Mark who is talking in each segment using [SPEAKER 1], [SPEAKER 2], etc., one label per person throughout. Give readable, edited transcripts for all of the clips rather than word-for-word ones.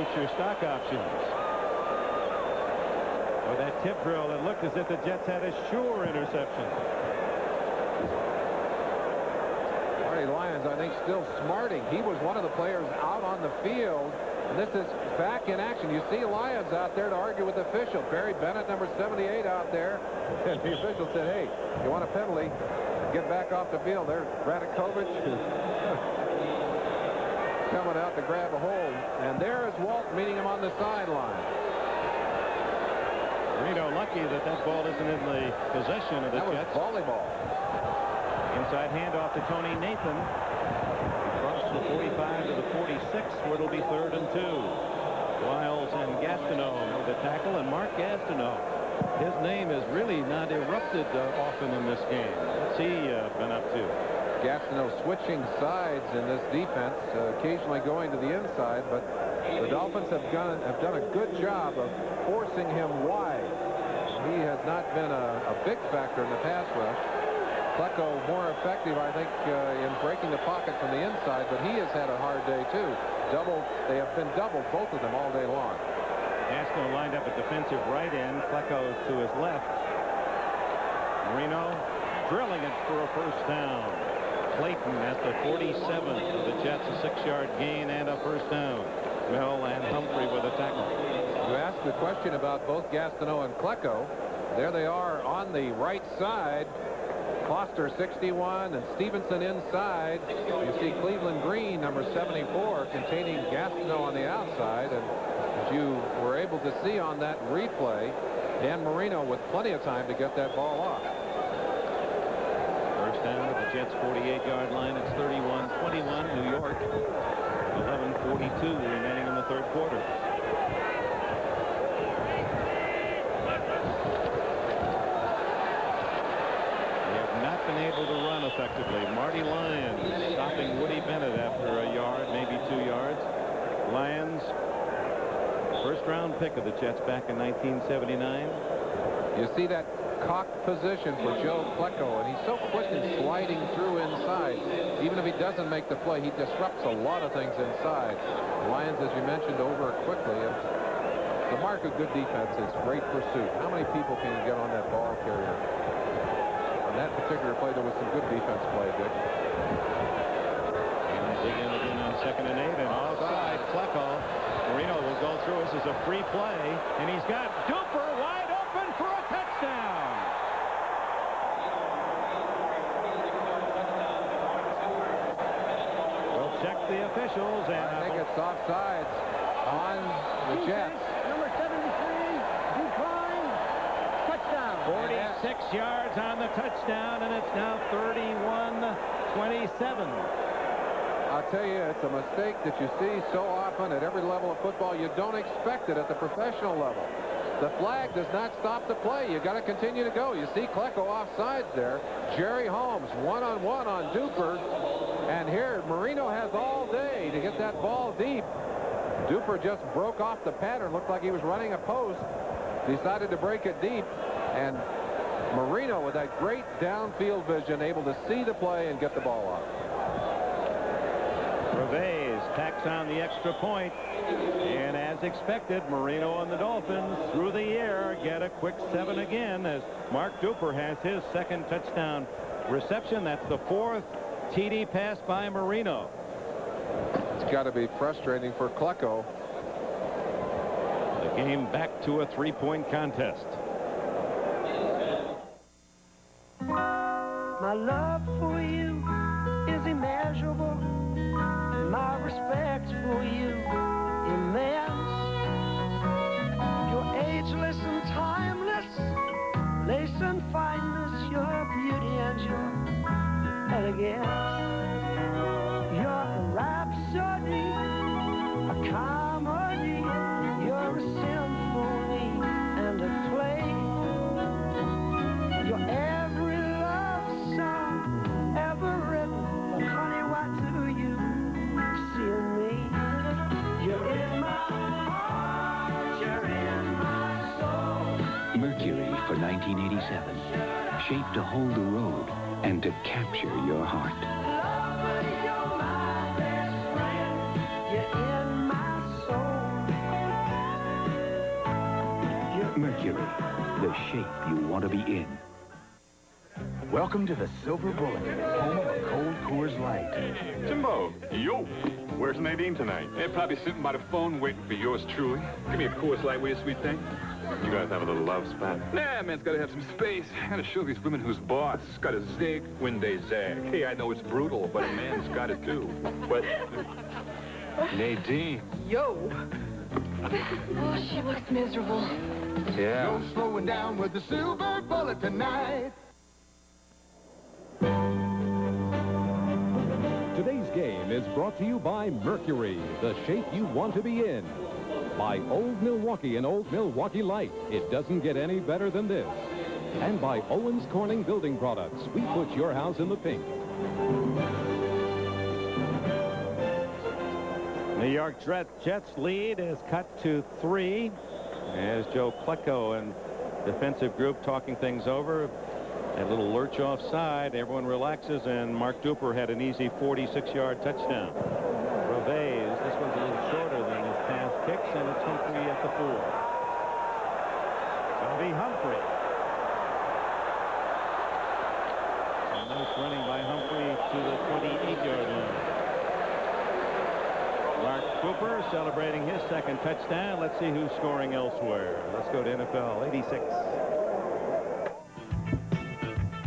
[SPEAKER 1] future stock options. With that tip drill, it looked as if the Jets had a sure interception.
[SPEAKER 2] Marty Lyons, I think, still smarting. He was one of the players out on the field, and this is back in action. You see Lyons out there to argue with the official. Barry Bennett, number 78, out there. And the official said, hey, you want a penalty? Get back off the field. There's Radakovich coming out to grab a hold. And there is Walt meeting him on the sideline.
[SPEAKER 1] Marino lucky that that ball isn't in the possession of the Jets.
[SPEAKER 2] That was volleyball.
[SPEAKER 1] Inside handoff to Tony Nathan. Across the 45 to the 46, where it'll be 3rd and 2. Wiles and Gastineau with the tackle, and Mark Gastineau. His name is really not erupted often in this game. What's he been up to?
[SPEAKER 2] Gastineau switching sides in this defense, occasionally going to the inside, but the Dolphins have done a good job of forcing him wide. He has not been a big factor in the pass rush. Klecko more effective, I think, in breaking the pocket from the inside, but he has had a hard day too. They have been doubled, both of them, all day long.
[SPEAKER 1] Gastineau lined up at defensive right end. Klecko to his left. Marino drilling it for a first down. Clayton at the 47 for the Jets, a 6-yard gain and a first down. Mel and Humphrey with a tackle.
[SPEAKER 2] You asked the question about both Gastineau and Klecko. There they are on the right side. Foster 61 and Stevenson inside. You see Cleveland Green, number 74, containing Gastineau on the outside. And as you were able to see on that replay, Dan Marino with plenty of time to get that ball off.
[SPEAKER 1] First down at the Jets' 48-yard line. It's 31-21 New York. 11:42 remaining in the 3rd quarter. Been able to run effectively. Marty Lyons stopping Woody Bennett after a yard, maybe 2 yards. Lyons, first-round pick of the Jets back in 1979.
[SPEAKER 2] You see that cocked position for Joe Klecko, and he's so quick in sliding through inside. Even if he doesn't make the play, he disrupts a lot of things inside. Lyons, as you mentioned, over quickly. And the mark of good defense is great pursuit. How many people can you get on that ball carrier? On that particular play, there was some good defense play, Dick.
[SPEAKER 1] And dig in again on 2nd and 8, and offside. Klecko. Marino will go through. This is a free play, and he's got Duper wide open for a touchdown. We'll check the officials, and
[SPEAKER 2] I think it's offsides on the Jets.
[SPEAKER 3] Number 73, decline, touchdown.
[SPEAKER 1] 46 yards on the touchdown, and it's now 31-27.
[SPEAKER 2] I'll tell you, it's a mistake that you see so often at every level of football. You don't expect it at the professional level. The flag does not stop the play. You got to continue to go. You see Klecko offsides there. Jerry Holmes one-on-one on Duper. And here Marino has all day to get that ball deep. Duper just broke off the pattern. Looked like he was running a post. Decided to break it deep. And Marino, with that great downfield vision, able to see the play and get the ball off.
[SPEAKER 1] Revés tacks on the extra point, and as expected, Marino and the Dolphins through the air get a quick 7 again as Mark Duper has his 2nd touchdown reception. That's the 4th TD pass by Marino.
[SPEAKER 2] It's got to be frustrating for Klecko.
[SPEAKER 1] The game back to a 3-point contest.
[SPEAKER 3] My love for you is immeasurable. My respect for you immense. You're ageless and timeless, lace and fineness, your beauty and your elegance. You're a rhapsody, a comedy, you're a symphony and a play. You're every love song ever written, but honey, what do you see in me? You're in my heart, you're in my soul.
[SPEAKER 4] Mercury for 1987, shaped to hold the road and to capture your heart.
[SPEAKER 3] Lover, you're my best friend. You're in my soul.
[SPEAKER 4] Mercury, the shape you want to be in. Welcome to the Silver Bullet, home of a cold Coors Light.
[SPEAKER 5] Timbo, yo, where's Nadine tonight?
[SPEAKER 6] They're probably sitting by the phone waiting for yours truly. Give me a Coors Light, will you, sweet thing?
[SPEAKER 5] You guys have a little love spot?
[SPEAKER 6] Nah, man's got to have some space. Gotta show these women who's boss. Gotta zig when they zag. Hey, I know it's brutal, but a man's got it too. But Nadine.
[SPEAKER 7] Yo. Oh, she looks miserable.
[SPEAKER 6] Yeah.
[SPEAKER 8] No slowing down with the Silver Bullet tonight.
[SPEAKER 9] Today's game is brought to you by Mercury, the shape you want to be in. By Old Milwaukee and Old Milwaukee Light. It doesn't get any better than this. And by Owens Corning Building Products. We put your house in the pink.
[SPEAKER 1] New York Jets lead is cut to 3 as Joe Klecko and defensive group talking things over. A little lurch offside. Everyone relaxes, and Mark Duper had an easy 46-yard touchdown. Roves, this one's a little shorter than his pass kicks, and it's Humphrey at the 4. It'll be Humphrey. A nice running by Humphrey to the 28-yard line. Mark Cooper celebrating his second touchdown. Let's see who's scoring elsewhere. Let's go to NFL 86.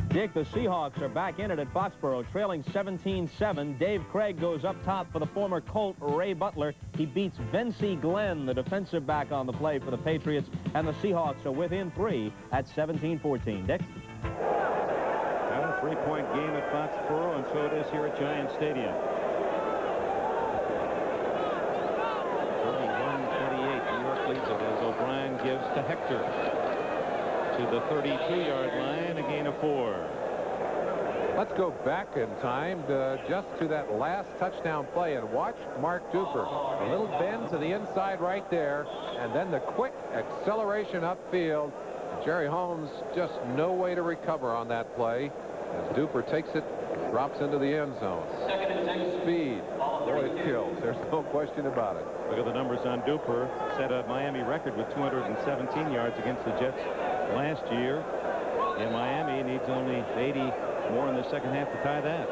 [SPEAKER 10] Dick, the Seahawks are back in it at Foxborough, trailing 17-7. Dave Craig goes up top for the former Colt Ray Butler. He beats Vince Glenn, the defensive back on the play for the Patriots, and the Seahawks are within 3 at 17-14. Dick?
[SPEAKER 1] A 3-point game at Foxborough, and so it is here at Giant Stadium. 31-28, New York leads it as O'Brien gives to Hector. To the 32-yard line, a gain of 4.
[SPEAKER 2] Let's go back in time just to that last touchdown play and watch Mark Duper. A little bend to the inside right there, and then the quick acceleration upfield. Jerry Holmes just no way to recover on that play as Duper takes it, drops into the end zone. Speed. Boy, it kills. There's no question about it.
[SPEAKER 1] Look at the numbers on Duper. Set a Miami record with 217 yards against the Jets last year. In Miami, he needs only 80 more in the second half to tie that.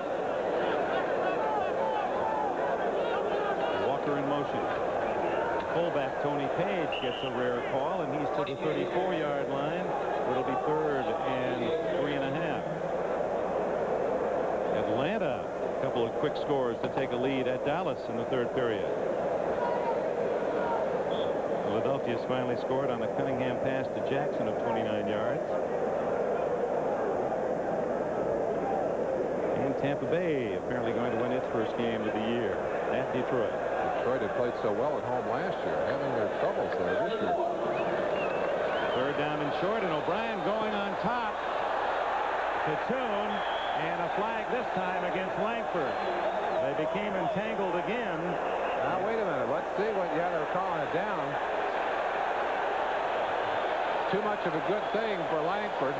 [SPEAKER 1] Walker in motion. Fullback Tony Page gets a rare call, and he's to the 34-yard line. It'll be 3rd and 3.5. Atlanta, a couple of quick scores to take a lead at Dallas in the 3rd period. Philadelphia's finally scored on a Cunningham pass to Jackson of 29 yards. And Tampa Bay apparently going to win its first game of the year at Detroit.
[SPEAKER 2] Detroit had played so well at home last year, having their troubles there this year.
[SPEAKER 1] 3rd down and short, and O'Brien going on top to Toon, and a flag this time against Langford. They became entangled again.
[SPEAKER 2] Now, wait a minute. Let's see what, yeah, they're calling it down. Too much of a good thing for Langford.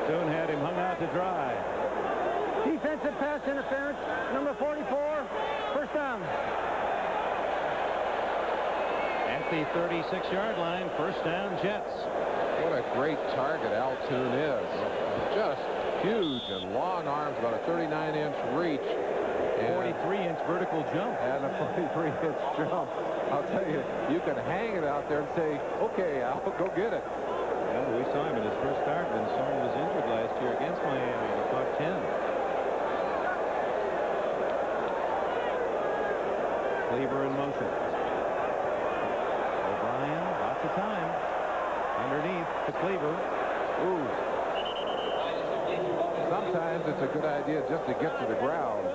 [SPEAKER 1] Toon had him hung out to dry.
[SPEAKER 3] Defensive pass interference, number 44, first down.
[SPEAKER 1] At the 36-yard line, first down Jets.
[SPEAKER 2] What a great target Al Toon is. Just huge and long arms, about a 39-inch reach.
[SPEAKER 1] 43-inch vertical jump.
[SPEAKER 2] And a 43-inch jump. I'll tell you, you can hang it out there and say, okay, Al, go get it.
[SPEAKER 1] Well, we saw him in his first start when Soren was injured last year against Miami. He caught 10. Cleaver in motion. O'Brien, lots of time. Underneath to Cleaver.
[SPEAKER 2] Ooh. Sometimes it's a good idea just to get to the ground.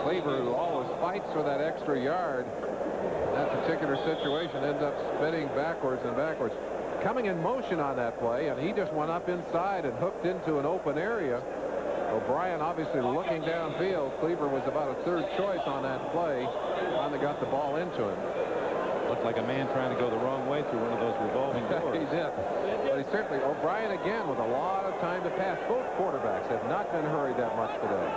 [SPEAKER 2] Cleaver, who always fights for that extra yard, in that particular situation ends up spinning backwards and backwards. Coming in motion on that play, and he just went up inside and hooked into an open area. O'Brien obviously looking downfield. Cleaver was about a 3rd choice on that play. Finally got the ball into him.
[SPEAKER 1] Looked like a man trying to go the wrong way through one of those revolving doors.
[SPEAKER 2] He did. But he certainly, O'Brien again with a lot of time to pass. Both quarterbacks have not been hurried that much today.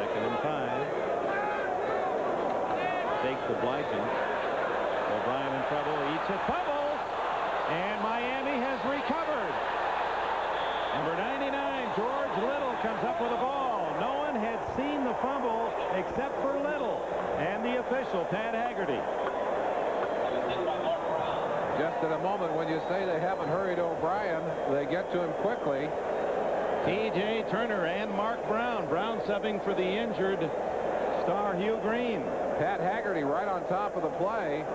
[SPEAKER 1] 2nd and 5. Takes obliging. trouble. Eats it, fumbles, and Miami has recovered. Number 99, George Little, comes up with the ball. No one had seen the fumble except for Little and the official, Pat Haggerty.
[SPEAKER 2] Just at a moment when you say they haven't hurried O'Brien, they get to him quickly.
[SPEAKER 1] T.J. Turner and Mark Brown. Brown subbing for the injured star Hugh Green.
[SPEAKER 2] Pat Haggerty right on top of the play,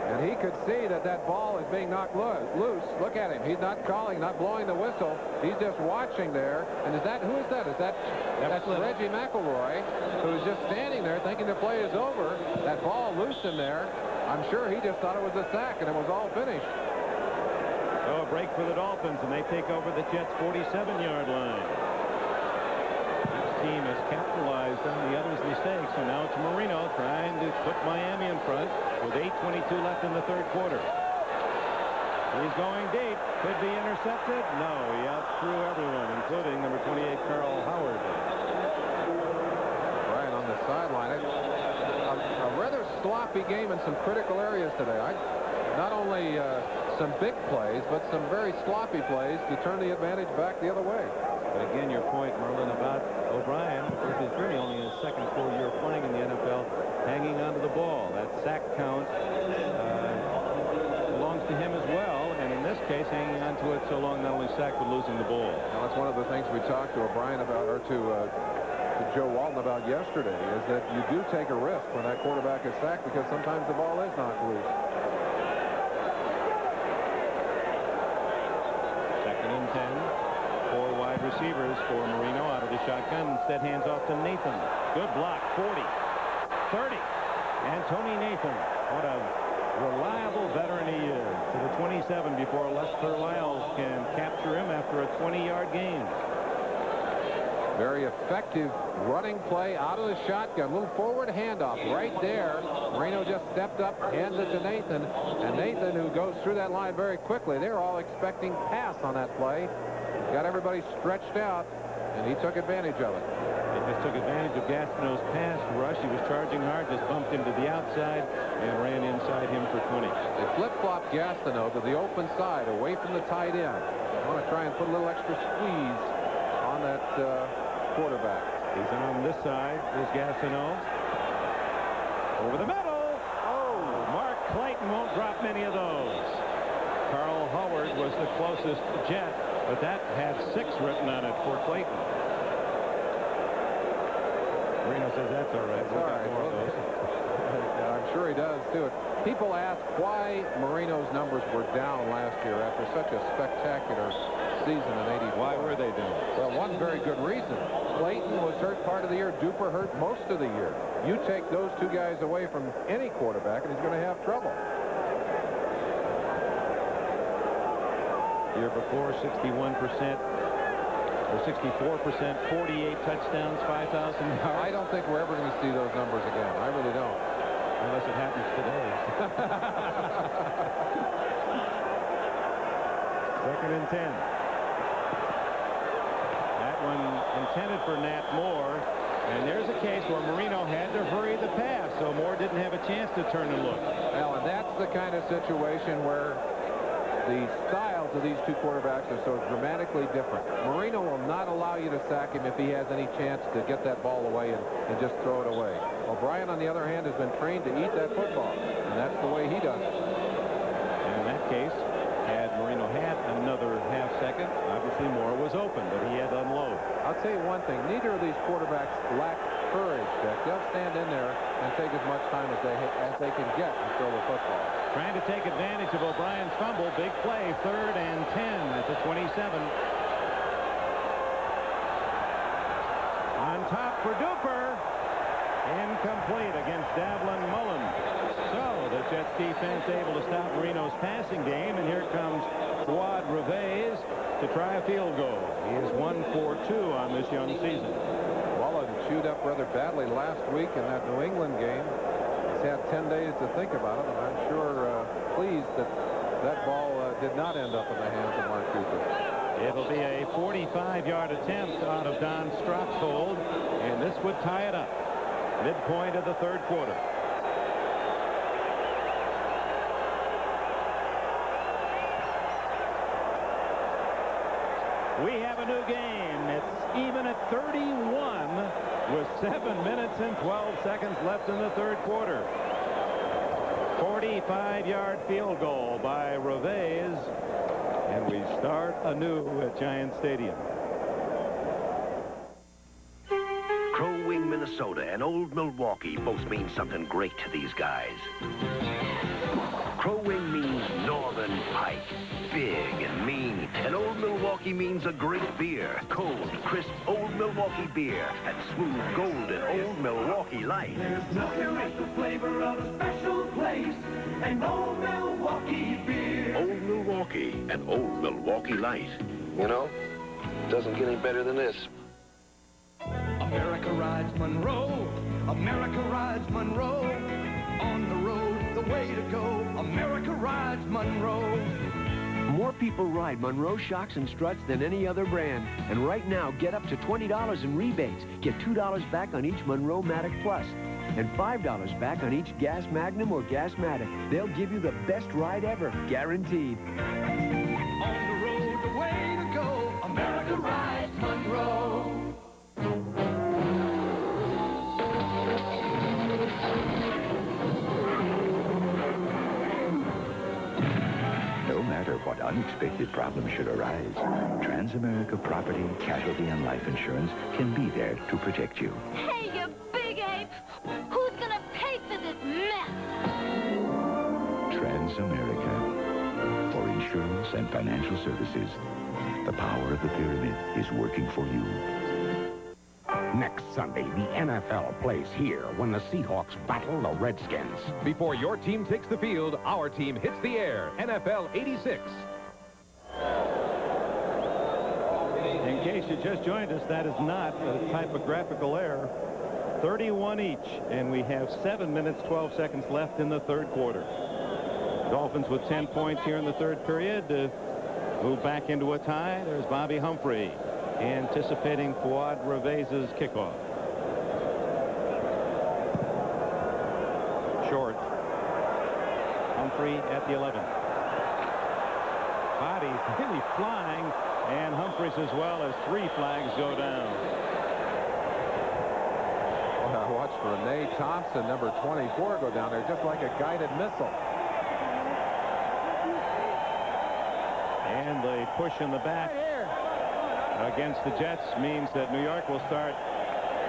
[SPEAKER 2] and he could see that that ball is being knocked loose. Look at him. He's not calling, not blowing the whistle. He's just watching there. And who is that? That's Reggie McElroy, who's just standing there thinking the play is over. That ball loose in there. I'm sure he just thought it was a sack, and it was all finished.
[SPEAKER 1] So a break for the Dolphins, and they take over the Jets' 47-yard line. Each team has capitalized on the other's mistakes, so now it's Marino trying to put Miami in front with 8:22 left in the third quarter. He's going deep. Could be intercepted. No, he outthrew everyone, including number 28, Carl Howard.
[SPEAKER 2] Right on the sideline. A rather sloppy game in some critical areas today. Not only some big plays, but some very sloppy plays to turn the advantage back the other way.
[SPEAKER 1] But again, your point, Merlin, about O'Brien, which is really only his second full year playing in the NFL, hanging onto the ball. That sack count belongs to him as well, and in this case, hanging onto it so long, not only sacked, but losing the ball.
[SPEAKER 2] Well, that's one of the things we talked to O'Brien about, or to Joe Walton about yesterday, is that you do take a risk when that quarterback is sacked because sometimes the ball is knocked loose.
[SPEAKER 1] Receivers for Marino out of the shotgun. Instead hands off to Nathan. Good block. 40, 30, and Tony Nathan. What a reliable veteran he is. To the 27 before Lester Lyles can capture him after a 20-yard gain.
[SPEAKER 2] Very effective running play out of the shotgun. Little forward handoff right there. Marino just stepped up, hands it to Nathan, and Nathan, who goes through that line very quickly. They're all expecting pass on that play. Got everybody stretched out, and he took advantage of it.
[SPEAKER 1] He just took advantage of Gastineau's pass rush. He was charging hard, just bumped him to the outside and ran inside him for 20.
[SPEAKER 2] They flip-flopped Gastineau to the open side, away from the tight end. I want to try and put a little extra squeeze on that quarterback.
[SPEAKER 1] He's on this side. There's Gastineau. Over the middle. Oh, Mark Clayton won't drop many of those. Carl Howard was the closest Jet, but that had 6 written on it for Clayton. Marino says that's all right.
[SPEAKER 2] That's all right. Yeah, I'm sure he does, too. People ask why Marino's numbers were down last year after such a spectacular season in '84.
[SPEAKER 1] Why were they down?
[SPEAKER 2] Well, one very good reason. Clayton was hurt part of the year. Duper hurt most of the year. You take those two guys away from any quarterback, and he's going to have trouble.
[SPEAKER 1] Year before, 61%, or 64%, 48 touchdowns, 5,000 yards.
[SPEAKER 2] I don't think we're ever going to see those numbers again. I really don't.
[SPEAKER 1] Unless it happens today. 2nd and 10. That one intended for Nat Moore. And there's a case where Marino had to hurry the pass, so Moore didn't have a chance to turn and look.
[SPEAKER 2] Well, and that's the kind of situation where the styles of these two quarterbacks are so dramatically different. Marino will not allow you to sack him if he has any chance to get that ball away and just throw it away. O'Brien, on the other hand, has been trained to eat that football, and that's the way he does it.
[SPEAKER 1] And in that case, had Marino had another half second, obviously Moore was open, but he had to unload.
[SPEAKER 2] I'll tell you one thing. Neither of these quarterbacks lack courage, Dick. They'll stand in there and take as much time as they can get and throw the football.
[SPEAKER 1] Trying to take advantage of O'Brien's fumble. Big play, 3rd and 10 at the 27. On top for Duper. Incomplete against Davlin Mullen. So the Jets defense able to stop Marino's passing game, and here comes Fuad Reveiz to try a field goal. He is 1 for 2 on this young season.
[SPEAKER 2] Mullen chewed up rather badly last week in that New England game. He's had 10 days to think about it, and I'm sure pleased that that ball did not end up in the hands of Mark Duper.
[SPEAKER 1] It'll be a 45-yard attempt out of Don Stropp's hold, and this would tie it up. Midpoint of the third quarter. a new game. It's even at 31 with 7 minutes and 12 seconds left in the third quarter. 45-yard field goal by Reveiz, and we start anew at Giant Stadium.
[SPEAKER 11] Crow Wing, Minnesota, and Old Milwaukee both mean something great to these guys. Crow Wing means Northern Pike, big and mean, and Old Milwaukee means a great beer, cold, crisp Old Milwaukee beer, and smooth, golden Old Milwaukee Light.
[SPEAKER 3] There's nothing like the flavor of a special place, and Old Milwaukee beer.
[SPEAKER 11] Old Milwaukee and Old Milwaukee Light. You know, doesn't get any better than this.
[SPEAKER 3] America rides Monroe. America rides Monroe. On the road, the way to go. America rides Monroe.
[SPEAKER 12] More people ride Monroe shocks and struts than any other brand. And right now, get up to $20 in rebates. Get $2 back on each Monroe Matic Plus. And $5 back on each Gas Magnum or Gas Matic. They'll give you the best ride ever, guaranteed.
[SPEAKER 3] On the road, the way to go. America rides Monroe.
[SPEAKER 4] No matter what unexpected problems should arise, Transamerica Property, Casualty, and Life Insurance can be there to protect you.
[SPEAKER 7] Hey, you big ape! Who's gonna pay for this mess?
[SPEAKER 4] Transamerica. For insurance and financial services, the power of the pyramid is working for you.
[SPEAKER 13] Next Sunday, the NFL plays here when the Seahawks battle the Redskins.
[SPEAKER 9] Before your team takes the field, our team hits the air. NFL 86.
[SPEAKER 1] In case you just joined us, that is not a typographical error. 31 each, and we have 7 minutes, 12 seconds left in the third quarter. Dolphins with 10 points here in the third period. Move back into a tie. There's Bobby Humphrey anticipating Fuad Reveiz's kickoff. Short. Humphrey at the 11. Body's really flying, and Humphreys as well as 3 flags go down.
[SPEAKER 2] Well, I watched Renee Thompson, number 24, go down there just like a guided missile.
[SPEAKER 1] And the push in the back against the Jets means that New York will start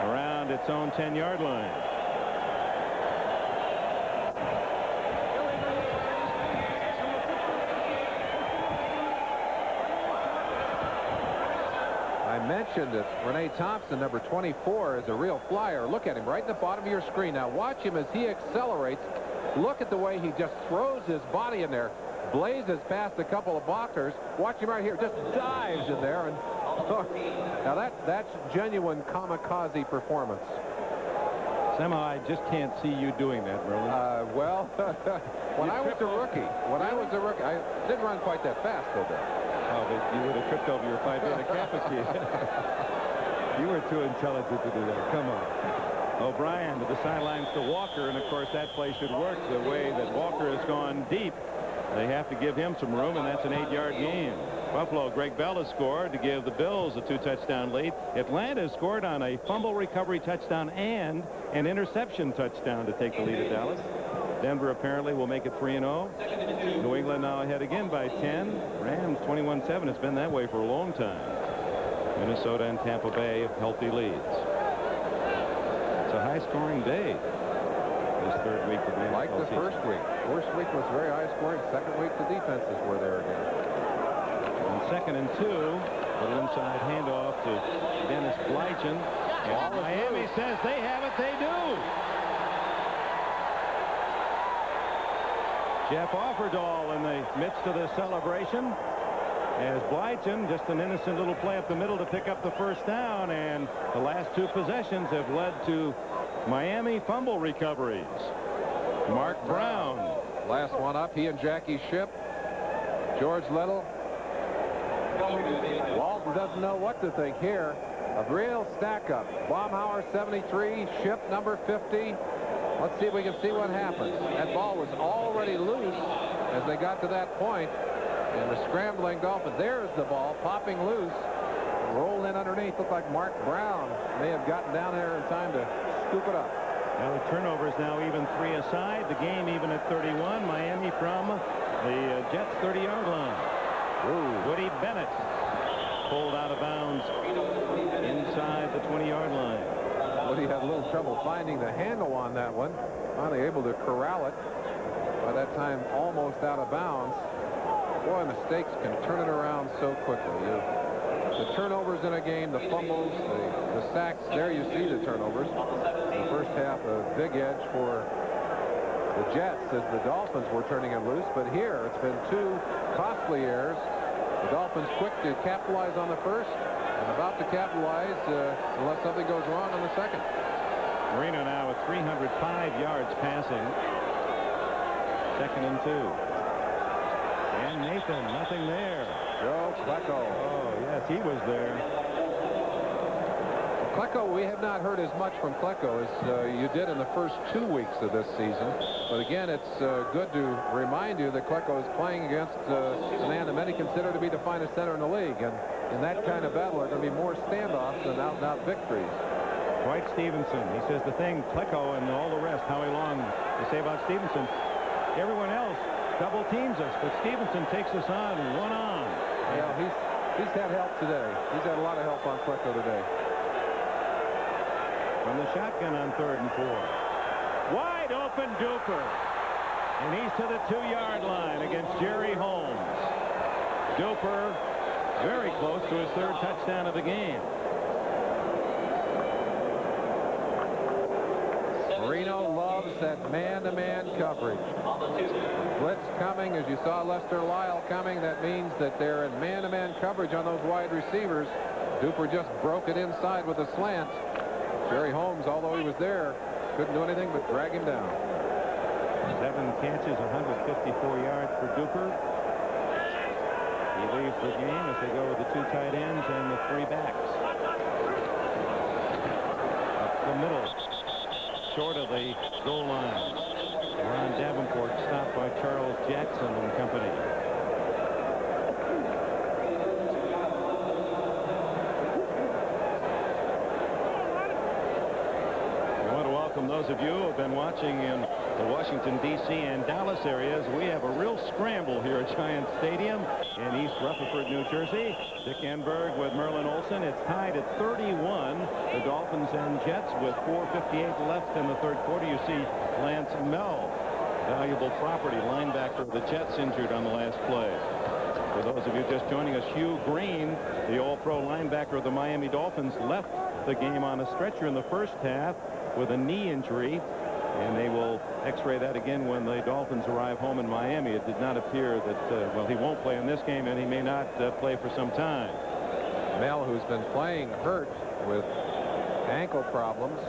[SPEAKER 1] around its own 10-yard line.
[SPEAKER 2] I mentioned that Renee Thompson, number 24, is a real flyer. Look at him right in the bottom of your screen. Now watch him as he accelerates. Look at the way he just throws his body in there. Blazes past a couple of blockers. Watch him right here. Just dives in there. And now that's genuine kamikaze performance.
[SPEAKER 1] Somehow I just can't see you doing that, Merlin.
[SPEAKER 2] Well, when I was a rookie, I didn't run quite that fast, though.
[SPEAKER 1] Oh, but you would have tripped over your Phi Beta Kappa kid. You were too intelligent to do that. Come on. O'Brien to the sidelines to Walker, and of course that play should work the way that Walker has gone deep. They have to give him some room, and that's an 8-yard gain. Buffalo, Greg Bell has scored to give the Bills a 2-touchdown lead. Atlanta scored on a fumble recovery touchdown and an interception touchdown to take the lead at Dallas. Denver apparently will make it 3-0. New England now ahead again by 10. Rams 21-7. It's been that way for a long time. Minnesota and Tampa Bay healthy leads. It's a high-scoring day. This third week of the NFL
[SPEAKER 2] Like the
[SPEAKER 1] season.
[SPEAKER 2] first week. First week was very high scoring. Second week, the defenses were there again.
[SPEAKER 1] On 2nd and 2, little inside handoff to Dennis Blychen. And Miami says they have it. They do. Jeff Offerdahl in the midst of the celebration as Blychen, just an innocent little play up the middle to pick up the first down, and the last 2 possessions have led to Miami fumble recoveries. Mark Brown.
[SPEAKER 2] Last one up, he and Jackie Shipp. George Little. Walton doesn't know what to think here. A real stack-up. Baumhauer, 73. Shipp, number 50. Let's see if we can see what happens. That ball was already loose as they got to that point. And the scrambling Dolphins. There's the ball popping loose. Rolled in underneath. Looked like Mark Brown may have gotten down there in time to scoop it up.
[SPEAKER 1] Now the turnovers now even 3 aside. The game even at 31. Miami from the Jets 30-yard line.
[SPEAKER 2] Ooh.
[SPEAKER 1] Woody Bennett pulled out of bounds inside the 20-yard line.
[SPEAKER 2] Woody had a little trouble finding the handle on that one. Finally able to corral it. By that time, almost out of bounds. Boy, mistakes can turn it around so quickly. The turnovers in a game, the fumbles, the sacks, there you see the turnovers. The first half, a big edge for the Jets as the Dolphins were turning it loose. But here, it's been 2 costly errors. The Dolphins quick to capitalize on the first and about to capitalize unless something goes wrong on the second.
[SPEAKER 1] Marino now with 305 yards passing. 2nd and 2. And Nathan, nothing there.
[SPEAKER 2] Joe Klecko.
[SPEAKER 1] Oh, yes, he was there.
[SPEAKER 2] Klecko, we have not heard as much from Klecko as you did in the first 2 weeks of this season. But again, it's good to remind you that Klecko is playing against a man that many consider to be the finest center in the league. And in that kind of battle, there are going to be more standoffs than out-and-out victories.
[SPEAKER 1] Dwight Stevenson, he says the thing, Klecko and all the rest, Howie Long, they say about Stevenson, everyone else double teams us, but Stevenson takes us on one-on.
[SPEAKER 2] Yeah, he's had help today. He's had a lot of help on Klecko today.
[SPEAKER 1] From the shotgun on 3rd and 4. Wide open Duper. And he's to the 2-yard line against Jerry Holmes. Duper very close to his 3rd touchdown of the game.
[SPEAKER 2] Marino loves that man-to-man coverage. Blitz coming, as you saw Lester Lyle coming. That means that they're in man-to-man coverage on those wide receivers. Duper just broke it inside with a slant. Jerry Holmes, although he was there, couldn't do anything but drag him down.
[SPEAKER 1] 7 catches, 154 yards for Duper. He leaves the game as they go with the 2 tight ends and the 3 backs. Up the middle, short of the goal line. Ron Davenport stopped by Charles Jackson and company. Those of you who have been watching in the Washington, D.C. and Dallas areas, we have a real scramble here at Giant Stadium in East Rutherford, New Jersey. Dick Enberg with Merlin Olsen. It's tied at 31. The Dolphins and Jets with 4:58 left in the 3rd quarter. You see Lance Mell, valuable property linebacker of the Jets, injured on the last play. For those of you just joining us, Hugh Green, the all-pro linebacker of the Miami Dolphins, left the game on a stretcher in the first half with a knee injury, and they will x-ray that again when the Dolphins arrive home in Miami. It did not appear that, well, he won't play in this game, and he may not play for some time.
[SPEAKER 2] Mel, who's been playing hurt with ankle problems,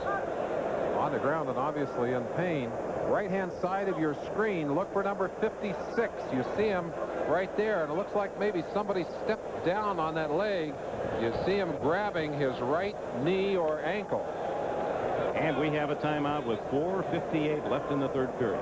[SPEAKER 2] on the ground and obviously in pain. Right-hand side of your screen, look for number 56. You see him right there, and it looks like maybe somebody stepped down on that leg. You see him grabbing his right knee or ankle.
[SPEAKER 1] And we have a timeout with 4:58 left in the 3rd period.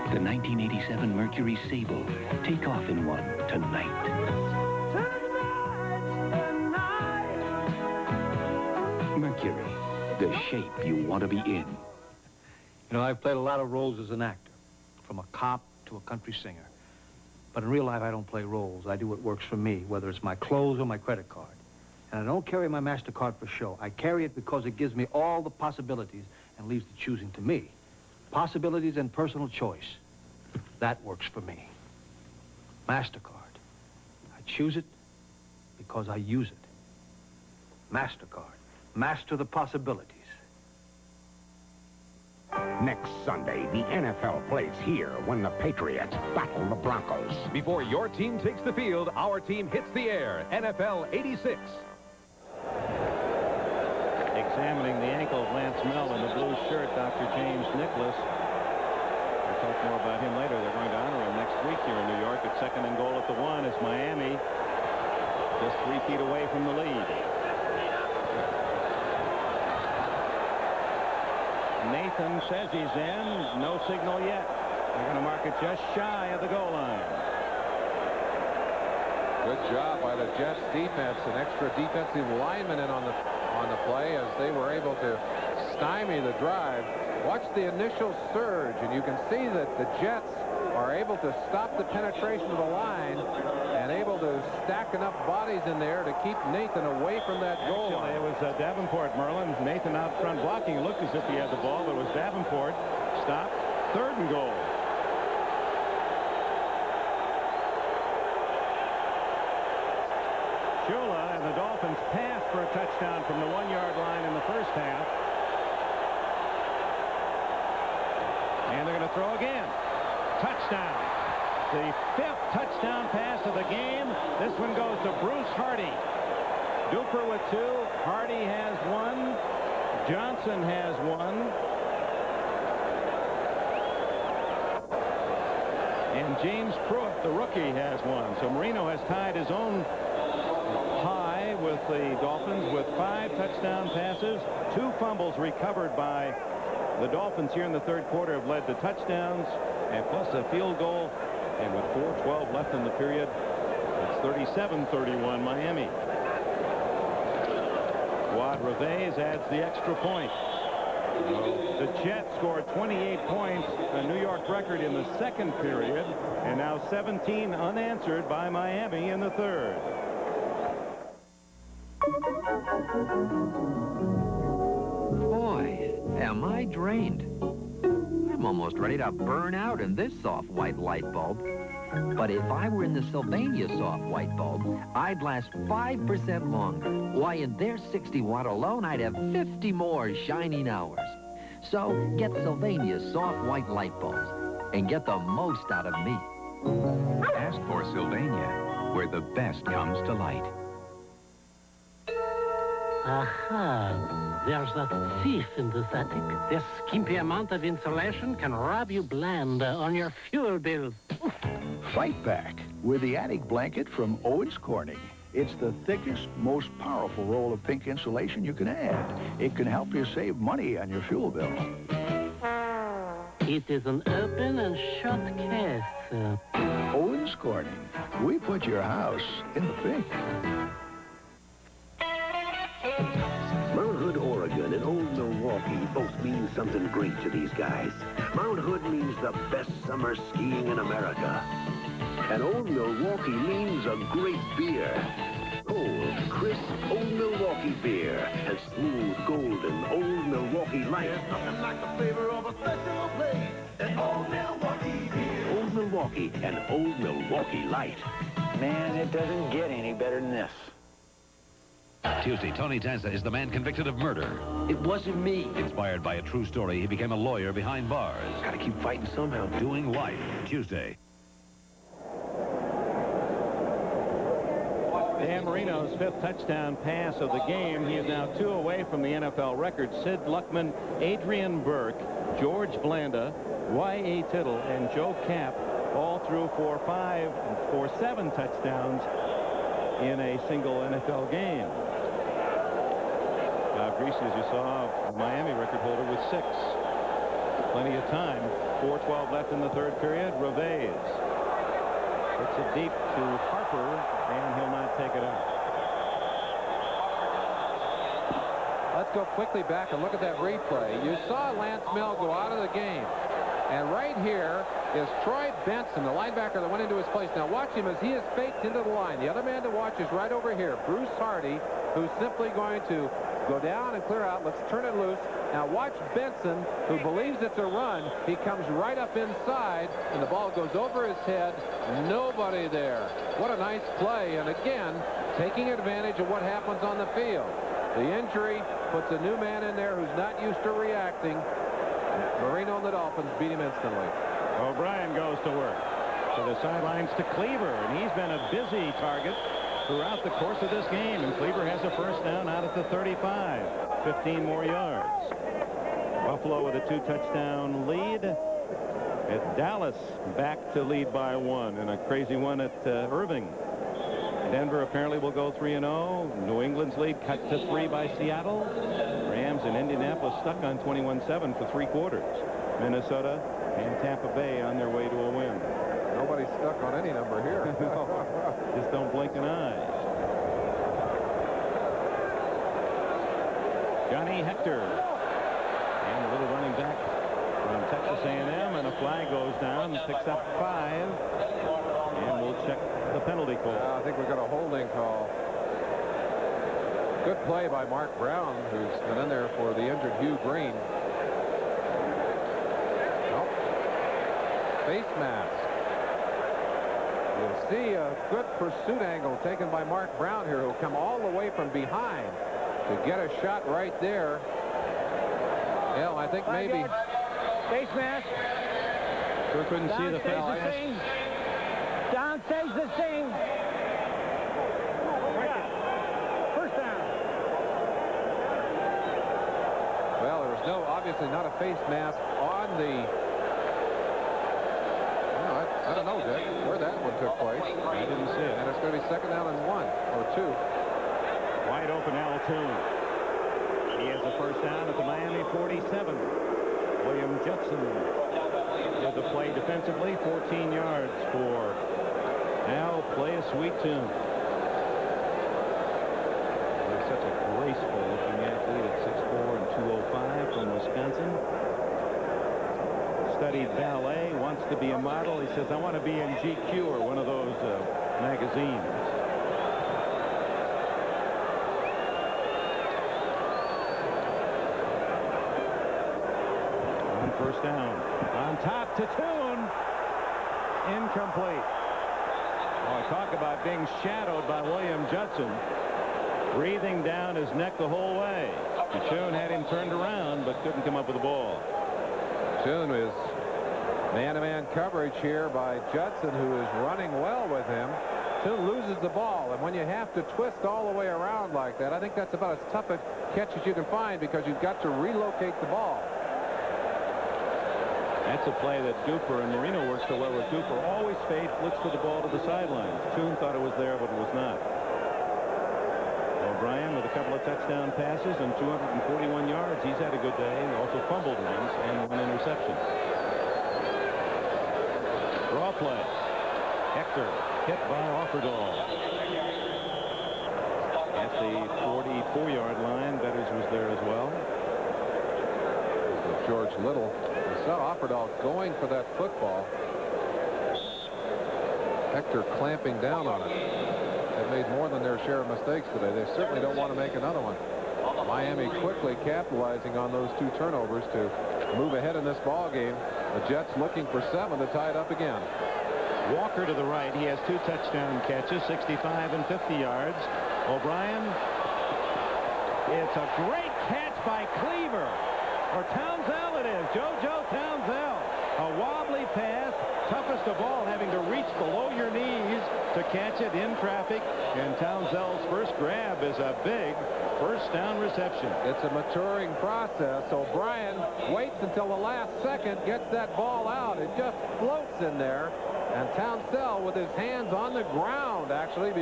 [SPEAKER 11] The 1987 Mercury Sable. Take off in one tonight. Mercury, the shape you want to be in.
[SPEAKER 14] You know, I've played a lot of roles as an actor, from a cop to a country singer. But in real life, I don't play roles. I do what works for me, whether it's my clothes or my credit card. And I don't carry my MasterCard for show. I carry it because it gives me all the possibilities and leaves the choosing to me. Possibilities and personal choice. That works for me. MasterCard. I choose it because I use it. MasterCard. Master the possibilities.
[SPEAKER 13] Next Sunday, the NFL plays here when the Patriots battle the Broncos.
[SPEAKER 9] Before your team takes the field, our team hits the air. NFL 86.
[SPEAKER 1] Examining the ankle of Lance Mel in the blue shirt, Dr. James Nicholas. We'll talk more about him later. They're going to honor him next week here in New York. At 2nd and goal at the 1 is Miami. Just 3 feet away from the lead. Nathan says he's in. No signal yet. They're going to mark it just shy of the goal line.
[SPEAKER 2] Good job by the Jets defense. An extra defensive lineman in on the play as they were able to stymie the drive. Watch the initial surge, and you can see that the Jets are able to stop the penetration of the line and able to stack enough bodies in there to keep Nathan away from that goal line.
[SPEAKER 1] It was Davenport, Merlin. Nathan out front blocking. It looked as if he had the ball, but it was Davenport. Stop. 3rd and goal. Shula and the Dolphins passed for a touchdown from the 1-yard line in the first half. And they're going to throw again. Touchdown. The 5th touchdown pass of the game. This one goes to Bruce Hardy. Duper with 2. Hardy has 1. Johnson has 1. And James Pruitt, the rookie, has 1. So Marino has tied his own high with the Dolphins with 5 touchdown passes. 2 fumbles recovered by the Dolphins here in the 3rd quarter have led to touchdowns and plus a field goal. And with 4:12 left in the period, it's 37-31 Miami. Wad Reveiz adds the extra point. The Jets scored 28 points, a New York record in the 2nd period, and now 17 unanswered by Miami in the 3rd.
[SPEAKER 15] Boy, am I drained. I'm almost ready to burn out in this soft white light bulb. But if I were in the Sylvania soft white bulb, I'd last 5% longer. Why, in their 60 watt alone, I'd have 50 more shining hours. So get Sylvania's soft white light bulbs and get the most out of me.
[SPEAKER 4] Ask for Sylvania, where the best comes to light.
[SPEAKER 16] Aha, there's that thief in this attic. This skimpy amount of insulation can rob you blind on your fuel bill.
[SPEAKER 17] Fight back with the attic blanket from Owens Corning. It's the thickest, most powerful roll of pink insulation you can add. It can help you save money on your fuel bill.
[SPEAKER 16] It is an open and shut case.
[SPEAKER 17] Owens Corning. We put your house in the pink.
[SPEAKER 11] Mount Hood, Oregon and Old Milwaukee both mean something great to these guys. Mount Hood means the best summer skiing in America. And Old Milwaukee means a great beer. Cold, crisp Old Milwaukee beer and smooth, golden Old Milwaukee Light.
[SPEAKER 3] There's nothing like the flavor of a special place and Old Milwaukee beer.
[SPEAKER 11] Old Milwaukee and Old Milwaukee Light.
[SPEAKER 18] Man, it doesn't get any better than this.
[SPEAKER 19] Tuesday, Tony Danza is the man convicted of murder.
[SPEAKER 11] It wasn't me.
[SPEAKER 19] Inspired by a true story, he became a lawyer behind bars.
[SPEAKER 11] Gotta keep fighting somehow.
[SPEAKER 19] Doing life, Tuesday.
[SPEAKER 1] Dan Marino's 5th touchdown pass of the game. He is now 2 away from the NFL record. Sid Luckman, Adrian Burke, George Blanda, Y.A. Tittle, and Joe Kapp all threw for 7 touchdowns in a single NFL game. Bob Greasy, as you saw, Miami record holder with 6. Plenty of time. 4:12 left in the 3rd period. Reveiz hits it deep to Harper, and he'll not take it out.
[SPEAKER 2] Let's go quickly back and look at that replay. You saw Lance Mel go out of the game. And right here is Troy Benson, the linebacker that went into his place. Now watch him as he is faked into the line. The other man to watch is right over here, Bruce Hardy, who's simply going to Go down and clear out. Let's turn it loose. Now watch Benson, who believes it's a run. He comes right up inside, and the ball goes over his head. Nobody there. What a nice play. And again, taking advantage of what happens on the field. The injury puts a new man in there who's not used to reacting. Marino and the Dolphins beat him instantly.
[SPEAKER 1] O'Brien goes to work. To the sidelines to Cleaver, and he's been a busy target throughout the course of this game, and Cleaver has a first down out at the 35. 15 more yards. Buffalo with a 2-touchdown lead. At Dallas back to lead by 1, and a crazy one at Irving. Denver apparently will go 3-0. New England's lead cut to 3 by Seattle. Rams and Indianapolis stuck on 21-7 for 3 quarters. Minnesota and Tampa Bay on their way to a win.
[SPEAKER 2] Nobody's stuck on any number here.
[SPEAKER 1] Just don't blink an eye. Johnny Hector. And a little running back from Texas A&M, and a flag goes down, picks up 5. And we'll check the penalty call.
[SPEAKER 2] I think we've got a holding call. Good play by Mark Brown, who's been in there for the injured Hugh Green. Nope. Face mask. You'll see a good pursuit angle taken by Mark Brown here, who'll come all the way from behind to get a shot right there. Yeah, I think maybe.
[SPEAKER 20] Face mask.
[SPEAKER 1] Sure couldn't see the face.
[SPEAKER 20] Down stays the same. First down.
[SPEAKER 2] Well, there was obviously not a face mask on the. I don't know, Dick, where that one took place.
[SPEAKER 1] I didn't see it.
[SPEAKER 2] And it's going to be 2nd down and 1 or 2.
[SPEAKER 1] Wide open Al Toon. He has a first down at the Miami 47. William Judson did the play defensively. 14 yards for Al. Play a sweet tune. He's such a graceful looking athlete at 6'4" and 205 from Wisconsin. Studied ballet, wants to be a model. He says, I want to be in GQ or one of those magazines. On first down. On top to Toon. Incomplete. Oh, talk about being shadowed by William Judson. Breathing down his neck the whole way. Toon had him turned around, but couldn't come up with the ball.
[SPEAKER 2] Toon is man-to-man coverage here by Judson, who is running well with him. Toon loses the ball, and when you have to twist all the way around like that, I think that's about as tough a catch as you can find, because you've got to relocate the ball.
[SPEAKER 1] That's a play that Duper and Marino worked so well with. Duper always fades, looks for the ball to the sidelines. Toon thought it was there, but it was not. O'Brien with a couple of touchdown passes and 241 yards. He's had a good day. He also fumbled once and 1 interception. Draw play. Hector hit by Offerdahl. At the 44-yard line, Betters was there as well.
[SPEAKER 2] George Little. We saw Offerdahl going for that football. Hector clamping down on it. They've made more than their share of mistakes today. They certainly don't want to make another one. Miami quickly capitalizing on those 2 turnovers to move ahead in this ball game. The Jets looking for 7 to tie it up again.
[SPEAKER 1] Walker to the right. He has 2 touchdown catches, 65 and 50 yards. O'Brien. It's a great catch by Cleaver. Or Townsell it is. JoJo Townsell. A wobbly pass. Toughest of all, having to reach below your knees to catch it in traffic. And Townsell's first grab is a big first down reception.
[SPEAKER 2] It's a maturing process. O'Brien waits until the last second, gets that ball out. It just floats in there. And Townsell, with his hands on the ground, actually,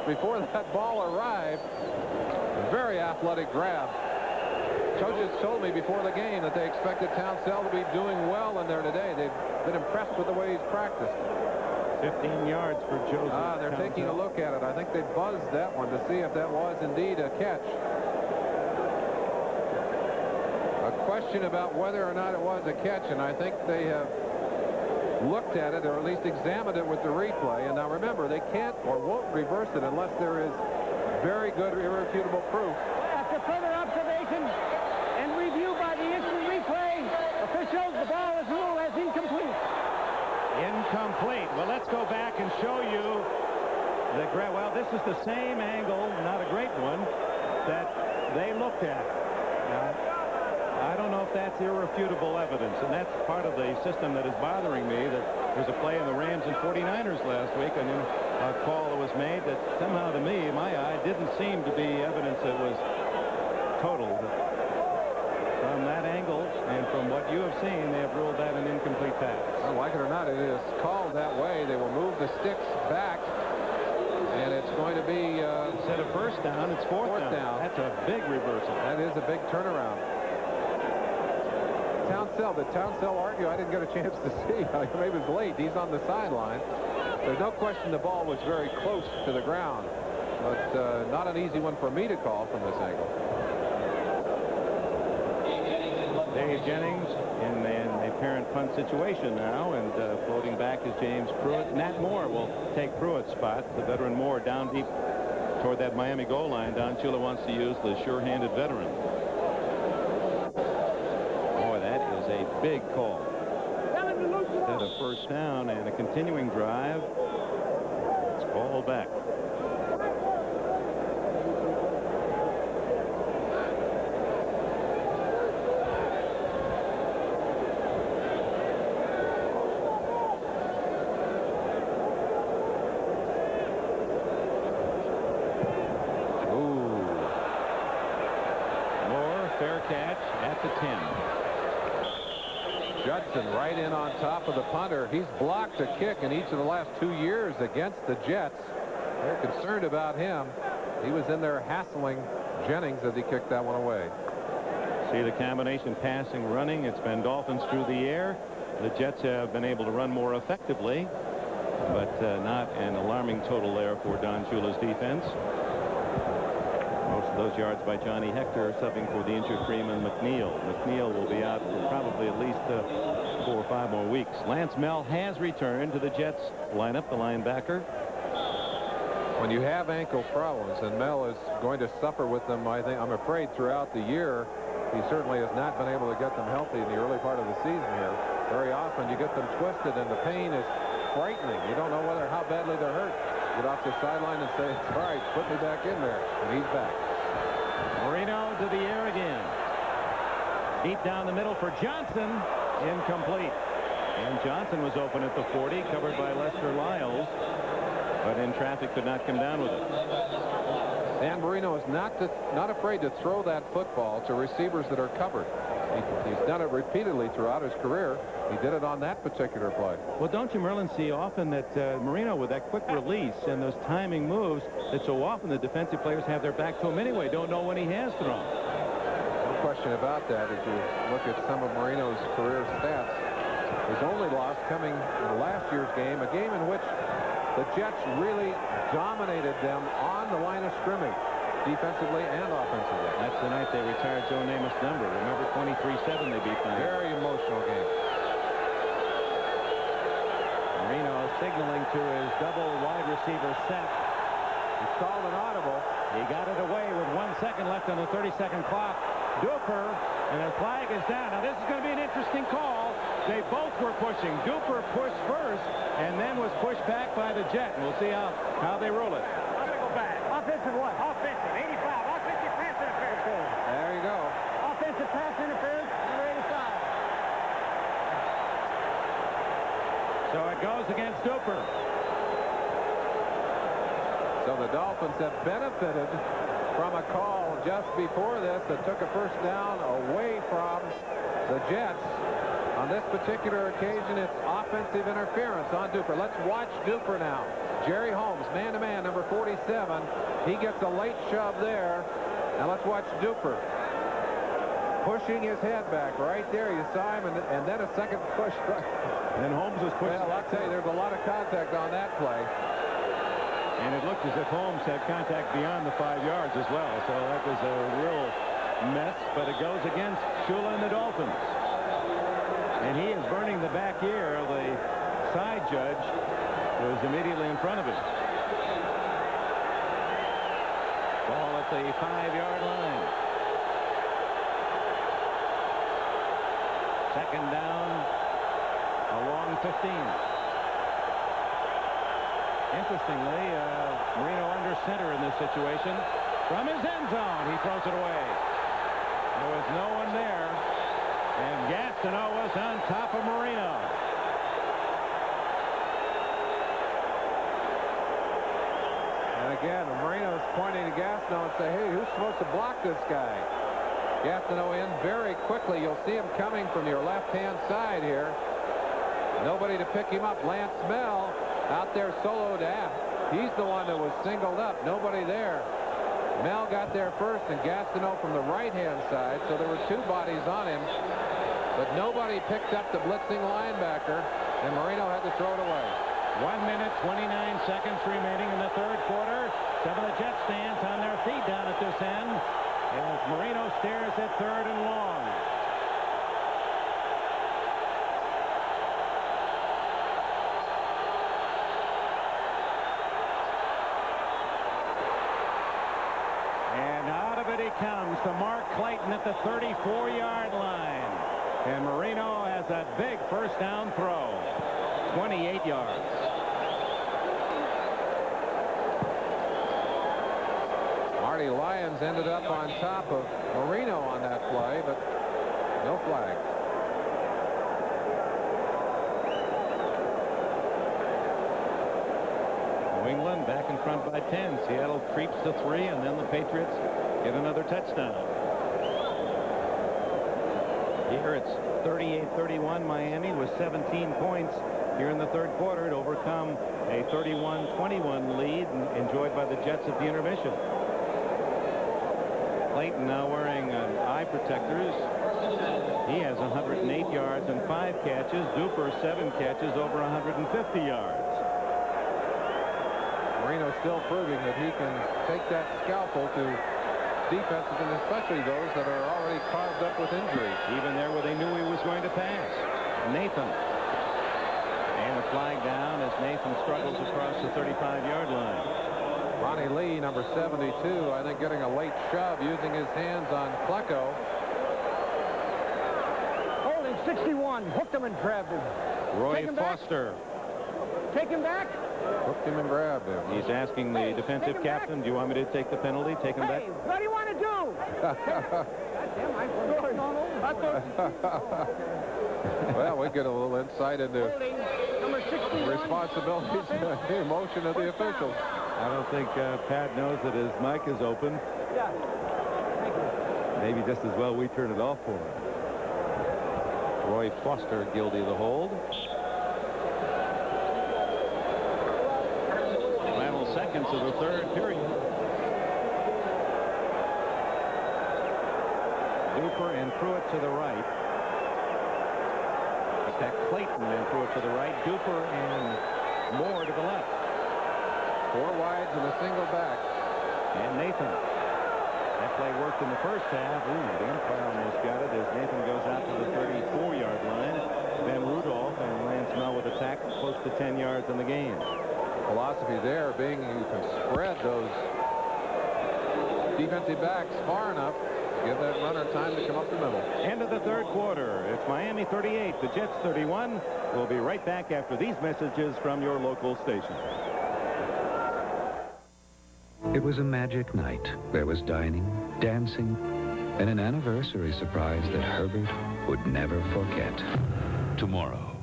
[SPEAKER 2] before that ball arrived. A very athletic grab. Coaches told me before the game that they expected Townsell to be doing well in there today. They've been impressed with the way he's practiced.
[SPEAKER 1] 15 yards for Joseph.
[SPEAKER 2] They're taking a look at it. I think they buzzed that one to see if that was indeed a catch. A question about whether or not it was a catch, and I think they have looked at it, or at least examined it with the replay. And now remember, they can't or won't reverse it unless there is very good irrefutable proof.
[SPEAKER 20] After further observation.
[SPEAKER 1] Well, let's go back and show you the well, this is the same angle, not a great one, that they looked at. Now, I don't know if that's irrefutable evidence, and that's part of the system that is bothering me, that there's a play in the Rams and 49ers last week, and then a call that was made that somehow, to me, my eye, didn't seem to be evidence that was total. From that angle and from what you have seen, they have ruled that an incomplete pass.
[SPEAKER 2] Well, like it or not, it is called that way. They will move the sticks back, and it's going to be
[SPEAKER 1] instead of first down, it's fourth down. That's a big reversal.
[SPEAKER 2] That is a big turnaround. Did Townsell argue? I didn't get a chance to see. Maybe it was late. He's on the sideline. There's no question the ball was very close to the ground, but not an easy one for me to call from this angle.
[SPEAKER 1] Dave Jennings in a parent punt situation now, and floating back is James Pruitt. Nat Moore will take Pruitt's spot. The veteran Moore down deep toward that Miami goal line. Don Shula wants to use the sure-handed veteran. A big call. Instead of first down and a continuing drive, it's called back. Ooh. Moore, fair catch at the 10.
[SPEAKER 2] Judson right in on top of the punter. He's blocked a kick in each of the last 2 years against the Jets. They're concerned about him. He was in there hassling Jennings as he kicked that one away.
[SPEAKER 1] See the combination passing, running. It's been Dolphins through the air. The Jets have been able to run more effectively, but not an alarming total there for Don Shula's defense. Most of those yards by Johnny Hector, subbing for the injured Freeman McNeil. McNeil will be out for probably at least 4 or 5 more weeks. Lance Mel has returned to the Jets lineup, the linebacker.
[SPEAKER 2] When you have ankle problems, and Mel is going to suffer with them, I'm afraid, throughout the year. He certainly has not been able to get them healthy in the early part of the season here. Very often you get them twisted, and the pain is frightening. You don't know how badly they're hurt. Get off the sideline and say, it's all right, put me back in there. And he's back.
[SPEAKER 1] Marino to the air again. Deep down the middle for Johnson. Incomplete. And Johnson was open at the 40, covered by Lester Lyles, but in traffic could not come down with it.
[SPEAKER 2] Dan Marino is not afraid to throw that football to receivers that are covered. He's done it repeatedly throughout his career. He did it on that particular play.
[SPEAKER 1] Well, don't you, Merlin, see often that Marino, with that quick release and those timing moves, that so often the defensive players have their back to him anyway, don't know when he has thrown.
[SPEAKER 2] No question about that. If you look at some of Marino's career stats, his only loss coming in last year's game, a game in which the Jets really dominated them on the line of scrimmage, defensively and offensively.
[SPEAKER 1] That's the night they retired Joe Namath's number. Remember, 23-7 they beat them.
[SPEAKER 2] Very emotional game.
[SPEAKER 1] Marino signaling to his double wide receiver set.
[SPEAKER 2] He's called an audible.
[SPEAKER 1] He got it away with 1 second left on the 30-second clock. Duper, and the flag is down. Now, this is going to be an interesting call. They both were pushing. Duper pushed first and then was pushed back by the Jet. And we'll see how they rule it.
[SPEAKER 20] I'm going to go back. Offensive what? Offensive. 85. Offensive pass interference.
[SPEAKER 2] There you go.
[SPEAKER 20] Offensive pass interference. Number 85.
[SPEAKER 1] So it goes against Duper.
[SPEAKER 2] So the Dolphins have benefited from a call just before this that took a first down away from the Jets. On this particular occasion, it's offensive interference on Duper. Let's watch Duper now. Jerry Holmes, man-to-man, number 47. He gets a late shove there. Now let's watch Duper. Pushing his head back right there. You saw him, and then a second push.
[SPEAKER 1] And Holmes was pushed.
[SPEAKER 2] Well, I'll tell you, there's a lot of contact on that play.
[SPEAKER 1] And it looked as if Holmes had contact beyond the 5 yards as well. So that was a real mess, but it goes against Shula and the Dolphins. And he is burning the back ear of the side judge who is immediately in front of him. Ball at the 5-yard line. Second down, a long 15. Interestingly, Marino under center in this situation. From his end zone, he throws it away. There was no one there. And Gastineau was on top of Marino.
[SPEAKER 2] And again, Marino's pointing to Gastineau and say, hey, who's supposed to block this guy? Gastineau in very quickly. You'll see him coming from your left-hand side here. Nobody to pick him up. Lance Mel out there soloed out. He's the one that was singled up. Nobody there. Mel got there first, and Gastineau from the right-hand side, so there were two bodies on him. But nobody picked up the blitzing linebacker, and Marino had to throw it away.
[SPEAKER 1] 1 minute, 29 seconds remaining in the third quarter. Some of the Jet stands on their feet down at this end as Marino stares at third and long. And out of it he comes to Mark Clayton at the 34-yard line. And Marino has a big first down throw. 28 yards.
[SPEAKER 2] Marty Lyons ended up on top of Marino on that play, but no flag.
[SPEAKER 1] New England back in front by 10. Seattle creeps to 3, and then the Patriots get another touchdown. Here it's 38-31 Miami with 17 points here in the third quarter to overcome a 31-21 lead enjoyed by the Jets at the intermission. Clayton now wearing eye protectors. He has 108 yards and 5 catches. Duper 7 catches over 150 yards.
[SPEAKER 2] Marino still proving that he can take that scalpel to defenses, and especially those that are already carved up with injuries.
[SPEAKER 1] Even there where they knew he was going to pass. Nathan. And a flag down as Nathan struggles across the 35-yard line.
[SPEAKER 2] Ronnie Lee, number 72, I think getting a late shove using his hands on Klecko.
[SPEAKER 20] Holding 61. Hooked him and grabbed him.
[SPEAKER 1] Roy Foster.
[SPEAKER 20] Take him back.
[SPEAKER 2] Hooked him and grabbed him.
[SPEAKER 1] He's asking the defensive captain, do you want me to take the penalty? Take him back?
[SPEAKER 20] What do you want to do? Goddamn, I forgot.
[SPEAKER 2] Well, we get a little insight into responsibilities and the emotion of the officials.
[SPEAKER 1] I don't think Pat knows that his mic is open.
[SPEAKER 20] Yeah. Thank you.
[SPEAKER 1] Maybe just as well we turn it off for him. Roy Foster guilty of the hold. Final seconds of the third period. Duper and Pruitt to the right. Attack Clayton and Pruitt to the right. Duper and Moore to the left.
[SPEAKER 2] 4 wides and a single back.
[SPEAKER 1] And Nathan. That play worked in the first half. Ooh, the umpire almost got it as Nathan goes out to the 34-yard line. Then Rudolph and Lance Mel with a tackle close to 10 yards in the game.
[SPEAKER 2] Philosophy there being you can spread those defensive backs far enough to give that runner time to come up the middle.
[SPEAKER 1] End of the third quarter. It's Miami 38, the Jets 31. We'll be right back after these messages from your local station.
[SPEAKER 4] It was a magic night. There was dining, dancing, and an anniversary surprise that Herbert would never forget. Tomorrow.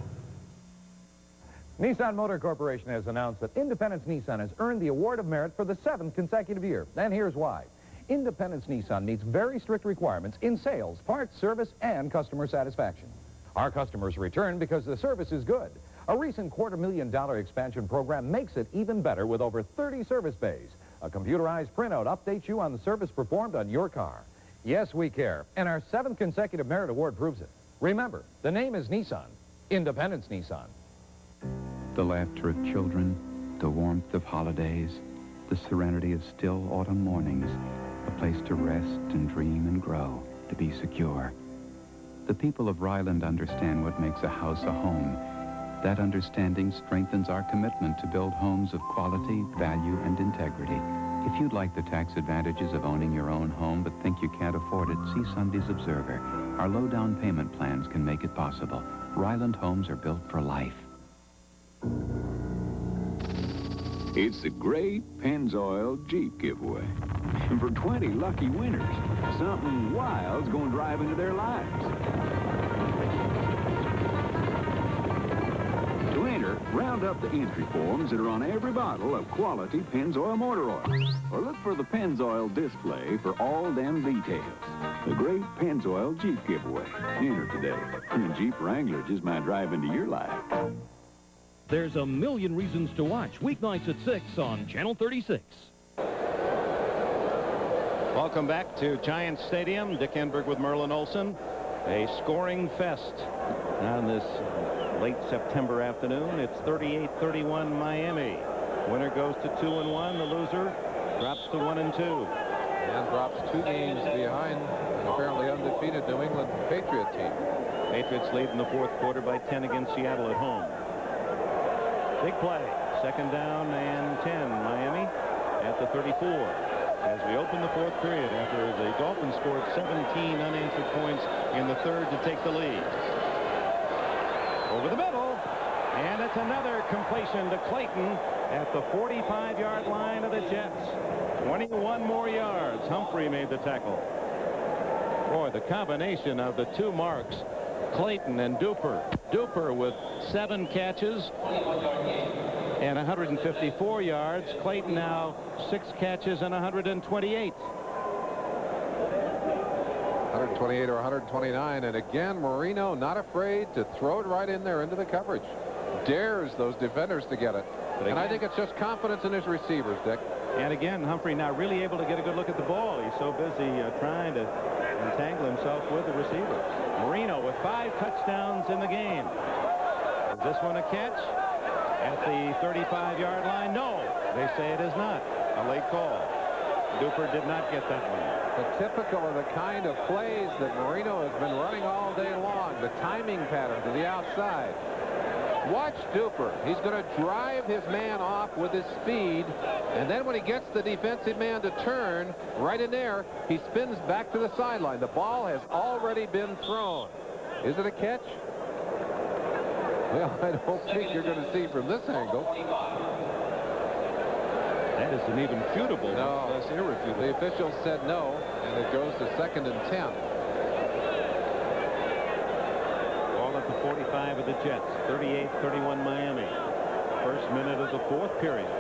[SPEAKER 21] Nissan Motor Corporation has announced that Independence Nissan has earned the Award of Merit for the 7th consecutive year. And here's why. Independence Nissan meets very strict requirements in sales, parts, service, and customer satisfaction. Our customers return because the service is good. A recent $250,000 expansion program makes it even better with over 30 service bays. A computerized printout updates you on the service performed on your car. Yes, we care, and our 7th consecutive Merit Award proves it. Remember, the name is Nissan. Independence Nissan.
[SPEAKER 4] The laughter of children, the warmth of holidays, the serenity of still autumn mornings, a place to rest and dream and grow, to be secure. The people of Ryland understand what makes a house a home. That understanding strengthens our commitment to build homes of quality, value, and integrity. If you'd like the tax advantages of owning your own home but think you can't afford it, see Sunday's Observer. Our low down payment plans can make it possible. Ryland homes are built for life.
[SPEAKER 5] It's the great Pennzoil Jeep giveaway. And for 20 lucky winners, something wild's going to drive into their lives. To enter, round up the entry forms that are on every bottle of quality Pennzoil motor oil. Or look for the Pennzoil display for all them details. The great Pennzoil Jeep giveaway. Enter today. And Jeep Wrangler just might drive into your life.
[SPEAKER 22] There's a million reasons to watch weeknights at 6 on Channel 36.
[SPEAKER 1] Welcome back to Giants Stadium. Dick Enberg with Merlin Olsen. A scoring fest on this late September afternoon. It's 38-31 Miami. Winner goes to 2-1. The loser drops to 1-2.
[SPEAKER 2] And drops 2 games behind an apparently undefeated New England Patriot team.
[SPEAKER 1] Patriots lead in the fourth quarter by 10 against Seattle at home. Big play. Second down and 10. Miami at the 34. As we open the fourth period after the Dolphins scored 17 unanswered points in the third to take the lead. Over the middle. And it's another completion to Clayton at the 45-yard line of the Jets. 21 more yards. Humphrey made the tackle. Boy, the combination of the two marks, Clayton and Duper. Duper with 7 catches and 154 yards. Clayton now 6 catches and 128.
[SPEAKER 2] 128 or 129. And again, Marino not afraid to throw it right in there into the coverage. Dares those defenders to get it. And I think it's just confidence in his receivers, Dick.
[SPEAKER 1] And again, Humphrey now really able to get a good look at the ball. He's so busy trying to entangle himself with the receivers. Marino with 5 touchdowns in the game. Is this one a catch? At the 35-yard line? No, they say it is not. A late call. Duper did not get that one.
[SPEAKER 2] The typical of the kind of plays that Marino has been running all day long. The timing pattern to the outside. Watch Duper. He's going to drive his man off with his speed, and then when he gets the defensive man to turn, right in there, he spins back to the sideline. The ball has already been thrown. Is it a catch? Well, I don't think you're going to see from this angle.
[SPEAKER 1] That isn't even futable.
[SPEAKER 2] No.
[SPEAKER 1] That's irrefutable.
[SPEAKER 2] The officials said no, and it goes to 2nd and 10.
[SPEAKER 1] Ball at the 45 of the Jets. 38-31 Miami. First minute of the fourth period.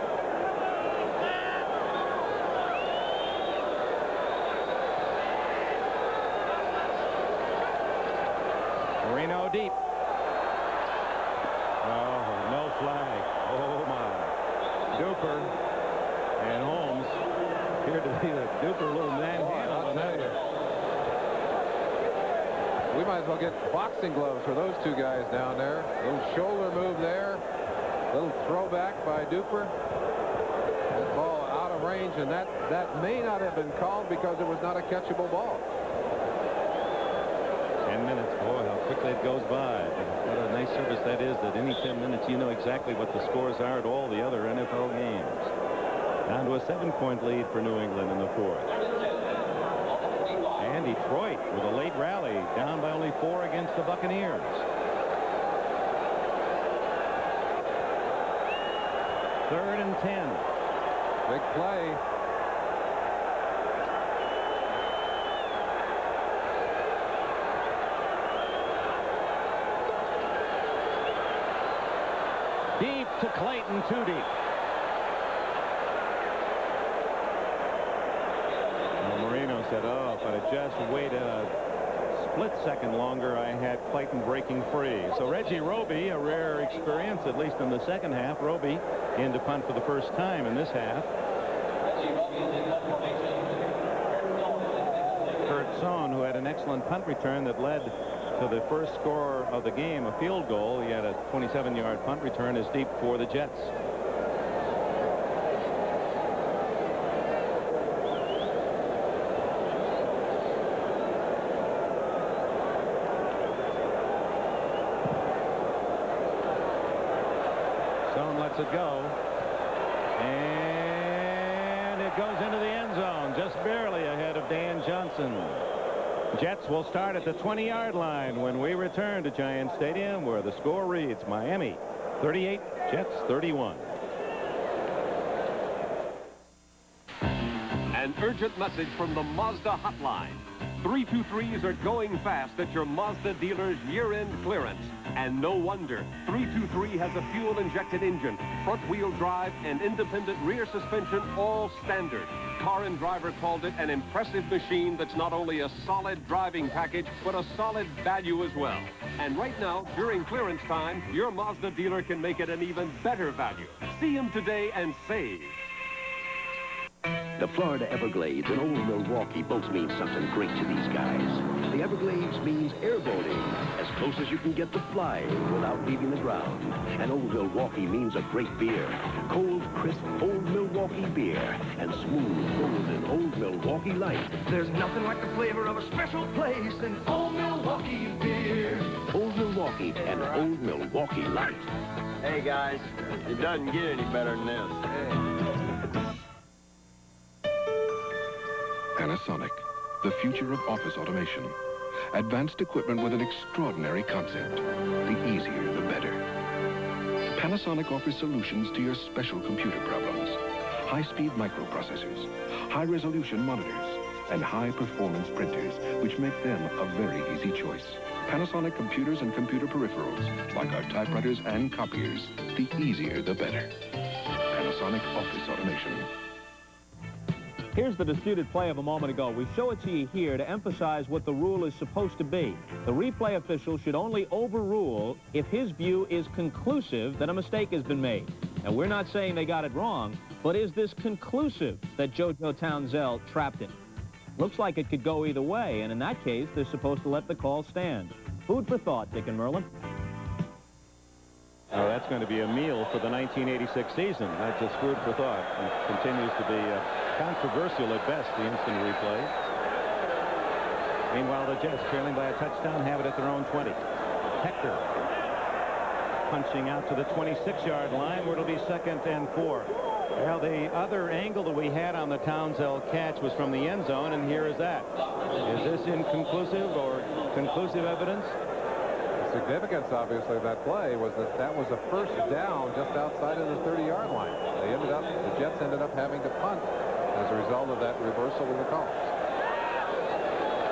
[SPEAKER 1] Marino deep. Oh, no flag. Oh, my. Duper and Holmes appeared to be the Duper little manhandle.
[SPEAKER 2] We might as well get boxing gloves for those two guys down there. Little shoulder move there. Little throwback by Duper. That ball out of range, and that may not have been called because it was not a catchable ball.
[SPEAKER 1] 10 minutes. Boy, how quickly it goes by. What a nice service that is, that any 10 minutes you know exactly what the scores are at all the other NFL games. Down to a 7-point lead for New England in the fourth. And Detroit with a late rally, down by only 4 against the Buccaneers. Third and 10.
[SPEAKER 2] Big play.
[SPEAKER 1] Deep to Clayton, too deep. Marino said, oh, if I'd just waited a split second longer, I had Clayton breaking free. So Reggie Roby, a rare experience, at least in the second half. Roby in to punt for the first time in this half. Kurt Sohn, who had an excellent punt return that led to the first score of the game, a field goal. He had a 27-yard punt return, is deep for the Jets. Sohn lets it go. And it goes into the end zone, just barely ahead of Dan Johnson. Jets will start at the 20-yard line when we return to Giant Stadium, where the score reads Miami 38, Jets 31.
[SPEAKER 6] urgent message from the Mazda hotline. 323s are going fast at your Mazda dealer's year-end clearance. And no wonder. 323 has a fuel-injected engine, front-wheel drive, and independent rear suspension, all standard. Car and Driver called it an impressive machine that's not only a solid driving package, but a solid value as well. And right now, during clearance time, your Mazda dealer can make it an even better value. See him today and save.
[SPEAKER 11] The Florida Everglades and Old Milwaukee both mean something great to these guys. The Everglades means airboating, as close as you can get to flying without leaving the ground. And Old Milwaukee means a great beer. Cold, crisp Old Milwaukee beer and smooth, golden Old Milwaukee Light.
[SPEAKER 3] There's nothing like the flavor of a special place in Old Milwaukee beer.
[SPEAKER 11] Old Milwaukee and Old Milwaukee Light.
[SPEAKER 8] Hey, guys, it doesn't get any better than this.
[SPEAKER 23] Panasonic, the future of office automation. Advanced equipment with an extraordinary concept. The easier, the better. Panasonic offers solutions to your special computer problems. High-speed microprocessors, high-resolution monitors, and high-performance printers, which make them a very easy choice. Panasonic computers and computer peripherals, like our typewriters and copiers, the easier, the better. Panasonic Office Automation.
[SPEAKER 10] Here's the disputed play of a moment ago. We show it to you here to emphasize what the rule is supposed to be. The replay official should only overrule if his view is conclusive that a mistake has been made. And we're not saying they got it wrong, but is this conclusive that JoJo Townsell trapped him? Looks like it could go either way, and in that case, they're supposed to let the call stand. Food for thought, Dick and Merlin.
[SPEAKER 1] Oh, that's going to be a meal for the 1986 season. That's just food for thought. It continues to be controversial at best, the instant replay. Meanwhile, the Jets, trailing by a touchdown, have it at their own 20. Hector punching out to the 26-yard line, where it'll be 2nd and 4. Well, the other angle that we had on the Townsell catch was from the end zone, and here is that. Is this inconclusive or conclusive evidence?
[SPEAKER 2] The significance, obviously, of that play was that was a first down just outside of the 30-yard line. The Jets ended up having to punt as a result of that reversal in the call.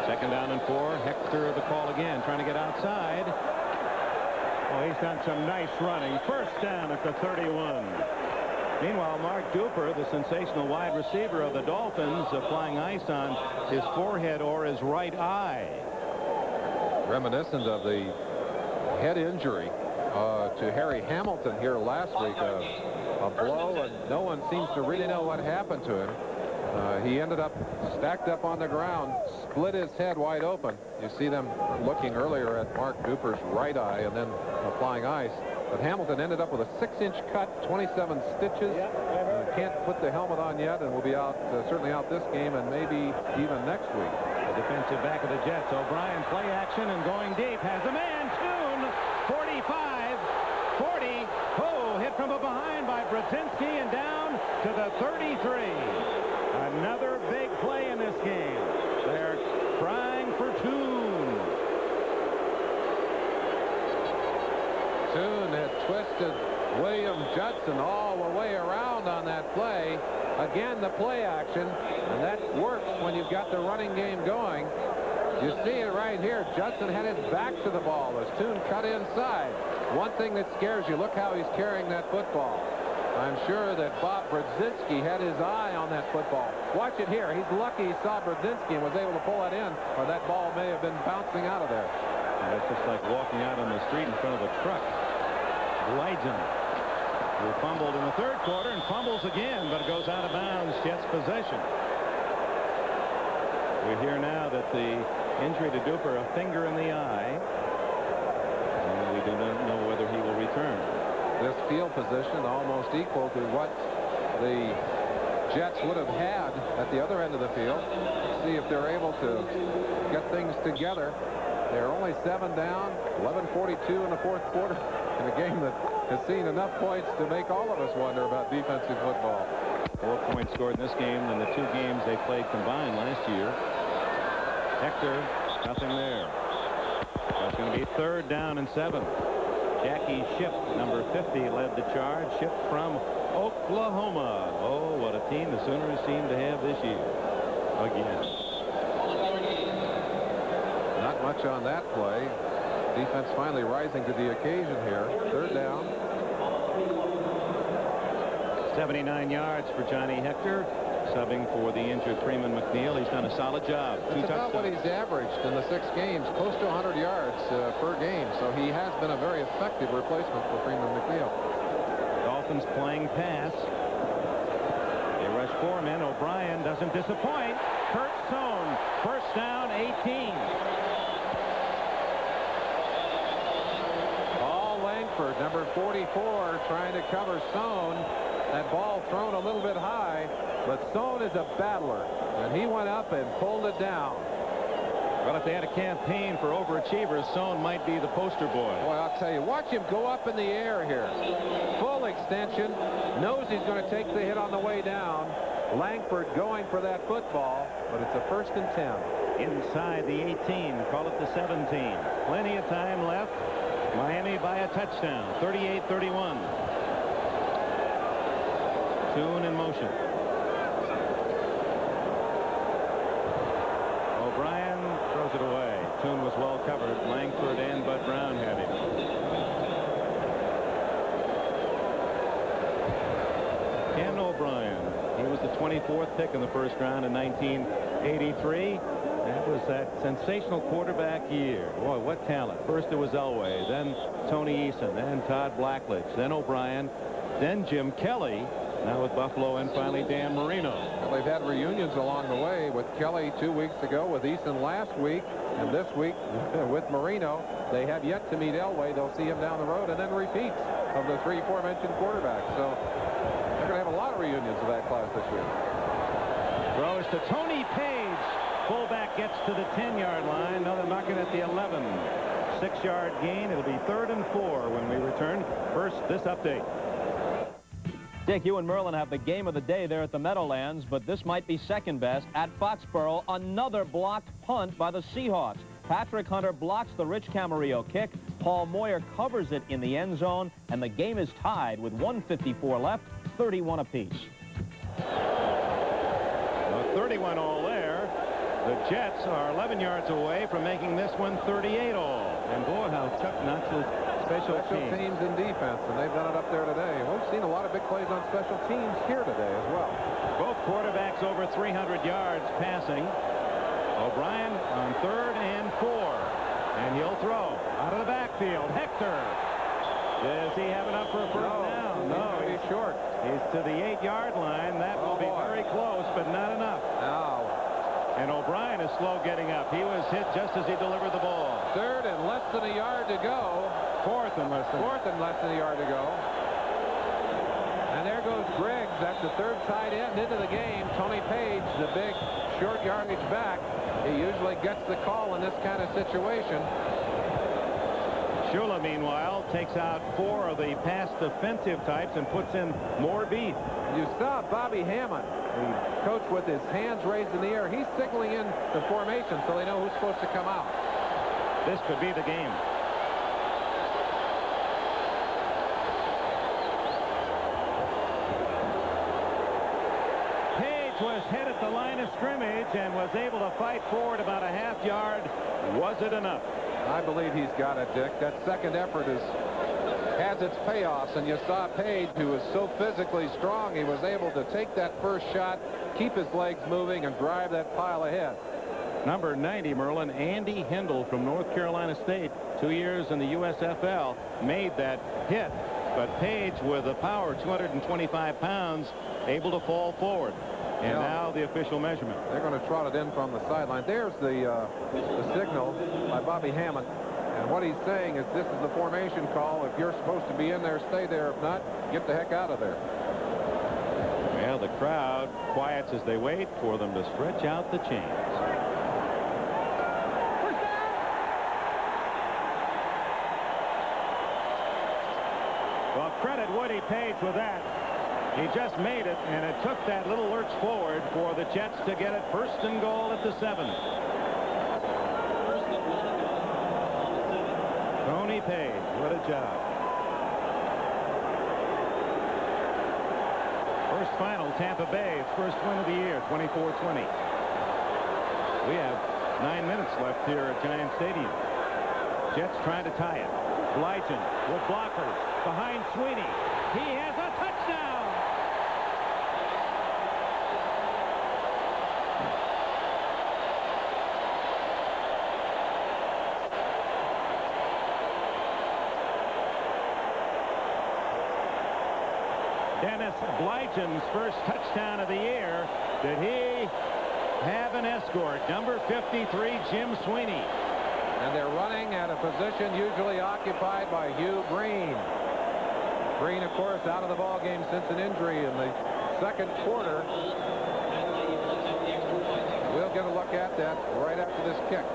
[SPEAKER 1] 2nd down and 4. Hector the call again, trying to get outside. Oh, he's done some nice running. First down at the 31. Meanwhile, Mark Duper, the sensational wide receiver of the Dolphins, applying ice on his forehead or his right eye.
[SPEAKER 2] Reminiscent of the head injury to Harry Hamilton here last week. A blow, and no one seems to really know what happened to him. He ended up stacked up on the ground, split his head wide open. You see them looking earlier at Mark Duper's right eye and then applying ice. But Hamilton ended up with a 6-inch cut, 27 stitches. Can't put the helmet on yet, and will be out, certainly out this game and maybe even next week.
[SPEAKER 1] The defensive back of the Jets, O'Brien, play action and going deep, has a man, Toon, 45, 40, oh, hit from behind by Brzezinski and down to the 33. Another big play in this game. They're trying for Toon.
[SPEAKER 2] Toon had twisted William Judson all the way around on that play. Again, the play action, and that works when you've got the running game going. You see it right here. Judson had his back to the ball as Toon cut inside. One thing that scares you, look how he's carrying that football. I'm sure that Bob Brzezinski had his eye on that football. Watch it here. He's lucky he saw Brzezinski and was able to pull that in, or that ball may have been bouncing out of there.
[SPEAKER 1] And that's just like walking out on the street in front of a truck. Leiden, who fumbled in the 3rd quarter and fumbles again, but it goes out of bounds. Jets possession. We hear now that the injury to Duper, a finger in the eye, and we do not know whether he will return.
[SPEAKER 2] This field position almost equal to what the Jets would have had at the other end of the field. See if they're able to get things together. They're only 7 down, 11:42 in the 4th quarter, in a game that has seen enough points to make all of us wonder about defensive football.
[SPEAKER 1] 4 points scored in this game than the 2 games they played combined last year. Hector, nothing there. That's going to be 3rd down and 7. Jackie Schiff, number 50, led the charge. Schiff from Oklahoma. Oh, what a team the Sooners seem to have this year. again.
[SPEAKER 2] Not much on that play. Defense finally rising to the occasion here. Third down.
[SPEAKER 1] 79 yards for Johnny Hector, subbing for the injured Freeman McNeil. He's done a solid job.
[SPEAKER 2] That's about what he's averaged in the 6 games, close to 100 yards per game. So he has been a very effective replacement for Freeman McNeil.
[SPEAKER 1] Dolphins playing pass. They rush 4 men. O'Brien doesn't disappoint. Kurt Sohn, first down, 18.
[SPEAKER 2] Paul Langford, number 44, trying to cover Sohn. That ball thrown a little bit high, but Sohn is a battler, and he went up and pulled it down.
[SPEAKER 1] Well, if they had a campaign for overachievers, Sohn might be the poster boy.
[SPEAKER 2] Boy, I'll tell you, watch him go up in the air here. Full extension, knows he's going to take the hit on the way down. Langford going for that football, but it's a 1st and 10.
[SPEAKER 1] Inside the 18, call it the 17. Plenty of time left. Miami by a touchdown, 38-31. Toon in motion. O'Brien throws it away. Toon was well covered. Langford and Bud Brown had him. Ken O'Brien. He was the 24th pick in the 1st round in 1983. That was that sensational quarterback year. Boy, what talent. First it was Elway, then Tony Eason, then Todd Blackledge, then O'Brien, then Jim Kelly. Now with Buffalo, and finally Dan Marino.
[SPEAKER 2] Well, they've had reunions along the way with Kelly 2 weeks ago, with Eason last week, and this week with Marino. They have yet to meet Elway. They'll see him down the road, and then repeats of the 3 aforementioned quarterbacks. So they're going to have a lot of reunions of that class this year.
[SPEAKER 1] Throws to Tony Page. Fullback gets to the 10-yard line. Now they're knocking at the 11. 6-yard gain. It'll be 3rd and 4 when we return. First, this update.
[SPEAKER 10] Dick, you and Merlin have the game of the day there at the Meadowlands, but this might be second best. At Foxborough, another blocked punt by the Seahawks. Patrick Hunter blocks the Rich Camarillo kick. Paul Moyer covers it in the end zone, and the game is tied with 1:54 left, 31 apiece.
[SPEAKER 1] 31 all there. The Jets are 11 yards away from making this one 38 all. And boy, how Chuck Knox's special
[SPEAKER 2] teams and defense, and they've done it up there today. We've seen a lot of big plays on special teams here today as well.
[SPEAKER 1] Both quarterbacks over 300 yards passing. O'Brien on 3rd and 4. And he'll throw out of the backfield. Hector. Does he have enough for a first down? No,
[SPEAKER 2] he's short.
[SPEAKER 1] He's to the 8-yard line. That will be very close, but not enough.
[SPEAKER 2] No.
[SPEAKER 1] And O'Brien is slow getting up. He was hit just as he delivered the ball.
[SPEAKER 2] 3rd and less than a yard to go.
[SPEAKER 1] 4th and less than.
[SPEAKER 2] 4th and less than a yard to go. And there goes Griggs. That's the 3rd tight end into the game. Tony Page, the big short yardage back. He usually gets the call in this kind of situation.
[SPEAKER 1] Shula, meanwhile, takes out 4 of the pass defensive types and puts in more beef.
[SPEAKER 2] You saw Bobby Hammond, the coach, with his hands raised in the air. He's signaling in the formation so they know who's supposed to come out.
[SPEAKER 1] This could be the game. Page was hit at the line of scrimmage and was able to fight forward about a half yard. Was it enough?
[SPEAKER 2] I believe he's got it, Dick. That second effort has its payoffs, and you saw Page, who was so physically strong, he was able to take that first shot, keep his legs moving, and drive that pile ahead.
[SPEAKER 1] Number 90, Merlin, Andy Hindle from North Carolina State, 2 years in the USFL, made that hit. But Page, with a power 225 pounds, able to fall forward. And now the official measurement.
[SPEAKER 2] They're going to trot it in from the sideline. There's the signal by Bobby Hammond. And what he's saying is this is the formation call. If you're supposed to be in there, stay there. If not, get the heck out of there.
[SPEAKER 1] Well, the crowd quiets as they wait for them to stretch out the chains. Well, credit Woody Page with that. He just made it, and it took that little lurch forward for the Jets to get it 1st and goal at the 7. Tony Page, what a job. First final, Tampa Bay's first win of the year, 24-20. We have 9 minutes left here at Giant Stadium. Jets trying to tie it. Blyton with blockers behind Sweeney. He has a touchdown. Dennis Blyton's first touchdown of the year. Did he have an escort? Number 53, Jim Sweeney.
[SPEAKER 2] And they're running at a position usually occupied by Hugh Green. Green, of course, out of the ball game since an injury in the second quarter. We'll get a look at that right after this kick.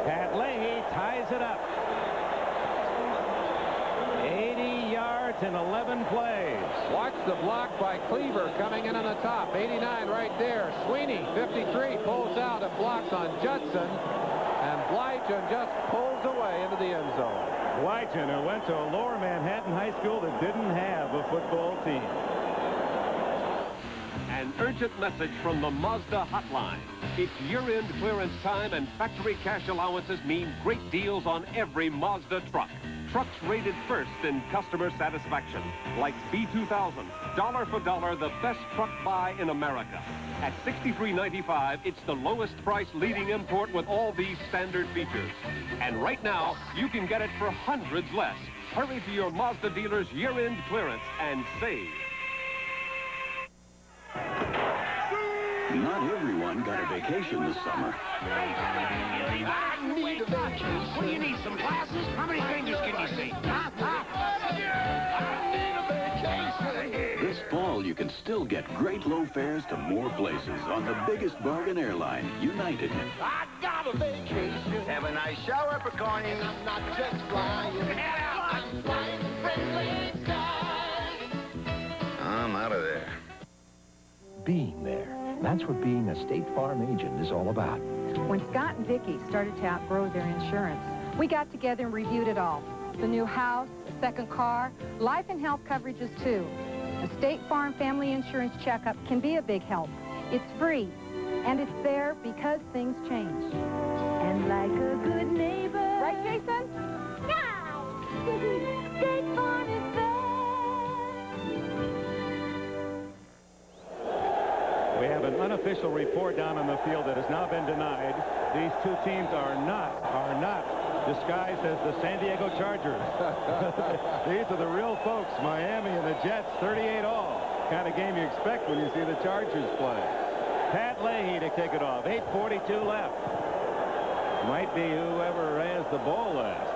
[SPEAKER 1] Pat Leahy ties it up. 80 yards in 11 plays.
[SPEAKER 2] Watch the block by Cleaver coming in on the top. 89 right there. Sweeney, 53, pulls out and blocks on Judson. And Blyton just pulls away into the end zone.
[SPEAKER 1] Blyton, who went to a lower Manhattan high school that didn't have a football team.
[SPEAKER 6] An urgent message from the Mazda hotline. It's year-end clearance time, and factory cash allowances mean great deals on every Mazda truck. Trucks rated first in customer satisfaction, like B2000, dollar for dollar, the best truck buy in America. At $63.95, it's the lowest price leading import with all these standard features. And right now, you can get it for hundreds less. Hurry to your Mazda dealer's year-end clearance and save.
[SPEAKER 5] Not everyone got a vacation this summer.
[SPEAKER 3] I need a vacation. What do you need, some glasses? How many fingers can you see? I need a vacation.
[SPEAKER 5] This fall, you can still get great low fares to more places on the biggest bargain airline, United.
[SPEAKER 3] I got a vacation.
[SPEAKER 8] Have a nice shower, Picorni.
[SPEAKER 3] And I'm not just flying. I'm flying friendly skies.
[SPEAKER 8] I'm out of there.
[SPEAKER 7] Being there. That's what being a State Farm agent is all about.
[SPEAKER 12] When Scott and Vicki started to outgrow their insurance, we got together and reviewed it all. The new house, a second car, life and health coverages too. A State Farm family insurance checkup can be a big help. It's free, and it's there because things change. And like a good neighbor... Right, Jason? Yeah! State Farm is there.
[SPEAKER 1] We have an unofficial report down on the field that has now been denied. These two teams are not disguised as the San Diego Chargers. These are the real folks, Miami and the Jets, 38 all. Kind of game you expect when you see the Chargers play. Pat Leahy to kick it off. 8:42 left. Might be whoever has the ball last.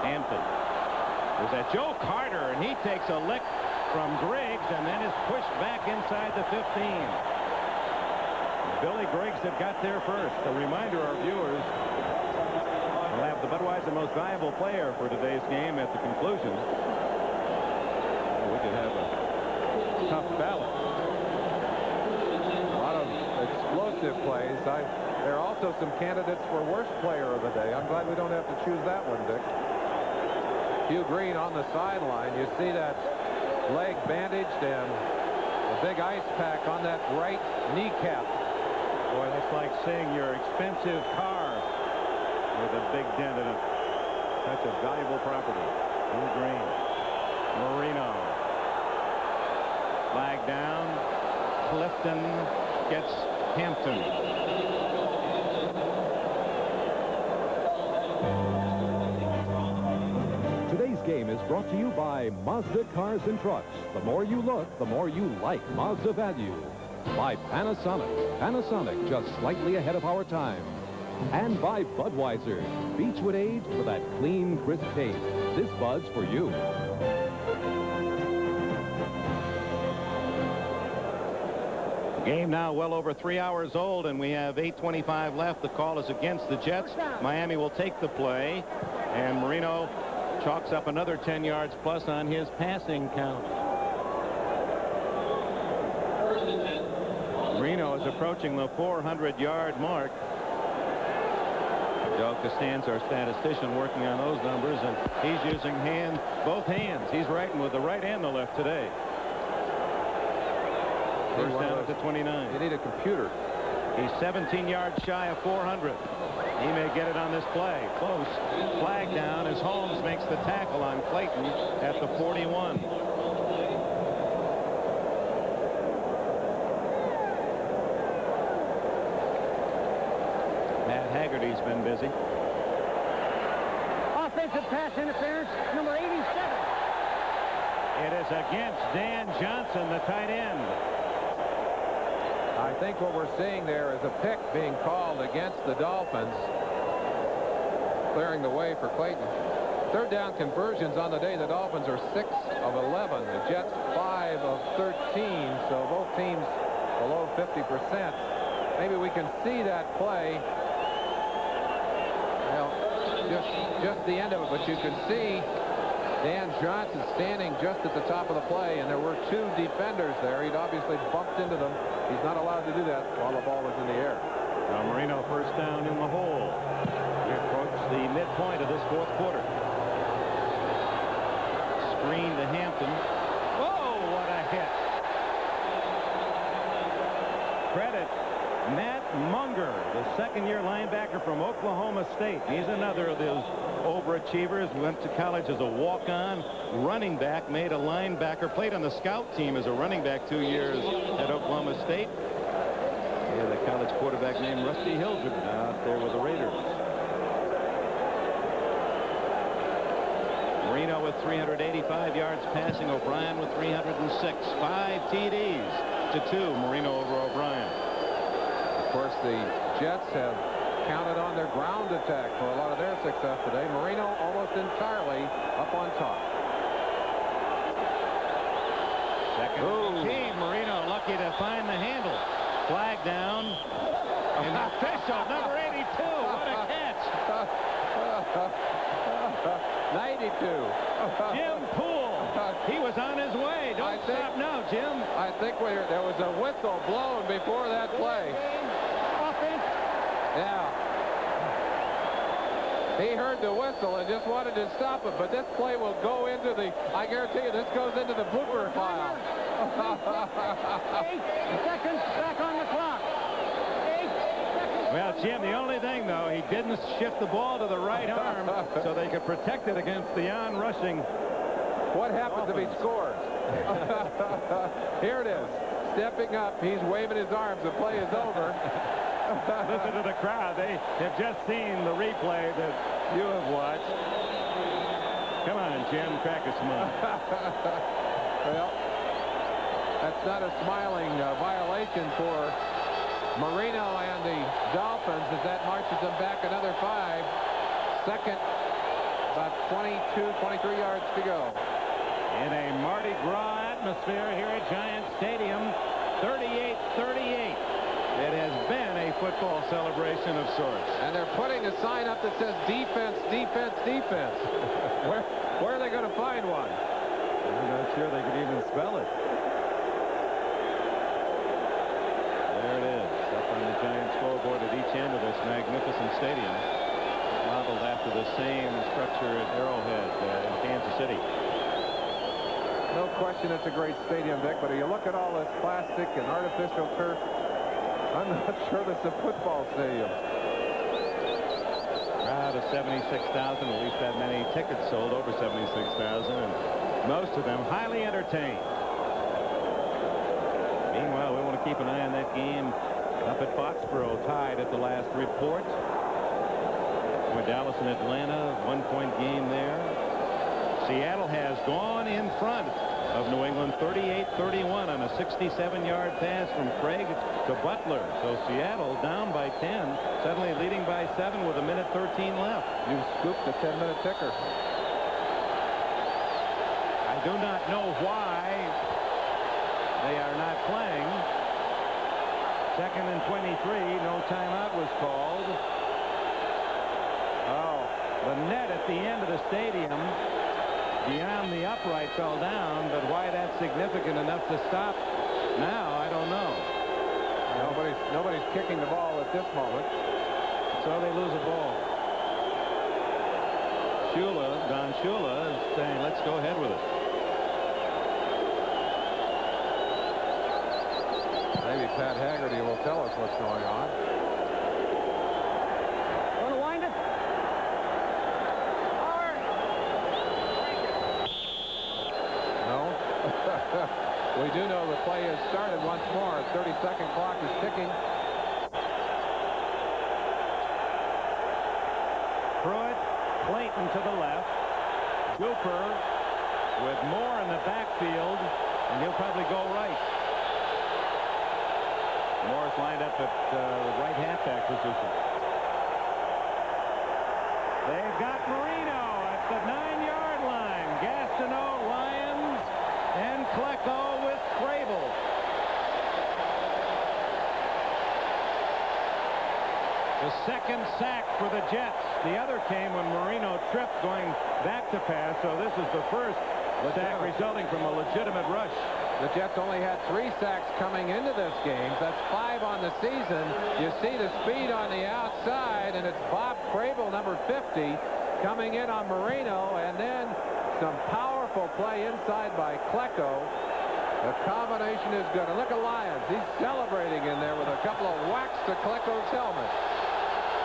[SPEAKER 1] Hampton. There's that Joe Carter, and he takes a lick from Griggs and then is pushed back inside the 15. Billy Griggs had got there first. A reminder, our viewers will have the Budweiser most valuable player for today's game at the conclusion. We could have a tough ballot.
[SPEAKER 2] A lot of explosive plays. There are also some candidates for worst player of the day. I'm glad we don't have to choose that one, Dick. Hugh Green on the sideline. You see that leg bandaged and a big ice pack on that right kneecap.
[SPEAKER 1] Boy, that's like seeing your expensive car with a big dent in it. Such a valuable property. Hugh Green. Marino. Flag down. Clifton gets Hampton.
[SPEAKER 9] Today's game is brought to you by Mazda Cars and Trucks. The more you look, the more you like Mazda value. By Panasonic. Panasonic, just slightly ahead of our time. And by Budweiser. Beechwood aged with that clean, crisp taste. This Bud's for you.
[SPEAKER 1] Game now well over 3 hours old, and we have 8:25 left. The call is against the Jets. Miami will take the play, and Marino chalks up another 10 yards plus on his passing count. Marino is approaching the 400-yard mark. Joe Costanza, our statistician, working on those numbers, and he's using both hands. He's writing with the right and the left today. First down at the 29.
[SPEAKER 2] You need a computer.
[SPEAKER 1] He's 17 yards shy of 400. He may get it on this play. Close. Flag down as Holmes makes the tackle on Clayton at the 41. Matt Haggerty's been busy.
[SPEAKER 20] Offensive pass interference, number 87.
[SPEAKER 1] It is against Dan Johnson, the tight end.
[SPEAKER 2] I think what we're seeing there is a pick being called against the Dolphins, clearing the way for Clayton. Third down conversions on the day. The Dolphins are 6 of 11. The Jets 5 of 13. So both teams below 50%. Maybe we can see that play. Well, just the end of it, but you can see Dan Johnson standing just at the top of the play, and there were 2 defenders there. He'd obviously bumped into them. He's not allowed to do that while the ball was in the air.
[SPEAKER 1] Now Marino first down in the hole. We approach the midpoint of this fourth quarter. Screen to Hampton. Oh, what a hit. Credit Matt Munger, the second-year linebacker from Oklahoma State. He's another of those overachievers. Went to college as a walk-on running back, made a linebacker, played on the scout team as a running back 2 years at Oklahoma State. Yeah, the college quarterback named Rusty Hildred out there with the Raiders. Marino with 385 yards passing. O'Brien with 306. 5 TDs to 2. Marino over O'Brien.
[SPEAKER 2] Of course, the Jets have counted on their ground attack for a lot of their success today. Marino almost entirely up on top.
[SPEAKER 1] Second team. Marino lucky to find the handle. Flag down. And the official, number 82. What a catch.
[SPEAKER 2] 92.
[SPEAKER 1] Jim Poole. He was on his way. Don't stop now, Jim.
[SPEAKER 2] I think there was a whistle blown before that play. Yeah. He heard the whistle and just wanted to stop it, but this play will go into the, I guarantee you, this goes into the blooper file.
[SPEAKER 20] 8 seconds back on the clock. 8 seconds.
[SPEAKER 1] Well, Jim, the only thing, though, he didn't shift the ball to the right arm so they could protect it against the on-rushing.
[SPEAKER 2] What happens if he scores? Here it is. Stepping up, he's waving his arms. The play is over.
[SPEAKER 1] Listen to the crowd. They have just seen the replay that you have watched. Come on, Jim, crack a smile.
[SPEAKER 2] Well, that's not a smiling violation for Marino and the Dolphins, as that marches them back another 5. Second, about 22, 23 yards to go.
[SPEAKER 1] In a Mardi Gras atmosphere here at Giant Stadium, 38-38. It has been a football celebration of sorts.
[SPEAKER 2] And they're putting a sign up that says defense, defense, defense. Where are they going to find one?
[SPEAKER 1] I'm not sure they could even spell it. There it is, up on the Giant scoreboard at each end of this magnificent stadium, modeled after the same structure at Arrowhead in Kansas City.
[SPEAKER 2] No question it's a great stadium, Vic, but if you look at all this plastic and artificial turf, I'm not sure that's a football stadium.
[SPEAKER 1] Crowd of 76,000, at least that many tickets sold, over 76,000, and most of them highly entertained. Meanwhile, we want to keep an eye on that game up at Foxborough, tied at the last report. With Dallas and Atlanta, 1-point game there. Seattle has gone in front of New England 38-31 on a 67-yard pass from Craig to Butler. So Seattle down by 10, suddenly leading by 7 with 1:13 left.
[SPEAKER 2] You scooped the 10-minute ticker.
[SPEAKER 1] I do not know why they are not playing. 2nd and 23, no timeout was called. Oh, the net at the end of the stadium beyond the upright fell down, but why that's significant enough to stop now, I don't know.
[SPEAKER 2] Nobody's kicking the ball at this moment.
[SPEAKER 1] So they lose a ball. Don Shula is saying, let's go ahead with it.
[SPEAKER 2] Maybe Pat Haggerty will tell us what's going on.
[SPEAKER 20] Want to wind it?
[SPEAKER 2] No? We do know the play has started once more. 30-second clock is ticking.
[SPEAKER 1] Pruitt, Clayton to the left. Cooper with Moore in the backfield, and he'll probably go right. Moore's lined up at the right halfback position. They've got Marino at the 9-yard line. Gastineau, Lyons, and Klecko with Crable. The second sack for the Jets. The other came when Marino tripped going back to pass, so this is the first sack resulting from a legitimate rush.
[SPEAKER 2] The Jets only had 3 sacks coming into this game. That's 5 on the season. You see the speed on the outside, and it's Bob Crable, number 50, coming in on Marino, and then some powerful play inside by Klecko. The combination is good. And look at Lyons. He's celebrating in there with a couple of whacks to Klecko's helmet.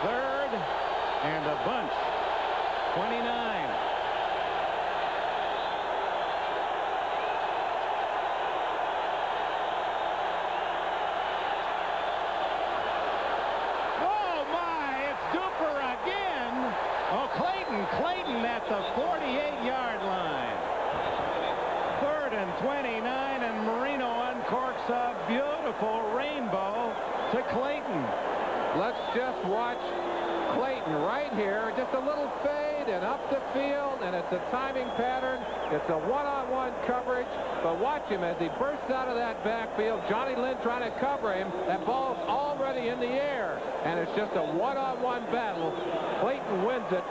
[SPEAKER 1] Third and a bunch. 29. Clayton at the 48-yard line. 3rd and 29, and Marino uncorks a beautiful rainbow to Clayton.
[SPEAKER 2] Let's just watch Clayton right here. Just a little fade and up the field, and it's a timing pattern. It's a one-on-one coverage, but watch him as he bursts out of that backfield. Johnny Lynn trying to cover him. That ball's already in the air, and it's just a one-on-one battle. Clayton wins it.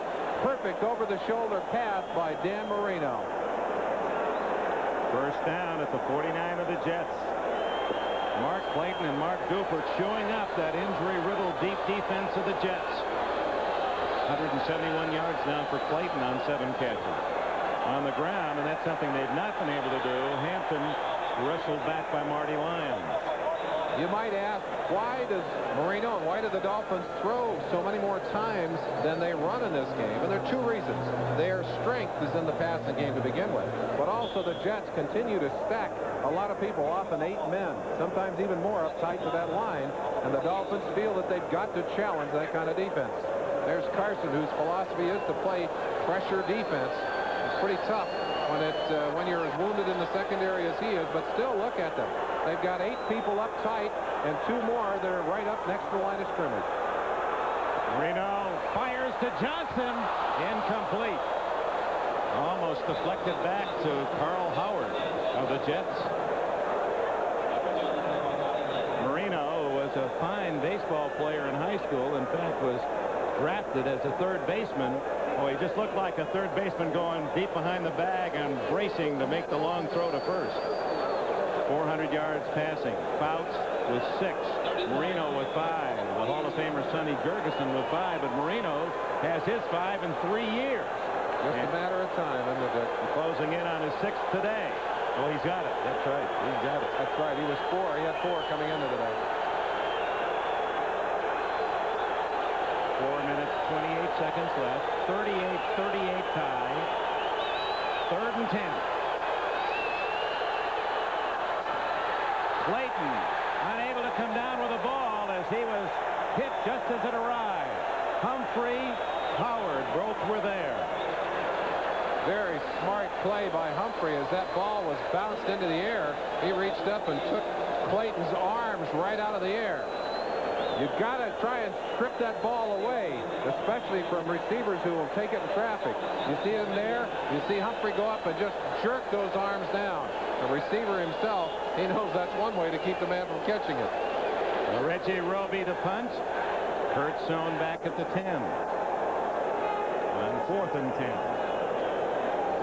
[SPEAKER 2] Perfect over-the-shoulder pass by Dan Marino.
[SPEAKER 1] First down at the 49 of the Jets. Mark Clayton and Mark Duper chewing up that injury-riddled deep defense of the Jets. 171 yards now for Clayton on 7 catches. On the ground, and that's something they've not been able to do. Hampton wrestled back by Marty Lyons.
[SPEAKER 2] You might ask, why does Marino and why do the Dolphins throw so many more times than they run in this game? And there are 2 reasons. Their strength is in the passing game to begin with, but also the Jets continue to stack a lot of people, often 8 men, sometimes even more up tight to that line, and the Dolphins feel that they've got to challenge that kind of defense. There's Carson, whose philosophy is to play pressure defense. It's pretty tough when you're as wounded in the secondary as he is, but still look at them. They've got 8 people up tight and 2 more that are right up next to the line of scrimmage.
[SPEAKER 1] Marino fires to Johnson. Incomplete. Almost deflected back to Carl Howard of the Jets. Marino was a fine baseball player in high school. In fact, was drafted as a 3rd baseman. Oh, he just looked like a 3rd baseman going deep behind the bag and bracing to make the long throw to first. 400 yards passing. Fouts with 6. Marino with 5. The Hall of Famer Sonny Jurgensen with 5. But Marino has his 5 in 3 years.
[SPEAKER 2] Just a matter of time, isn't it?
[SPEAKER 1] Closing in on his 6th today. Oh, he's got it. That's right. He's got it.
[SPEAKER 2] That's right. He was 4. He had 4 coming into today.
[SPEAKER 1] 4 minutes, 28 seconds left. 38-38 tie. 3rd and 10. Clayton unable to come down with the ball as he was hit just as it arrived. Humphrey, Howard, both were there.
[SPEAKER 2] Very smart play by Humphrey as that ball was bounced into the air. He reached up and took Clayton's arms right out of the air. You've got to try and strip that ball away, especially from receivers who will take it in traffic. You see him there. You see Humphrey go up and just jerk those arms down. The receiver himself, he knows that's one way to keep the man from catching it.
[SPEAKER 1] Reggie Roby the punt. Kurt Sohn back at the 10. On 4th and 10.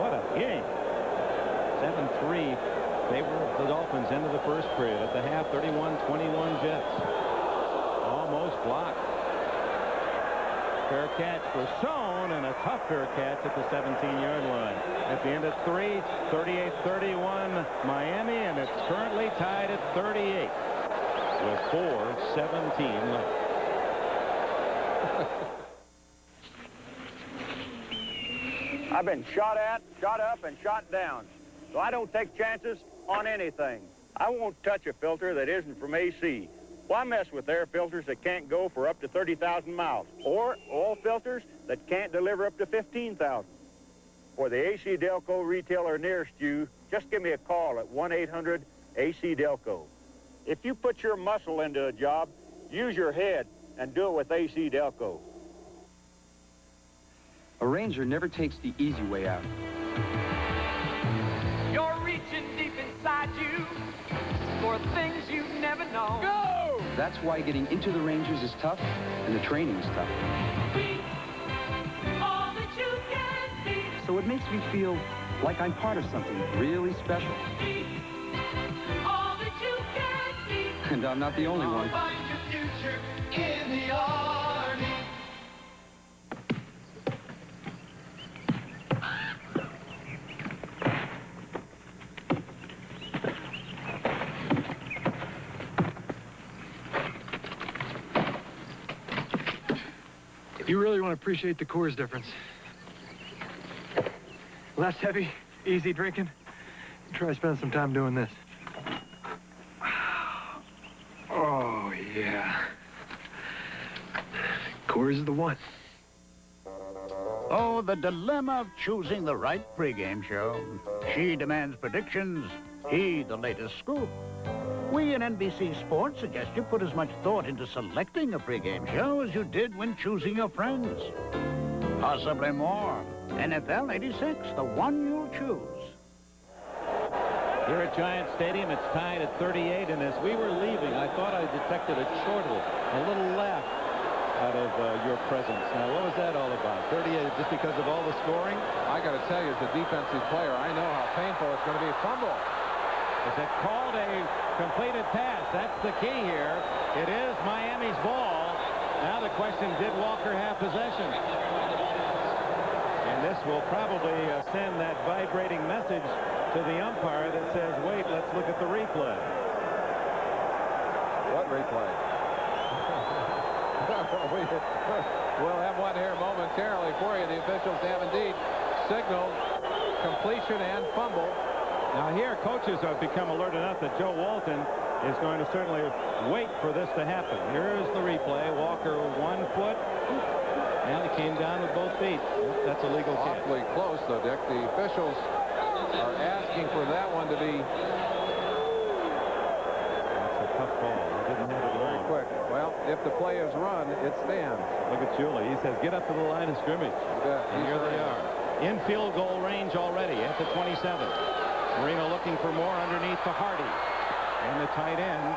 [SPEAKER 1] What a game. 7-3 favor of the Dolphins into the first period. At the half, 31-21 Jets. Almost blocked. Fair catch for Sohn, and a tough fair catch at the 17-yard line. At the end of 3, 38-31 Miami, and it's currently tied at 38. with 4:17 left.
[SPEAKER 13] I've been shot at, shot up, and shot down, so I don't take chances on anything. I won't touch a filter that isn't from AC. Why mess with air filters that can't go for up to 30,000 miles, or oil filters that can't deliver up to 15,000? For the AC Delco retailer nearest you, just give me a call at 1-800-AC Delco. If you put your muscle into a job, use your head and do it with AC Delco.
[SPEAKER 14] A Ranger never takes the easy way out.
[SPEAKER 3] You're reaching deep inside you for things you've never known. Go!
[SPEAKER 14] That's why getting into the Rangers is tough, and the training is tough.
[SPEAKER 3] Be all that you can be.
[SPEAKER 14] So it makes me feel like I'm part of something really special.
[SPEAKER 3] Be all that you can be.
[SPEAKER 14] And I'm not the only one.
[SPEAKER 3] Find your future in the Army.
[SPEAKER 15] If you really want to appreciate the Coors difference, less heavy, easy drinking, try spending some time doing this. Oh, yeah. Coors is the one.
[SPEAKER 24] Oh, the dilemma of choosing the right pregame show. She demands predictions, he the latest scoop. We in NBC Sports suggest you put as much thought into selecting a pregame show as you did when choosing your friends. Possibly more. NFL 86, the one you'll choose.
[SPEAKER 1] Here at Giant Stadium, it's tied at 38, and as we were leaving, I thought I detected a chortle, a little laugh out of your presence. Now, what was that all about? 38, just because of all the scoring?
[SPEAKER 2] I got to tell you, as a defensive player, I know how painful it's going to be. Fumble.
[SPEAKER 1] Is it called a completed pass? That's the key here. It is Miami's ball. Now the question, did Walker have possession? And this will probably send that vibrating message to the umpire that says, wait, let's look at the replay.
[SPEAKER 2] What replay? We'll have one here momentarily for you. The officials have indeed signaled completion and fumble.
[SPEAKER 1] Now here, coaches have become alert enough that Joe Walton is going to certainly wait for this to happen. Here's the replay. Walker 1 foot. And he came down with both feet. That's a legal catch.
[SPEAKER 2] Awfully close, though, Dick. The officials are asking for that one to be...
[SPEAKER 1] That's a tough ball. He didn't have it
[SPEAKER 2] very quick. Well, if the play is run, it stands.
[SPEAKER 1] Look at Julie. He says, get up to the line of scrimmage. And here they are. In field goal range already at the 27. Marino looking for more underneath to Hardy. And the tight end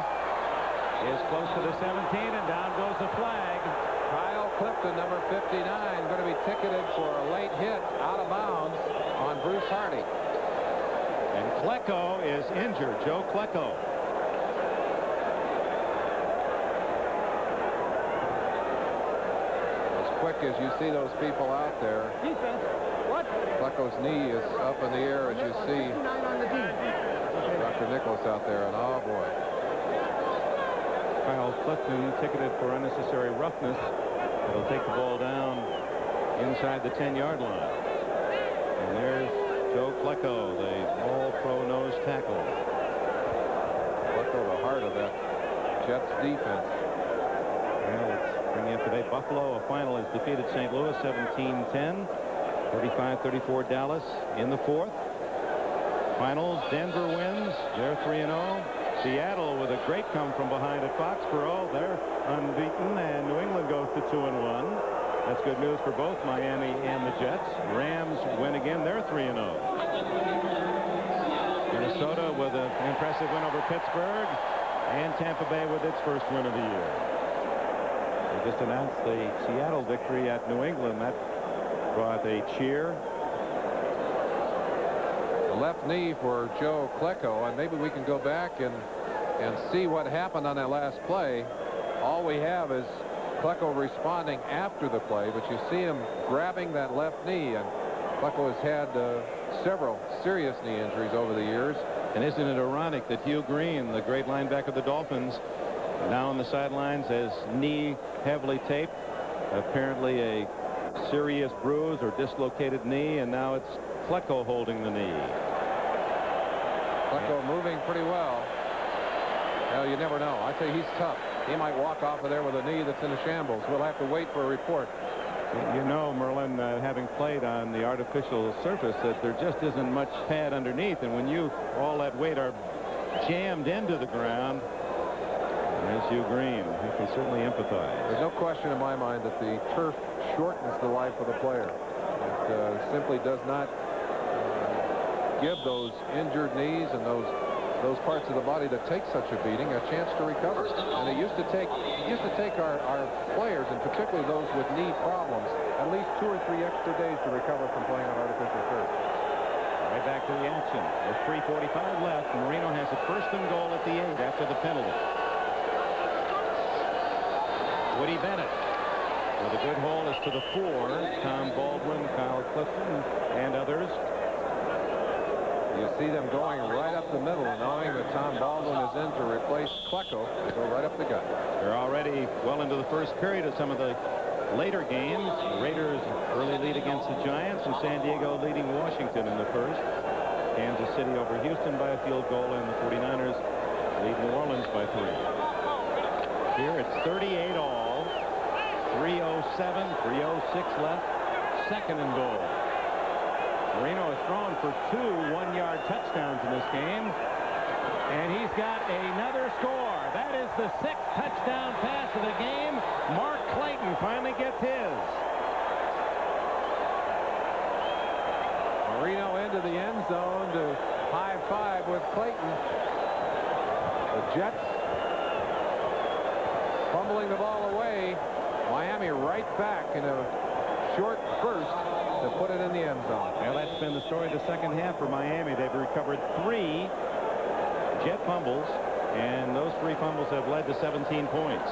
[SPEAKER 1] is close to the 17, and down goes the flag.
[SPEAKER 2] Kyle Clifton, number 59, going to be ticketed for a late hit out of bounds on Bruce Hardy.
[SPEAKER 1] And Klecko is injured. Joe Klecko.
[SPEAKER 2] As quick as you see those people out there.
[SPEAKER 20] Defense. What?
[SPEAKER 2] Klecko's knee is up in the air as you see Dr. Nicholas out there, and oh boy.
[SPEAKER 1] Kyle Clifton ticketed for unnecessary roughness. It'll take the ball down inside the 10-yard line. And there's Joe Klecko, the all-pro nose tackle.
[SPEAKER 2] Klecko, the heart of that Jets defense.
[SPEAKER 1] Well, let's bring you up to date. Buffalo, a final, has defeated St. Louis 17-10. 35-34 Dallas in the fourth. Finals, Denver wins. They're 3-0. Seattle with a great come from behind at Foxborough. They're unbeaten, and New England goes to 2-1. That's good news for both Miami and the Jets. Rams win again. They're 3-0. Minnesota with an impressive win over Pittsburgh, and Tampa Bay with its first win of the year. They just announced the Seattle victory at New England. That brought a cheer.
[SPEAKER 2] The left knee for Joe Klecko, and maybe we can go back and see what happened on that last play. All we have is Klecko responding after the play, but you see him grabbing that left knee, and Klecko has had several serious knee injuries over the years.
[SPEAKER 1] And isn't it ironic that Hugh Green, the great linebacker of the Dolphins, Now on the sidelines, as knee heavily taped, apparently a serious bruise or dislocated knee, and now it's Klecko holding the knee.
[SPEAKER 2] Klecko moving pretty well. Well, you never know. I say he's tough. He might walk off of there with a knee that's in a shambles. We'll have to wait for a report.
[SPEAKER 1] You know, Merlin, having played on the artificial surface, that there just isn't much pad underneath, and when you all that weight are jammed into the ground, as Hugh Green, he can certainly empathize.
[SPEAKER 2] There's no question in my mind that the turf shortens the life of the player. It simply does not give those injured knees and those parts of the body that take such a beating a chance to recover. And it used to take our players, and particularly those with knee problems, at least 2 or 3 extra days to recover from playing on artificial turf.
[SPEAKER 1] Right back to the action. With 3:45 left, Marino has a 1st and goal at the 8 after the penalty. Woody Bennett with a good hole is to the 4. Tom Baldwin, Kyle Clifton, and others.
[SPEAKER 2] You see them going right up the middle, knowing that Tom Baldwin is in to replace Klecko. They go right up the gut.
[SPEAKER 1] They're already well into the 1st period of some of the later games. The Raiders early lead against the Giants, and San Diego leading Washington in the 1st. Kansas City over Houston by a field goal, and the 49ers lead New Orleans by 3. Here it's 38 all. 3:07, 3:06 left. 2nd and goal. Marino has thrown for 2 one-yard touchdowns in this game, and he's got another score. That is the 6th touchdown pass of the game. Mark Clayton finally gets his.
[SPEAKER 2] Marino into the end zone to high-five with Clayton. The Jets fumbling the ball away. Miami right back in a short burst to put it in the end zone.
[SPEAKER 1] Well, that's been the story of the 2nd half for Miami. They've recovered 3 Jet fumbles, and those 3 fumbles have led to 17 points.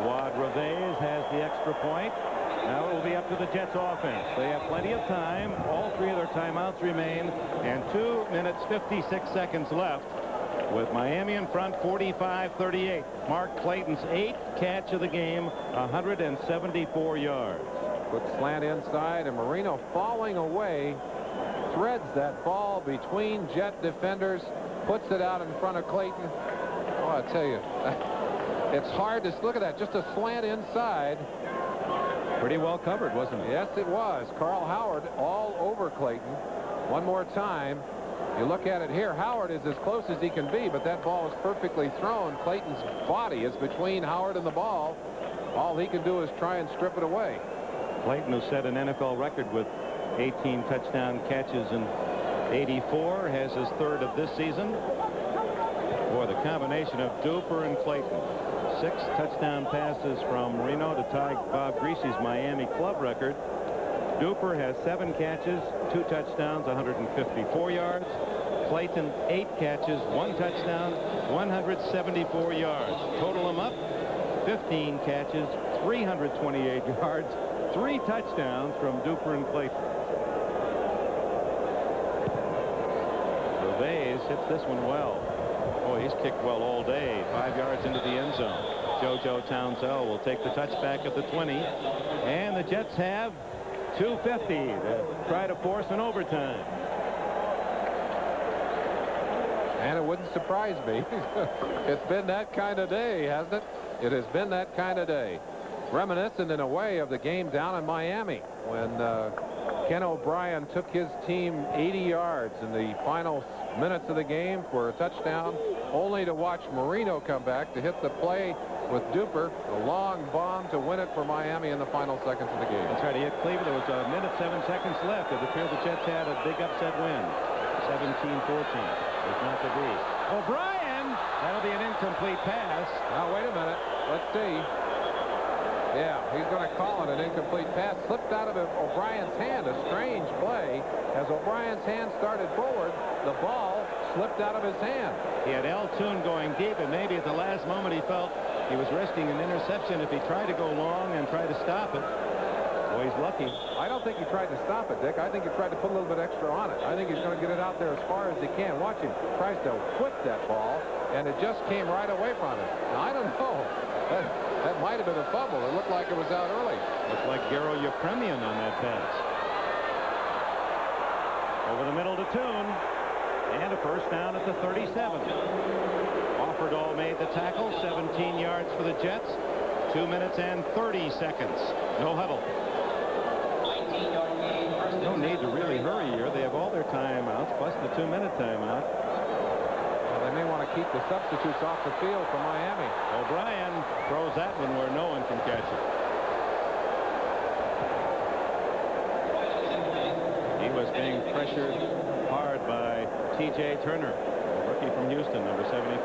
[SPEAKER 1] Wad Reveiz has the extra point. Now it will be up to the Jets offense. They have plenty of time. All 3 of their timeouts remain, and 2 minutes 56 seconds left. With Miami in front, 45-38. Mark Clayton's 8th catch of the game, 174 yards.
[SPEAKER 2] Quick slant inside, and Marino falling away, threads that ball between Jet defenders, puts it out in front of Clayton. Oh, I tell you, it's hard to look at that. Just a slant inside.
[SPEAKER 1] Pretty well covered, wasn't it?
[SPEAKER 2] Yes, it was. Carl Howard all over Clayton. One more time. You look at it here, Howard is as close as he can be, but that ball is perfectly thrown. Clayton's body is between Howard and the ball. All he can do is try and strip it away.
[SPEAKER 1] Clayton, who set an NFL record with 18 touchdown catches in '84, has his 3rd of this season. Boy, the combination of Duper and Clayton. 6 touchdown passes from Marino to tie Bob Greasy's Miami club record. Duper has 7 catches, 2 touchdowns, 154 yards. Clayton, 8 catches, 1 touchdown, 174 yards. Total them up, 15 catches, 328 yards, 3 touchdowns from Duper and Clayton. Reveiz hits this one well. Boy, he's kicked well all day. 5 yards into the end zone. JoJo Townsell will take the touchback at the 20. And the Jets have 2:50 to try to force an overtime.
[SPEAKER 2] And it wouldn't surprise me. It's been that kind of day, hasn't it? It has been that kind of day. Reminiscent in a way of the game down in Miami when Ken O'Brien took his team 80 yards in the final minutes of the game for a touchdown, only to watch Marino come back to hit the play with Duper, a long bomb to win it for Miami in the final seconds of the game.
[SPEAKER 1] That's right. He hit Cleveland. There was 1 minute 7 seconds left. It appeared the Jets had a big upset win. 17-14. It's not to be. O'Brien. That'll be an incomplete pass.
[SPEAKER 2] Now, wait a minute. Let's see. Yeah, he's going to call it an incomplete pass. Slipped out of O'Brien's hand. A strange play. As O'Brien's hand started forward, the ball slipped out of his hand.
[SPEAKER 1] He had L. Toon going deep, and maybe at the last moment he felt he was risking an interception if he tried to go long and try to stop it. Oh, he's lucky.
[SPEAKER 2] I don't think he tried to stop it, Dick. I think he tried to put a little bit extra on it. I think he's going to get it out there as far as he can. Watch him. Tries to whip that ball, and it just came right away from him. Now, I don't know. That might have been a fumble. It looked like it was out early.
[SPEAKER 1] Looked like Garo Yepremian on that pass. Over the middle to Toon. And a first down at the 37. Offerdahl made the tackle. 17 yards for the Jets. 2 minutes and 30 seconds. No huddle. No need to really hurry here. They have all their timeouts, plus the 2-minute timeout.
[SPEAKER 2] Well, they may want to keep the substitutes off the field for Miami.
[SPEAKER 1] O'Brien throws that one where no one can catch it. He was being pressured hard by T.J. Turner, a rookie from Houston, number 75.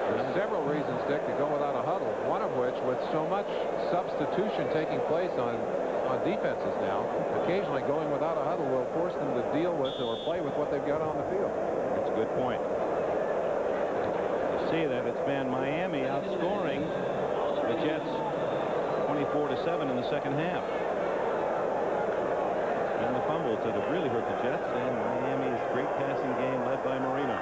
[SPEAKER 2] There's several reasons, Dick, to go without a huddle, one of which, with so much substitution taking place on defenses now, occasionally going without a huddle will force them to deal with or play with what they've got on the field.
[SPEAKER 1] That's a good point. You see that it's been Miami outscoring the Jets 24-7 in the second half. And the fumbles that have really hurt the Jets, and Miami's great passing game led by Marino.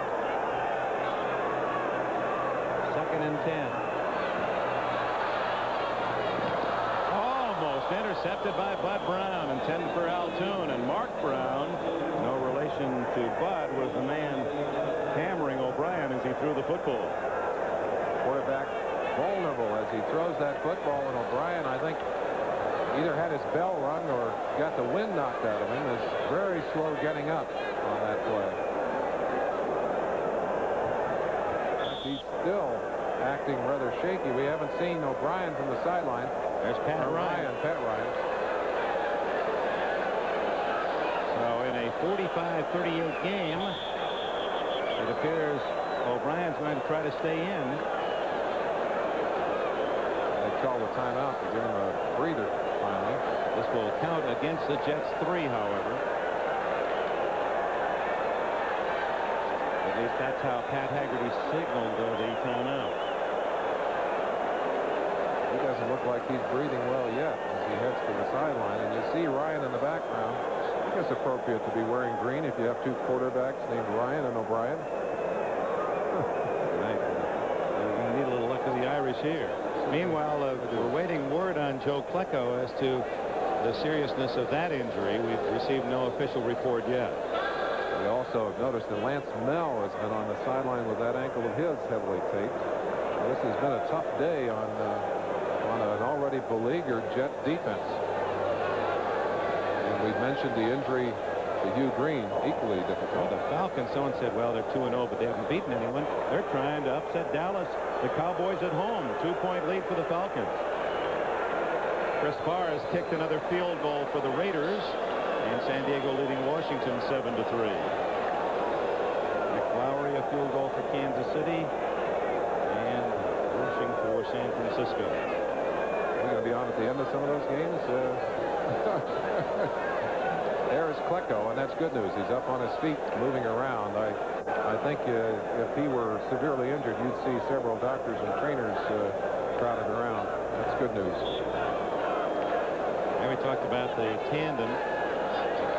[SPEAKER 1] 2nd and 10. Almost intercepted by Bud Brown, intended for Al Toon, and Mark Brown, no relation to Bud, was the man hammering O'Brien as he threw the football.
[SPEAKER 2] Quarterback vulnerable as he throws that football, and O'Brien, I think, either had his bell rung or got the wind knocked out of him. Was very slow getting up on that play. He's still acting rather shaky. We haven't seen O'Brien from the sideline.
[SPEAKER 1] There's Pat Ryan. So in a 45-38 game, it appears O'Brien's going to try to stay in.
[SPEAKER 2] They call the timeout to give him a breather finally.
[SPEAKER 1] This will count against the Jets 3, however. At least that's how Pat Haggerty signaled the timeout.
[SPEAKER 2] He doesn't look like he's breathing well yet as he heads to the sideline. And you see Ryan in the background. I think it's appropriate to be wearing green if you have two quarterbacks named Ryan and O'Brien.
[SPEAKER 1] Right. You need a little luck of the Irish here. Meanwhile, we're waiting word on Joe Klecko as to the seriousness of that injury. We've received no official report yet.
[SPEAKER 2] We also have noticed that Lance Mel has been on the sideline with that ankle of his heavily taped. Well, this has been a tough day on an already beleaguered Jet defense. And we mentioned the injury to Hugh Green, equally difficult.
[SPEAKER 1] Well, the Falcons, someone said, well, they're 2-0, but they haven't beaten anyone. They're trying to upset Dallas. The Cowboys at home, 2-point lead for the Falcons. Chris Barr has kicked another field goal for the Raiders, and San Diego leading Washington 7-3. McLaury, a field goal for Kansas City, and rushing for San Francisco.
[SPEAKER 2] We're going to be on at the end of some of those games. There's Klecko, and that's good news. He's up on his feet, moving around. I think if he were severely injured, you'd see several doctors and trainers crowded around. That's good news.
[SPEAKER 1] And we talked about the tandem,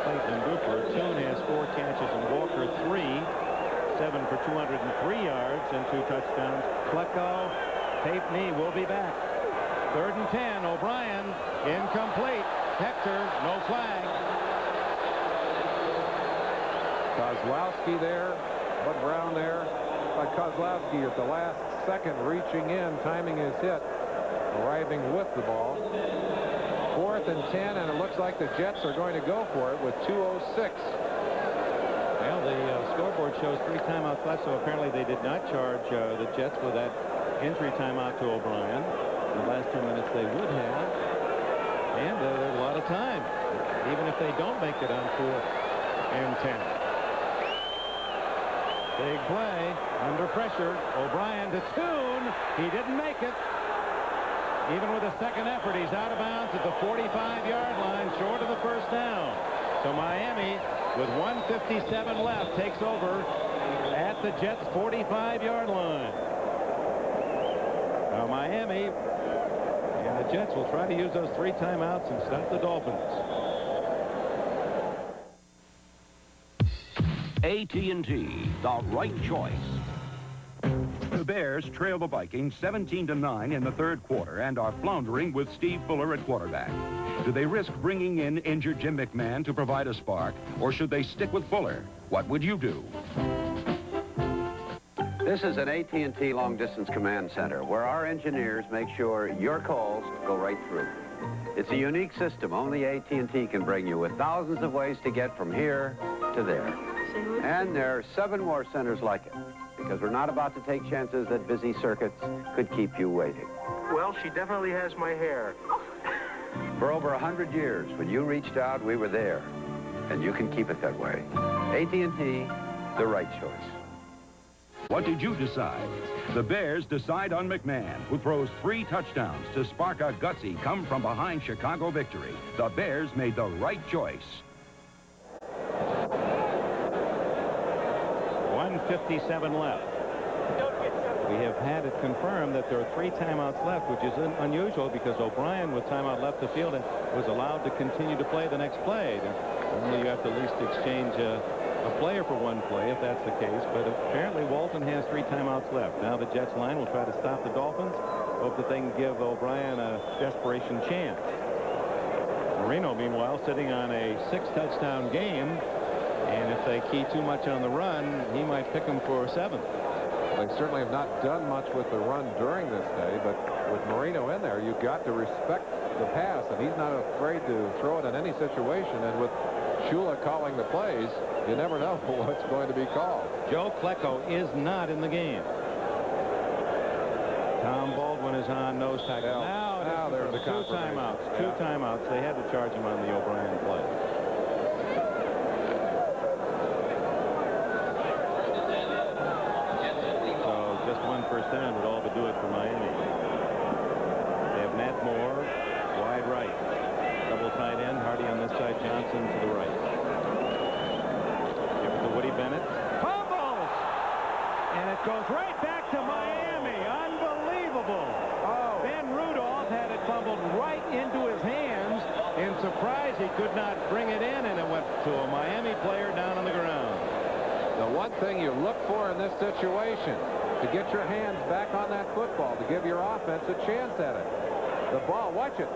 [SPEAKER 1] Clayton and Cooper. Toon has 4 catches and Walker 3. 7 for 203 yards and 2 touchdowns. Klecko, tape knee, will be back. 3rd and 10. O'Brien, incomplete. Hector, no flag.
[SPEAKER 2] Kozlowski there, Bud Brown there. But Kozlowski at the last second reaching in, timing his hit, arriving with the ball. 4th and 10, and it looks like the Jets are going to go for it with 2:06.
[SPEAKER 1] Well, the scoreboard shows 3 timeouts left, so apparently they did not charge the Jets with that injury timeout to O'Brien. The last 2 minutes they would have. And there's a lot of time, even if they don't make it on 4th and 10. Big play, under pressure. O'Brien to Toon. He didn't make it. Even with a second effort, he's out of bounds at the 45-yard line, short of the first down. So Miami, with 1:57 left, takes over at the Jets' 45-yard line. Now Miami and the Jets will try to use those 3 timeouts and stop the Dolphins.
[SPEAKER 16] AT&T, the right choice. The Bears trail the Vikings 17-9 in the third quarter and are floundering with Steve Fuller at quarterback. Do they risk bringing in injured Jim McMahon to provide a spark, or should they stick with Fuller? What would you do?
[SPEAKER 2] This is an AT&T Long Distance Command Center where our engineers make sure your calls go right through. It's a unique system only AT&T can bring you, with thousands of ways to get from here to there. And there are 7 more centers like it, because we're not about to take chances that busy circuits could keep you waiting.
[SPEAKER 17] Well, she definitely has my hair.
[SPEAKER 2] For over 100 years, when you reached out, we were there. And you can keep it that way. AT&T, the right choice.
[SPEAKER 16] What did you decide? The Bears decide on McMahon, who throws 3 touchdowns to spark a gutsy come-from-behind Chicago victory. The Bears made the right choice.
[SPEAKER 1] 1:57 left. We have had it confirmed that there are 3 timeouts left, which is unusual because O'Brien, with timeout left the field, was allowed to continue to play the next play. Normally you have to at least exchange a player for 1 play if that's the case, but apparently Walton has 3 timeouts left. Now the Jets line will try to stop the Dolphins. Hope that they can give O'Brien a desperation chance. Marino, meanwhile, sitting on a 6-touchdown game, and if they key too much on the run, he might pick them for a 7th.
[SPEAKER 2] They certainly have not done much with the run during this day, but with Marino in there, you've got to respect the pass, and he's not afraid to throw it in any situation. And with Shula calling the plays, you never know what's going to be called.
[SPEAKER 1] Joe Klecko is not in the game. Tom Baldwin is on nose tackle. Now there's the 2 timeouts. 2 timeouts. They had to charge him on the O'Brien play. First down would all but do it for Miami. They have Matt Moore, wide right. Double tight end, Hardy on this side, Johnson to the right. Give it to Woody Bennett. Fumbles! And it goes right back to Miami. Unbelievable. Oh. Ben Rudolph had it fumbled right into his hands. In surprise, he could not bring it in, and it went to a Miami player down on the ground.
[SPEAKER 2] The one thing you look for in this situation, to get your hands back on that football, to give your offense a chance at it. The ball, watch it.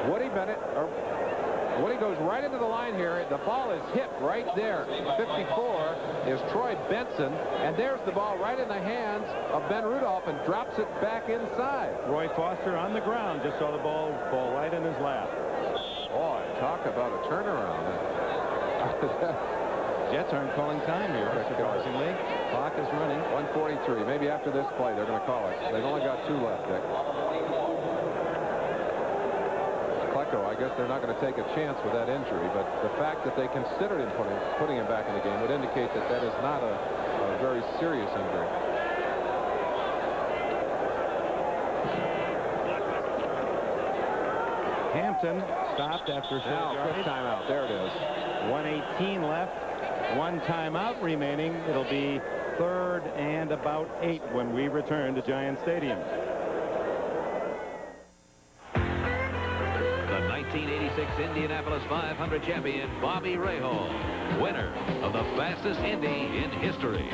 [SPEAKER 2] Woody Bennett, or Woody goes right into the line here. The ball is hit right there. 54 is Troy Benson, and there's the ball right in the hands of Ben Rudolph and drops it back inside.
[SPEAKER 1] Roy Foster on the ground, just saw the ball fall right in his lap.
[SPEAKER 2] Boy, talk about a turnaround.
[SPEAKER 1] Jets aren't calling time here, surprisingly. Clock is running.
[SPEAKER 2] 1:43. Maybe after this play, they're going to call it. They've only got 2 left, Dick. Klecko, I guess they're not going to take a chance with that injury, but the fact that they considered him putting him back in the game would indicate that that is not a very serious injury.
[SPEAKER 1] Hampton stopped after 6 yards.
[SPEAKER 2] Quick timeout. There it is.
[SPEAKER 1] 1:18 left. 1 timeout remaining. It'll be 3rd and about 8 when we return to Giant Stadium.
[SPEAKER 18] The 1986 Indianapolis 500 champion, Bobby Rahal, winner of the fastest Indy in history.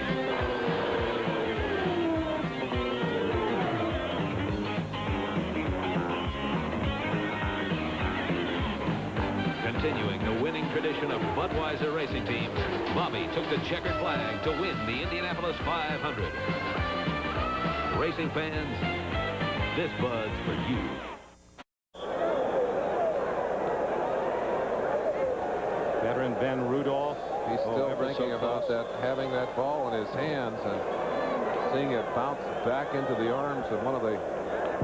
[SPEAKER 18] Continuing the winning tradition of Budweiser racing teams, Bobby took the checkered flag to win the Indianapolis 500. Racing fans, this Bud's for you.
[SPEAKER 1] Veteran Ben Rudolph.
[SPEAKER 2] He's still thinking about that, having that ball in his hands and seeing it bounce back into the arms of one of the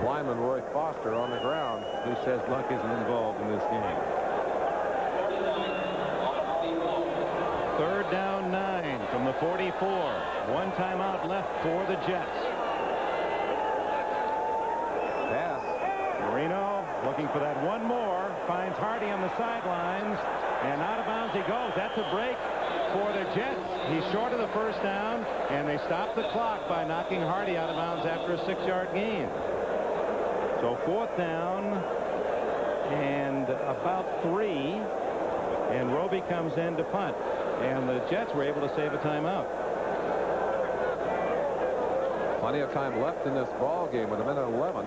[SPEAKER 2] linemen, Roy Foster, on the ground.
[SPEAKER 1] Who says luck isn't involved in this game. 3rd down 9 from the 44. 1 timeout left for the Jets.
[SPEAKER 2] Pass.
[SPEAKER 1] Marino looking for that one more. Finds Hardy on the sidelines. And out of bounds he goes. That's a break for the Jets. He's short of the 1st down. And they stop the clock by knocking Hardy out of bounds after a 6-yard gain. So 4th down and about 3. And Roby comes in to punt. And the Jets were able to save a timeout.
[SPEAKER 2] Plenty of time left in this ball game with 1:11.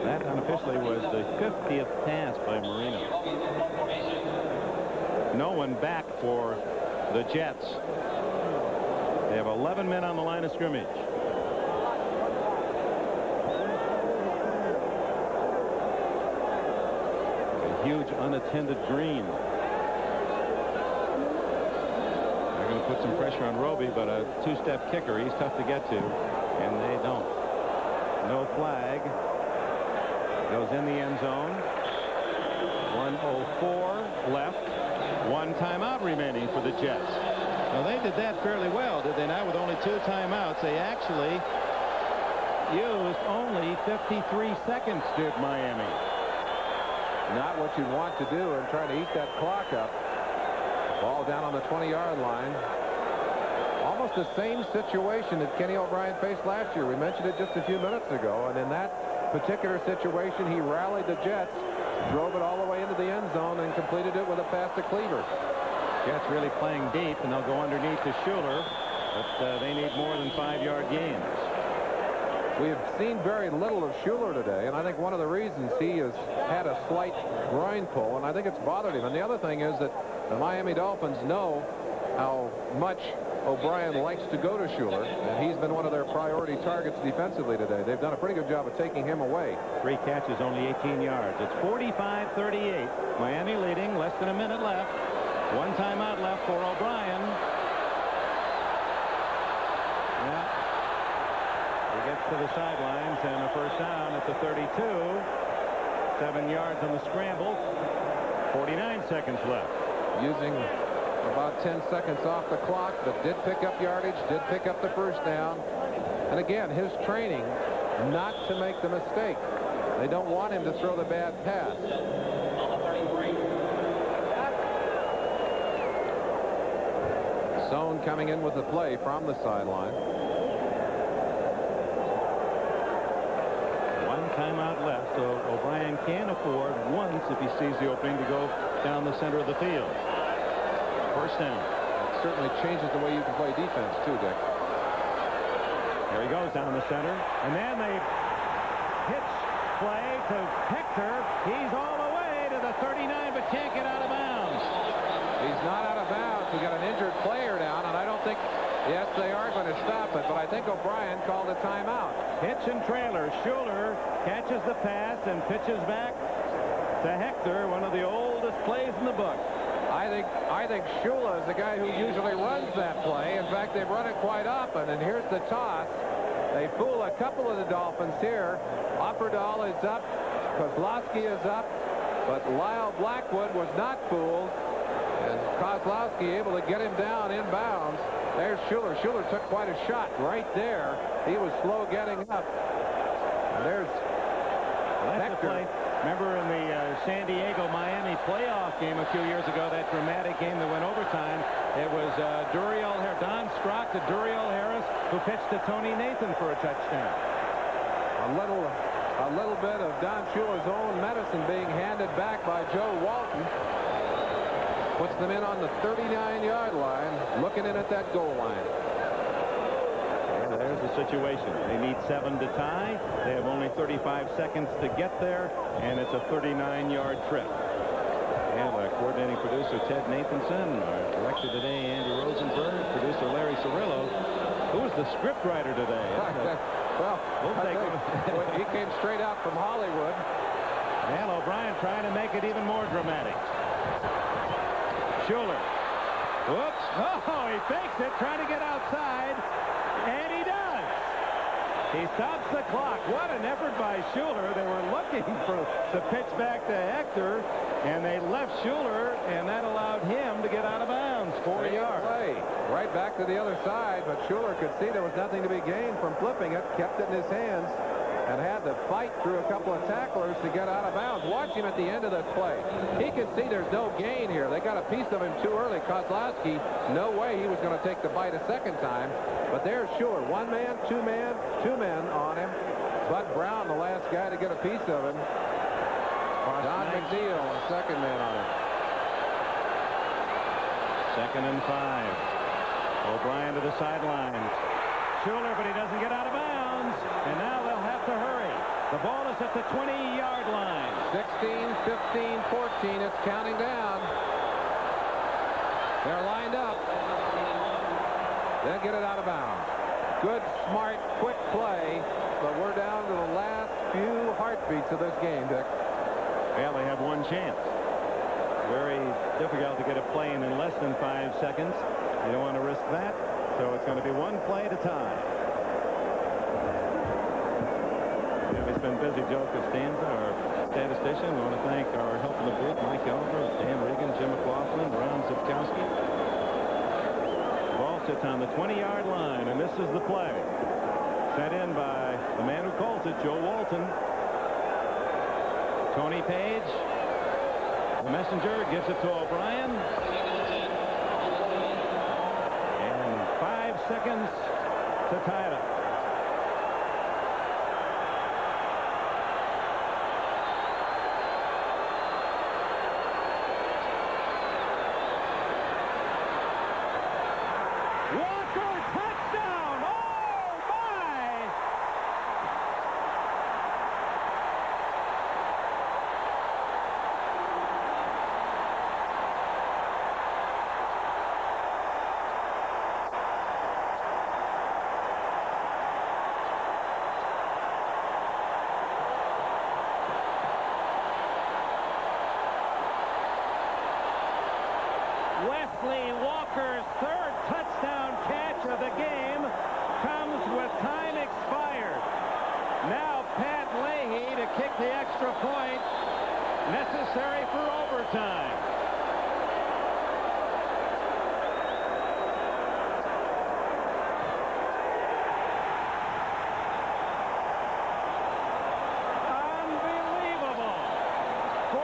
[SPEAKER 1] That unofficially was the 50th pass by Marino. No one back for the Jets. They have 11 men on the line of scrimmage. A huge unattended green. They're going to put some pressure on Roby, but a 2-step kicker, he's tough to get to, and they don't. No flag. Goes in the end zone. 1:04 left. 1 timeout remaining for the Jets. Well, they did that fairly well, did they not? With only 2 timeouts, they actually used only 53 seconds, did Miami.
[SPEAKER 2] Not what you want to do and trying to eat that clock up. Ball down on the 20-yard line. Almost the same situation that Kenny O'Brien faced last year. We mentioned it just a few minutes ago, and in that particular situation, he rallied the Jets, drove it all the way into the end zone, and completed it with a pass to Cleaver.
[SPEAKER 1] Jets really playing deep, and they'll go underneath to Schuler, but they need more than 5-yard gains.
[SPEAKER 2] We have seen very little of Schuler today, and I think one of the reasons he has had a slight groin pull, and I think it's bothered him. And the other thing is that the Miami Dolphins know how much O'Brien likes to go to Schuler, and he's been one of their priority targets defensively today. They've done a pretty good job of taking him away.
[SPEAKER 1] 3 catches, only 18 yards. It's 45-38. Miami leading, less than a minute left. 1 timeout left for O'Brien. Yeah. He gets to the sidelines, and a first down at the 32. 7 yards on the scramble. 49 seconds left.
[SPEAKER 2] Using about 10 seconds off the clock, but did pick up yardage, did pick up the first down. And again, his training not to make the mistake. They don't want him to throw the bad pass. Zone coming in with the play from the sideline.
[SPEAKER 1] 1 timeout left, so O'Brien can afford once, if he sees the opening, to go down the center of the field. First down.
[SPEAKER 2] It certainly changes the way you can play defense, too, Dick.
[SPEAKER 1] There he goes down the center. And then they pitch play to Hector. He's all the way to the 39, but can't get out of bounds.
[SPEAKER 2] He's not out of bounds. We got an injured player down, and I don't think, yes, they are going to stop it, but I think O'Brien called a timeout.
[SPEAKER 1] Hitch and trailer. Schuler catches the pass and pitches back to Hector, one of the oldest plays in the book.
[SPEAKER 2] I think Shula is the guy who usually runs that play. In fact, they've run it quite often. And here's the toss. They fool a couple of the Dolphins here. Opperdahl is up. Kozlowski is up. But Lyle Blackwood was not fooled. And Kozlowski able to get him down inbounds. There's Schuler. Schuler took quite a shot right there. He was slow getting up. And there's Hector.
[SPEAKER 1] Remember in the San Diego-Miami playoff game a few years ago, that dramatic game that went overtime, it was Don Strock to Duriel Harris, who pitched to Tony Nathan for a touchdown.
[SPEAKER 2] A little bit of Don Schuler's own medicine being handed back by Joe Walton. Puts them in on the 39-yard line, looking in at that goal line.
[SPEAKER 1] There's the situation. They need 7 to tie. They have only 35 seconds to get there, and it's a 39-yard trip. And our coordinating producer, Ted Nathanson, our director today, Andy Rosenberg, producer Larry Cirillo. Who was the scriptwriter today?
[SPEAKER 2] Well, he came straight out from Hollywood.
[SPEAKER 1] And O'Brien trying to make it even more dramatic. Schuler. Whoops. Oh, he fakes it, trying to get outside. And he does. He stops the clock. What an effort by Schuler. They were looking for the pitch back to Hector, and they left Schuler, and that allowed him to get out of bounds. 4 yards.
[SPEAKER 2] Right back to the other side, but Schuler could see there was nothing to be gained from flipping it, kept it in his hands, and had to fight through a couple of tacklers to get out of bounds. Watch him at the end of this play. He can see there's no gain here. They got a piece of him too early. Kozlowski, no way he was going to take the bite a second time. But there's Schuler. 1 man, 2 men, 2 men on him. Bud Brown, the last guy to get a piece of him. Don McNeil, the second man on it.
[SPEAKER 1] 2nd and 5. O'Brien to the sidelines. Schuler, but he doesn't get out of bounds. And now they'll have to hurry. The ball is at the 20-yard line.
[SPEAKER 2] 16, 15, 14. It's counting down. They're lined up. They'll get it out of bounds. Good, smart, quick play. But we're down to the last few heartbeats of this game, Dick.
[SPEAKER 1] Well, they have one chance. Very difficult to get a play in less than 5 seconds. You don't want to risk that. So it's going to be one play at a time. It's been busy. Joe Costanza, our statistician. I want to thank our help in the booth, Mike Elver, Dan Regan, Jim McLaughlin, Ron Zipkowski. The ball sits on the 20-yard line, and this is the play. Set in by the man who calls it, Joe Walton. Tony Page, the messenger, gives it to O'Brien. And 5 seconds to tie it up. Wesley Walker's 3rd touchdown catch of the game comes with time expired. Now Pat Leahy to kick the extra point necessary for overtime. Unbelievable. 45-45.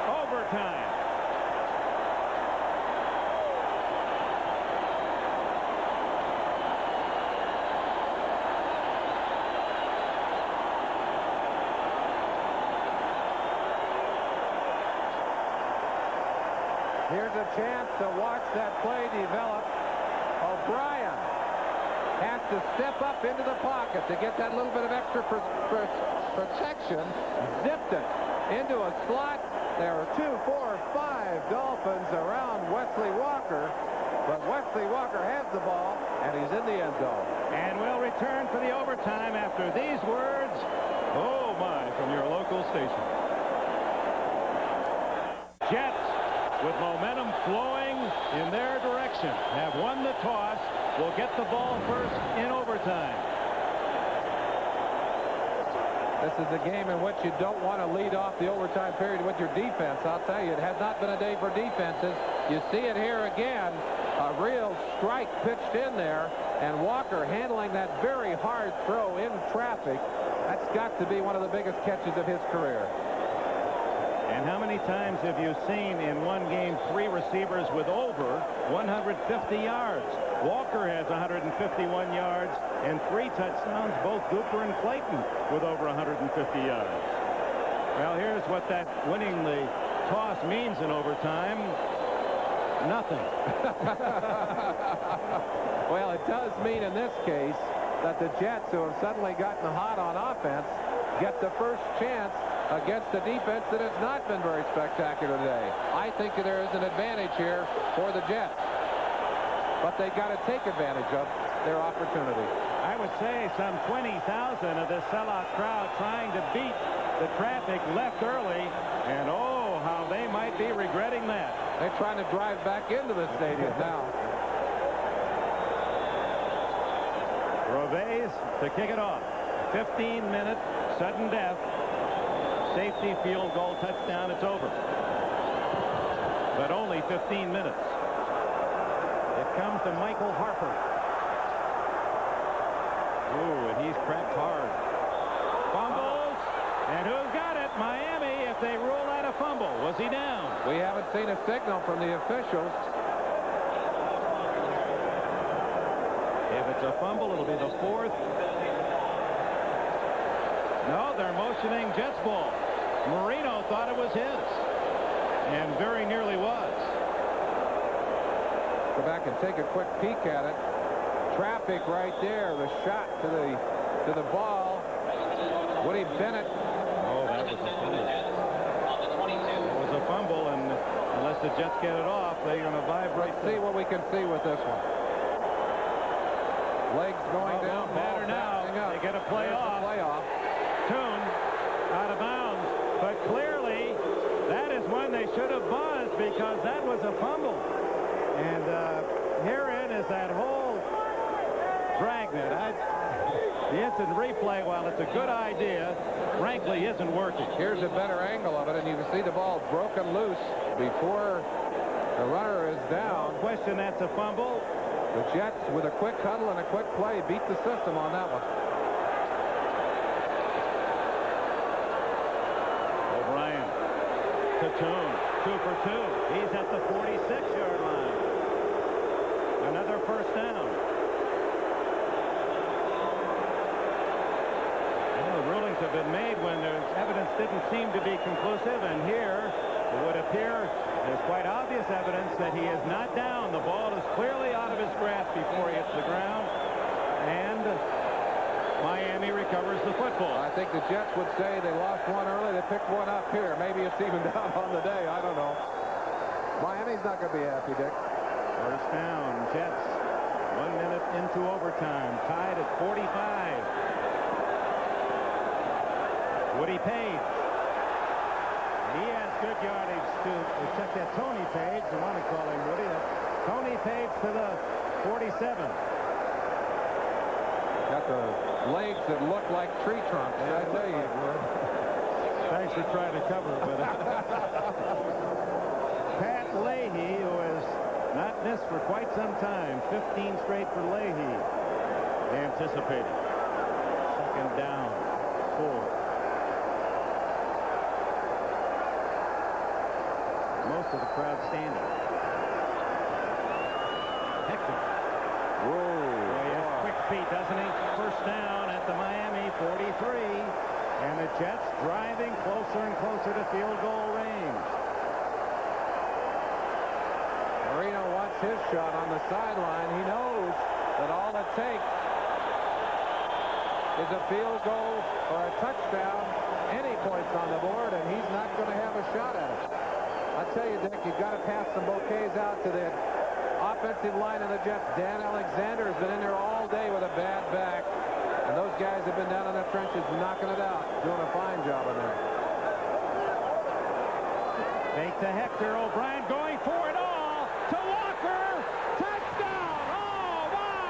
[SPEAKER 1] Overtime.
[SPEAKER 2] Here's a chance to watch that play develop. O'Brien has to step up into the pocket to get that little bit of extra protection. Zipped it into a slot. There are 2, 4, 5 Dolphins around Wesley Walker, but Wesley Walker has the ball, and he's in the end zone.
[SPEAKER 1] And we'll return for the overtime after these words. Oh, my, from your local station. Jets, with momentum flowing in their direction, have won the toss, will get the ball first in overtime.
[SPEAKER 2] This is a game in which you don't want to lead off the overtime period with your defense. I'll tell you, it has not been a day for defenses. You see it here again. A real strike pitched in there, and Walker handling that very hard throw in traffic. That's got to be one of the biggest catches of his career.
[SPEAKER 1] And how many times have you seen in one game 3 receivers with over 150 yards? Walker has 151 yards and 3 touchdowns, both Cooper and Clayton with over 150 yards. Well, here's what that winning the toss means in overtime. Nothing.
[SPEAKER 2] Well, it does mean in this case that the Jets, who have suddenly gotten hot on offense, get the first chance against a defense that has not been very spectacular today. I think there is an advantage here for the Jets, but they've got to take advantage of their opportunity.
[SPEAKER 1] I would say some 20,000 of this sellout crowd trying to beat the traffic left early, and oh, how they might be regretting that.
[SPEAKER 2] They're trying to drive back into the stadium now.
[SPEAKER 1] Roves to kick it off. 15-minute sudden death. Safety, field goal, touchdown, it's over. But only 15 minutes. It comes to Michael Harper. Ooh, and he's cracked hard. Fumbles, and who's got it? Miami, if they rule out a fumble. Was he down?
[SPEAKER 2] We haven't seen a signal from the officials.
[SPEAKER 1] If it's a fumble, it'll be the 4th. No, they're motioning Jets ball. Marino thought it was his, and very nearly was.
[SPEAKER 2] Go back and take a quick peek at it. Traffic right there. The shot to the ball. Woody Bennett.
[SPEAKER 1] Oh, that was a fumble. It was a fumble, and unless the Jets get it off, they're going to vibrate.
[SPEAKER 2] Let's see what we can see with this one. Legs going down.
[SPEAKER 1] Matter now. They get a play off. Toon out of bounds, but clearly that is when they should have buzzed, because that was a fumble. And herein is that whole dragnet. The instant replay, while it's a good idea, frankly isn't working.
[SPEAKER 2] Here's a better angle of it, and you can see the ball broken loose before the runner is down.
[SPEAKER 1] No question that's a fumble.
[SPEAKER 2] The Jets, with a quick huddle and a quick play, beat the system on that one.
[SPEAKER 1] O'Brien to Toon. 2 for 2. He's at the 46-yard line. Another first down. Well, the rulings have been made when the evidence didn't seem to be conclusive, and here it would appear there's quite obvious evidence that he is not down. The ball is clearly out of his grasp before he hits the ground, and Miami recovers the football.
[SPEAKER 2] I think the Jets would say they lost one early. They picked one up here. Maybe it's even down on the day. I don't know. Miami's not going to be happy, Dick.
[SPEAKER 1] First down, Jets. 1 minute into overtime. Tied at 45. Woody Page. He has good yardage to, except that Tony Page, I want to call him Woody. Tony Page to the 47.
[SPEAKER 2] Got the legs that look like tree trunks. I tell you.
[SPEAKER 1] Thanks for trying to cover it, but Pat Leahy, who has not missed for quite some time. 15 straight for Leahy. Anticipating. Second down. 4. Most of the crowd standing. Hector.
[SPEAKER 2] Whoa.
[SPEAKER 1] Boy, he has quick feet, doesn't he? First down at the Miami 43. And the Jets driving closer and closer to field goal range.
[SPEAKER 2] Marino wants his shot on the sideline. He knows that all it takes is a field goal or a touchdown. Any points on the board, and he's not going to have a shot at it. I tell you, Dick, you've got to pass some bouquets out to the offensive line of the Jets. Dan Alexander has been in there all day with a bad back. And those guys have been down in the trenches knocking it out, doing a fine job in there.
[SPEAKER 1] Fake to Hector. O'Brien going for it all. To Walker. Touchdown. Oh, my.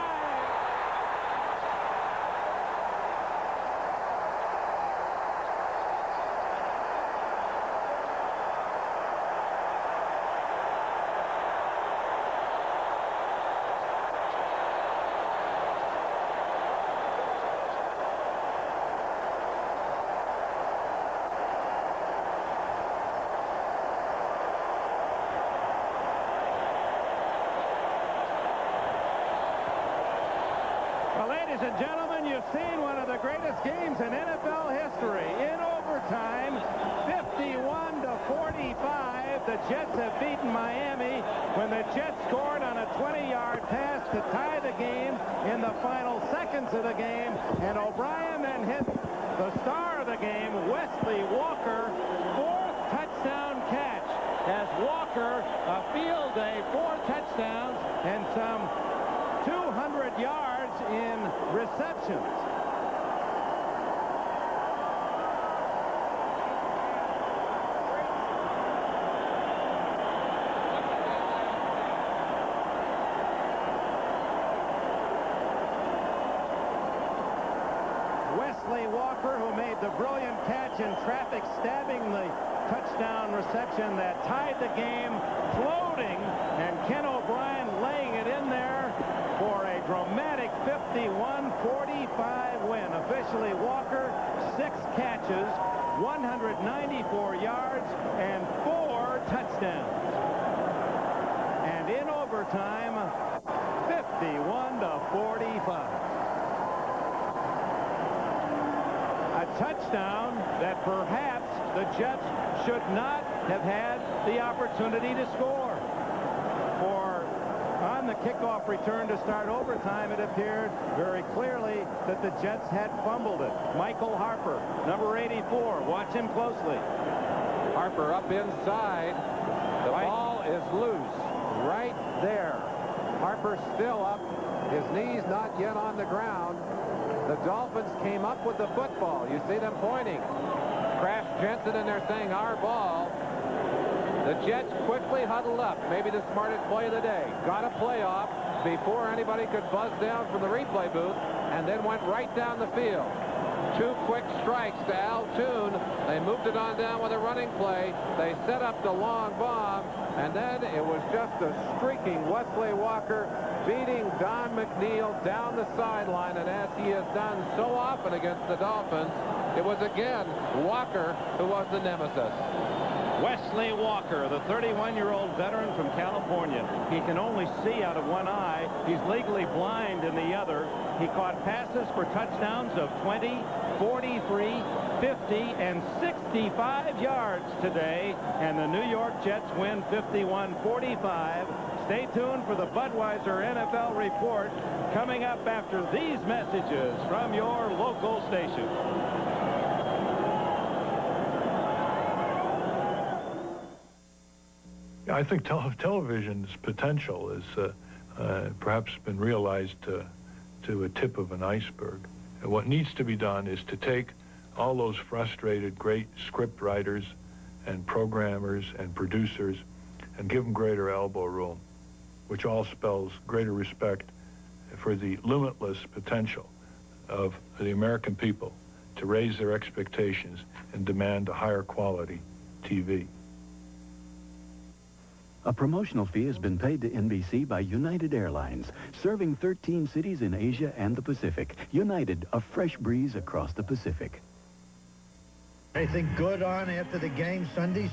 [SPEAKER 1] Ladies and gentlemen, you've seen one of the greatest games in NFL history. In overtime, 51-45, the Jets have beaten Miami when the Jets scored on a 20-yard pass to tie the game in the final seconds of the game. And O'Brien then hit the star of the game, Wesley Walker, 4th touchdown catch. As Walker, a field day, 4 touchdowns and some 200 yards in receptions. Wesley Walker, who made the brilliant catch in traffic, stabbing the touchdown reception that tied the game, floating, and Ken O'Brien laying it in there for a dramatic 51-45 win. Officially, Walker, 6 catches, 194 yards, and 4 touchdowns. And in overtime, 51-45. A touchdown that perhaps the Jets should not have had the opportunity to score. For on the kickoff return to start overtime, it appeared very clearly that the Jets had fumbled it. Michael Harper, number 84. Watch him closely.
[SPEAKER 2] Harper up inside. The ball is loose right there. Harper still up. His knees not yet on the ground. The Dolphins came up with the football. You see them pointing. Crash Jensen, and they're saying, our ball. The Jets quickly huddled up. Maybe the smartest play of the day. Got a playoff before anybody could buzz down from the replay booth, and then went right down the field. 2 quick strikes to Al Toon. They moved it on down with a running play. They set up the long bomb, and then it was just a streaking Wesley Walker beating Don McNeil down the sideline, and as he has done so often against the Dolphins, it was again Walker who was the nemesis.
[SPEAKER 1] Wesley Walker, the 31-year-old veteran from California. He can only see out of one eye. He's legally blind in the other. He caught passes for touchdowns of 20, 43, 50, and 65 yards today, and the New York Jets win 51-45. Stay tuned for the Budweiser NFL Report coming up after these messages from your local station.
[SPEAKER 4] I think television's potential has perhaps been realized to a tip of an iceberg. And what needs to be done is to take all those frustrated great script writers and programmers and producers and give them greater elbow room, which all spells greater respect for the limitless potential of the American people to raise their expectations and demand a higher quality TV.
[SPEAKER 19] A promotional fee has been paid to NBC by United Airlines, serving 13 cities in Asia and the Pacific. United, a fresh breeze across the Pacific.
[SPEAKER 21] Anything good on after the game Sundays?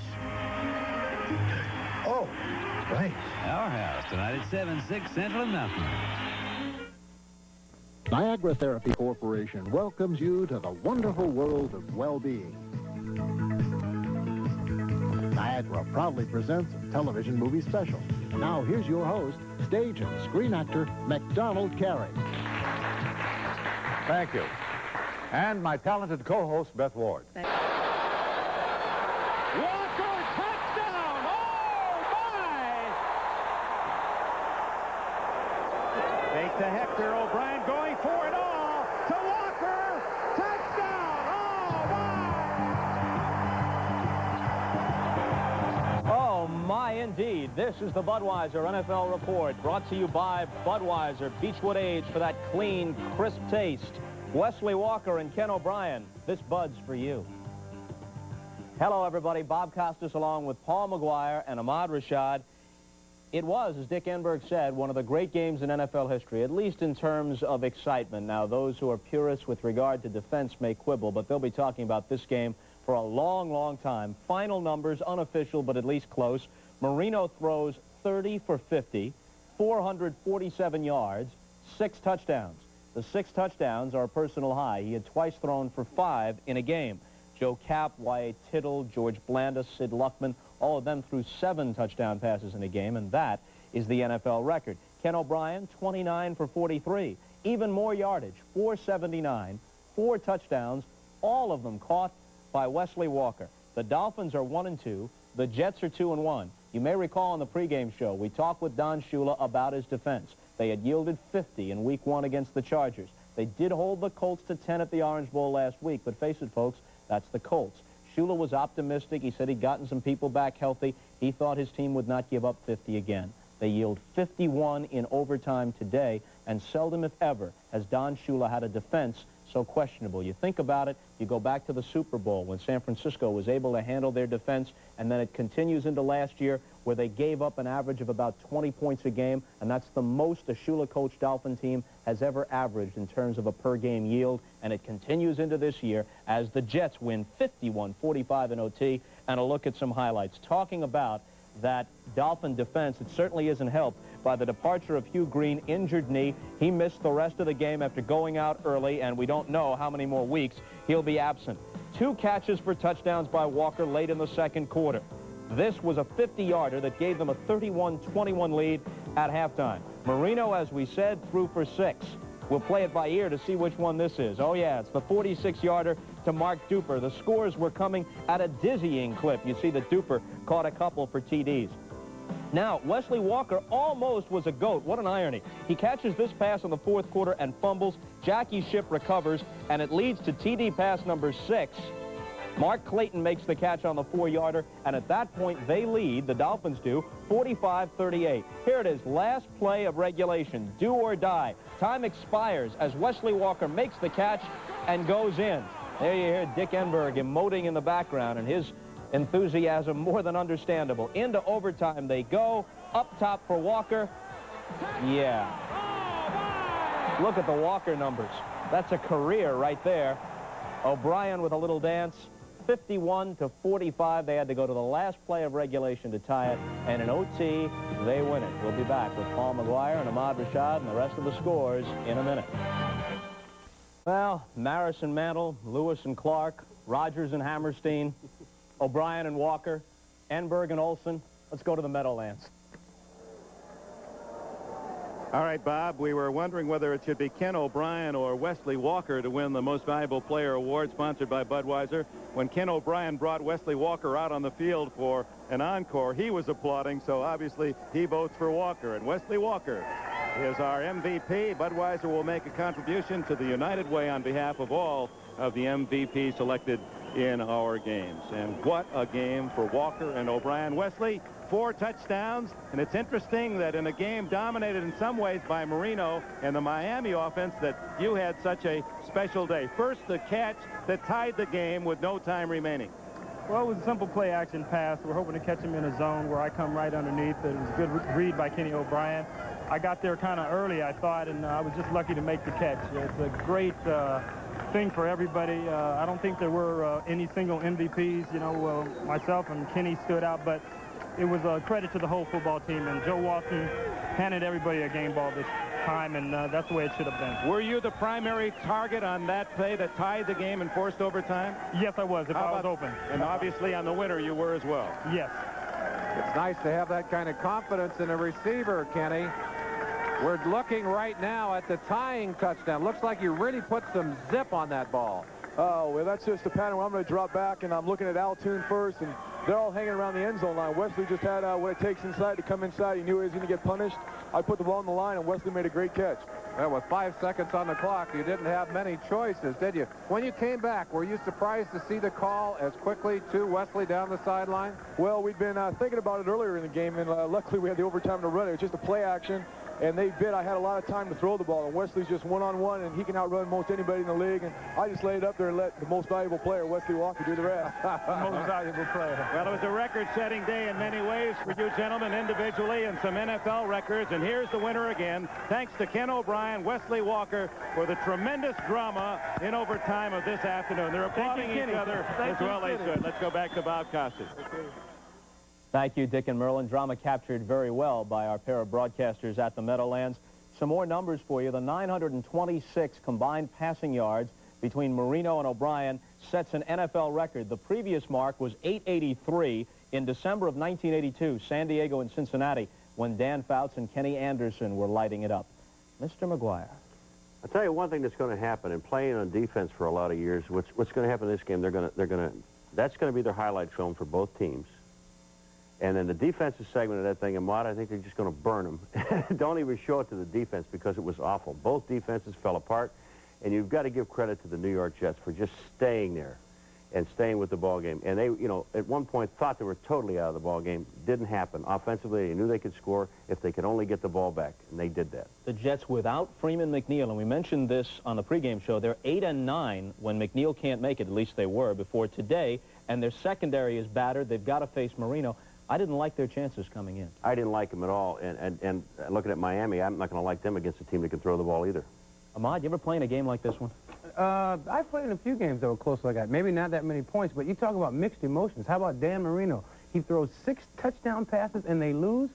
[SPEAKER 21] Oh, right.
[SPEAKER 22] Our House tonight at 7, 6 Central and Mountain.
[SPEAKER 25] Niagara Therapy Corporation welcomes you to the wonderful world of well-being. Niagara proudly presents a television movie special. Now here's your host, stage and screen actor, MacDonald Carey.
[SPEAKER 26] Thank you. And my talented co-host, Beth Ward.
[SPEAKER 1] Walker, touchdown! Oh, my! Fake to Hector. O'Brien going for it all. To Walker. Touchdown! Oh, my!
[SPEAKER 10] Oh, my, indeed. This is the Budweiser NFL Report, brought to you by Budweiser, Beechwood Age for that clean, crisp taste. Wesley Walker and Ken O'Brien, this Bud's for you. Hello, everybody. Bob Costas along with Paul McGuire and Ahmad Rashad. It was, as Dick Enberg said, one of the great games in NFL history, at least in terms of excitement. Now, those who are purists with regard to defense may quibble, but they'll be talking about this game for a long, long time. Final numbers, unofficial, but at least close. Marino throws 30 for 50, 447 yards, 6 touchdowns. The 6 touchdowns are a personal high. He had twice thrown for 5 in a game. Joe Kapp, Y.A. Tittle, George Blanda, Sid Luckman, all of them threw 7 touchdown passes in a game, and that is the NFL record. Ken O'Brien, 29 for 43. Even more yardage, 479, 4 touchdowns, all of them caught by Wesley Walker. The Dolphins are 1-2. The Jets are 2-1. You may recall on the pregame show, we talked with Don Shula about his defense. They had yielded 50 in Week 1 against the Chargers. They did hold the Colts to 10 at the Orange Bowl last week, but face it, folks, that's the Colts. Shula was optimistic. He said he'd gotten some people back healthy. He thought his team would not give up 50 again. They yield 51 in overtime today, and seldom, if ever, has Don Shula had a defense so questionable. You think about it, you go back to the Super Bowl when San Francisco was able to handle their defense, and then it continues into last year where they gave up an average of about 20 points a game, and that's the most a Shula-coached Dolphin team has ever averaged in terms of a per-game yield, and it continues into this year as the Jets win 51-45 in OT. And a look at some highlights. Talking about that Dolphin defense. It certainly isn't helped by the departure of Hugh Green, injured knee. He missed the rest of the game after going out early, and we don't know how many more weeks he'll be absent. 2 catches for touchdowns by Walker late in the second quarter. This was a 50-yarder that gave them a 31-21 lead at halftime. Marino, as we said, threw for 6. We'll play it by ear to see which one this is. Oh, yeah, it's the 46-yarder to Mark Duper. The scores were coming at a dizzying clip. You see that Duper caught a couple for TDs. Now, Wesley Walker almost was a GOAT. What an irony. He catches this pass in the fourth quarter and fumbles. Jackie Shipp recovers, and it leads to TD pass number 6. Mark Clayton makes the catch on the 4-yarder, and at that point, they lead, the Dolphins do, 45-38. Here it is, last play of regulation, do or die. Time expires as Wesley Walker makes the catch and goes in. There you hear Dick Enberg emoting in the background, and his enthusiasm more than understandable. Into overtime they go, up top for Walker. Yeah. Look at the Walker numbers. That's a career right there. O'Brien with a little dance. 51-45. They had to go to the last play of regulation to tie it, and in OT, they win it. We'll be back with Paul McGuire and Ahmad Rashad and the rest of the scores in a minute. Well, Maris and Mantle, Lewis and Clark, Rogers and Hammerstein, O'Brien and Walker, Enberg and Olson. Let's go to the Meadowlands.
[SPEAKER 1] All right, Bob, we were wondering whether it should be Ken O'Brien or Wesley Walker to win the Most Valuable Player award sponsored by Budweiser. When Ken O'Brien brought Wesley Walker out on the field for an encore, he was applauding, so obviously he votes for Walker. And Wesley Walker is our MVP. Budweiser will make a contribution to the United Way on behalf of all of the MVP selected in our games. And what a game for Walker and O'Brien. Wesley, 4 touchdowns, and it's interesting that in a game dominated in some ways by Marino and the Miami offense that you had such a special day. First, the catch that tied the game with no time remaining.
[SPEAKER 5] Well, it was a simple play-action pass. We're hoping to catch him in a zone where I come right underneath. It was a good read by Kenny O'Brien. I got there kind of early, I thought, and I was just lucky to make the catch. It's a great thing for everybody. I don't think there were any single MVPs. You know, myself and Kenny stood out, but it was a credit to the whole football team, and Joe Walton handed everybody a game ball this time, and that's the way it should have been.
[SPEAKER 1] Were you the primary target on that play that tied the game and forced overtime?
[SPEAKER 5] Yes, I was, if I was open.
[SPEAKER 1] And obviously on the winner you were as well.
[SPEAKER 5] Yes.
[SPEAKER 2] It's nice to have that kind of confidence in a receiver, Kenny. We're looking right now at the tying touchdown. Looks like you really put some zip on that ball.
[SPEAKER 6] Oh, well, that's just the pattern where I'm going to drop back, and I'm looking at Altoon first, and they're all hanging around the end zone line. Wesley just had what it takes inside to come inside. He knew he was going to get punished. I put the ball on the line, and Wesley made a great catch.
[SPEAKER 2] Well, with 5 seconds on the clock, you didn't have many choices, did you? When you came back, were you surprised to see the call as quickly to Wesley down the sideline?
[SPEAKER 6] Well, we'd been thinking about it earlier in the game, and luckily we had the overtime to run it. It was just a play action. And they bid. I had a lot of time to throw the ball, and Wesley's just one-on-one, and he can outrun most anybody in the league. And I just laid it up there and let the most valuable player, Wesley Walker, do the rest.
[SPEAKER 5] Most valuable player.
[SPEAKER 1] Well, it was a record-setting day in many ways for you gentlemen individually and some NFL records. And here's the winner again. Thanks to Ken O'Brien, Wesley Walker, for the tremendous drama in overtime of this afternoon. They're applauding each other as well they should. Let's go back to Bob Costas.
[SPEAKER 10] Thank you, Dick and Merlin. Drama captured very well by our pair of broadcasters at the Meadowlands. Some more numbers for you. The 926 combined passing yards between Marino and O'Brien sets an NFL record. The previous mark was 883 in December of 1982, San Diego and Cincinnati, when Dan Fouts and Kenny Anderson were lighting it up. Mr. McGuire.
[SPEAKER 7] I'll tell you one thing that's going to happen in playing on defense for a lot of years. What's going to happen in this game? That's going to be their highlight film for both teams. And then the defensive segment of that thing, Ahmad, I think they're just going to burn them. Don't even show it to the defense because it was awful. Both defenses fell apart, and you've got to give credit to the New York Jets for just staying there and staying with the ball game. And they, you know, at one point thought they were totally out of the ball game. Didn't happen. Offensively, they knew they could score if they could only get the ball back, and they did that.
[SPEAKER 10] The Jets without Freeman McNeil, and we mentioned this on the pregame show, they're 8-9 when McNeil can't make it. At least they were before today, and their secondary is battered. They've got to face Marino. I didn't like their chances coming in.
[SPEAKER 7] I didn't like them at all. And looking at Miami, I'm not going to like them against a team that can throw the ball either.
[SPEAKER 10] Ahmad, you ever play in a game like this one?
[SPEAKER 8] I've played in a few games that were close like that. Maybe not that many points, but you talk about mixed emotions. How about Dan Marino? He throws 6 touchdown passes and they lose.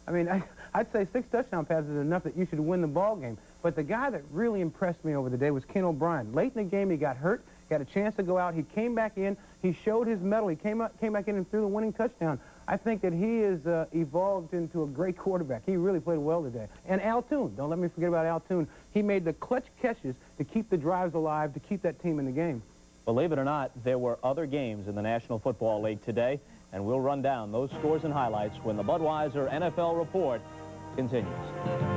[SPEAKER 8] I mean, I'd say 6 touchdown passes is enough that you should win the ball game. But the guy that really impressed me over the day was Ken O'Brien. Late in the game, he got hurt, got a chance to go out. He came back in. He showed his mettle. He came back in and threw the winning touchdown. I think that he has evolved into a great quarterback. He really played well today. And Al Toon, don't let me forget about Al Toon. He made the clutch catches to keep the drives alive, to keep that team in the game.
[SPEAKER 10] Believe it or not, there were other games in the National Football League today, and we'll run down those scores and highlights when the Budweiser NFL Report continues.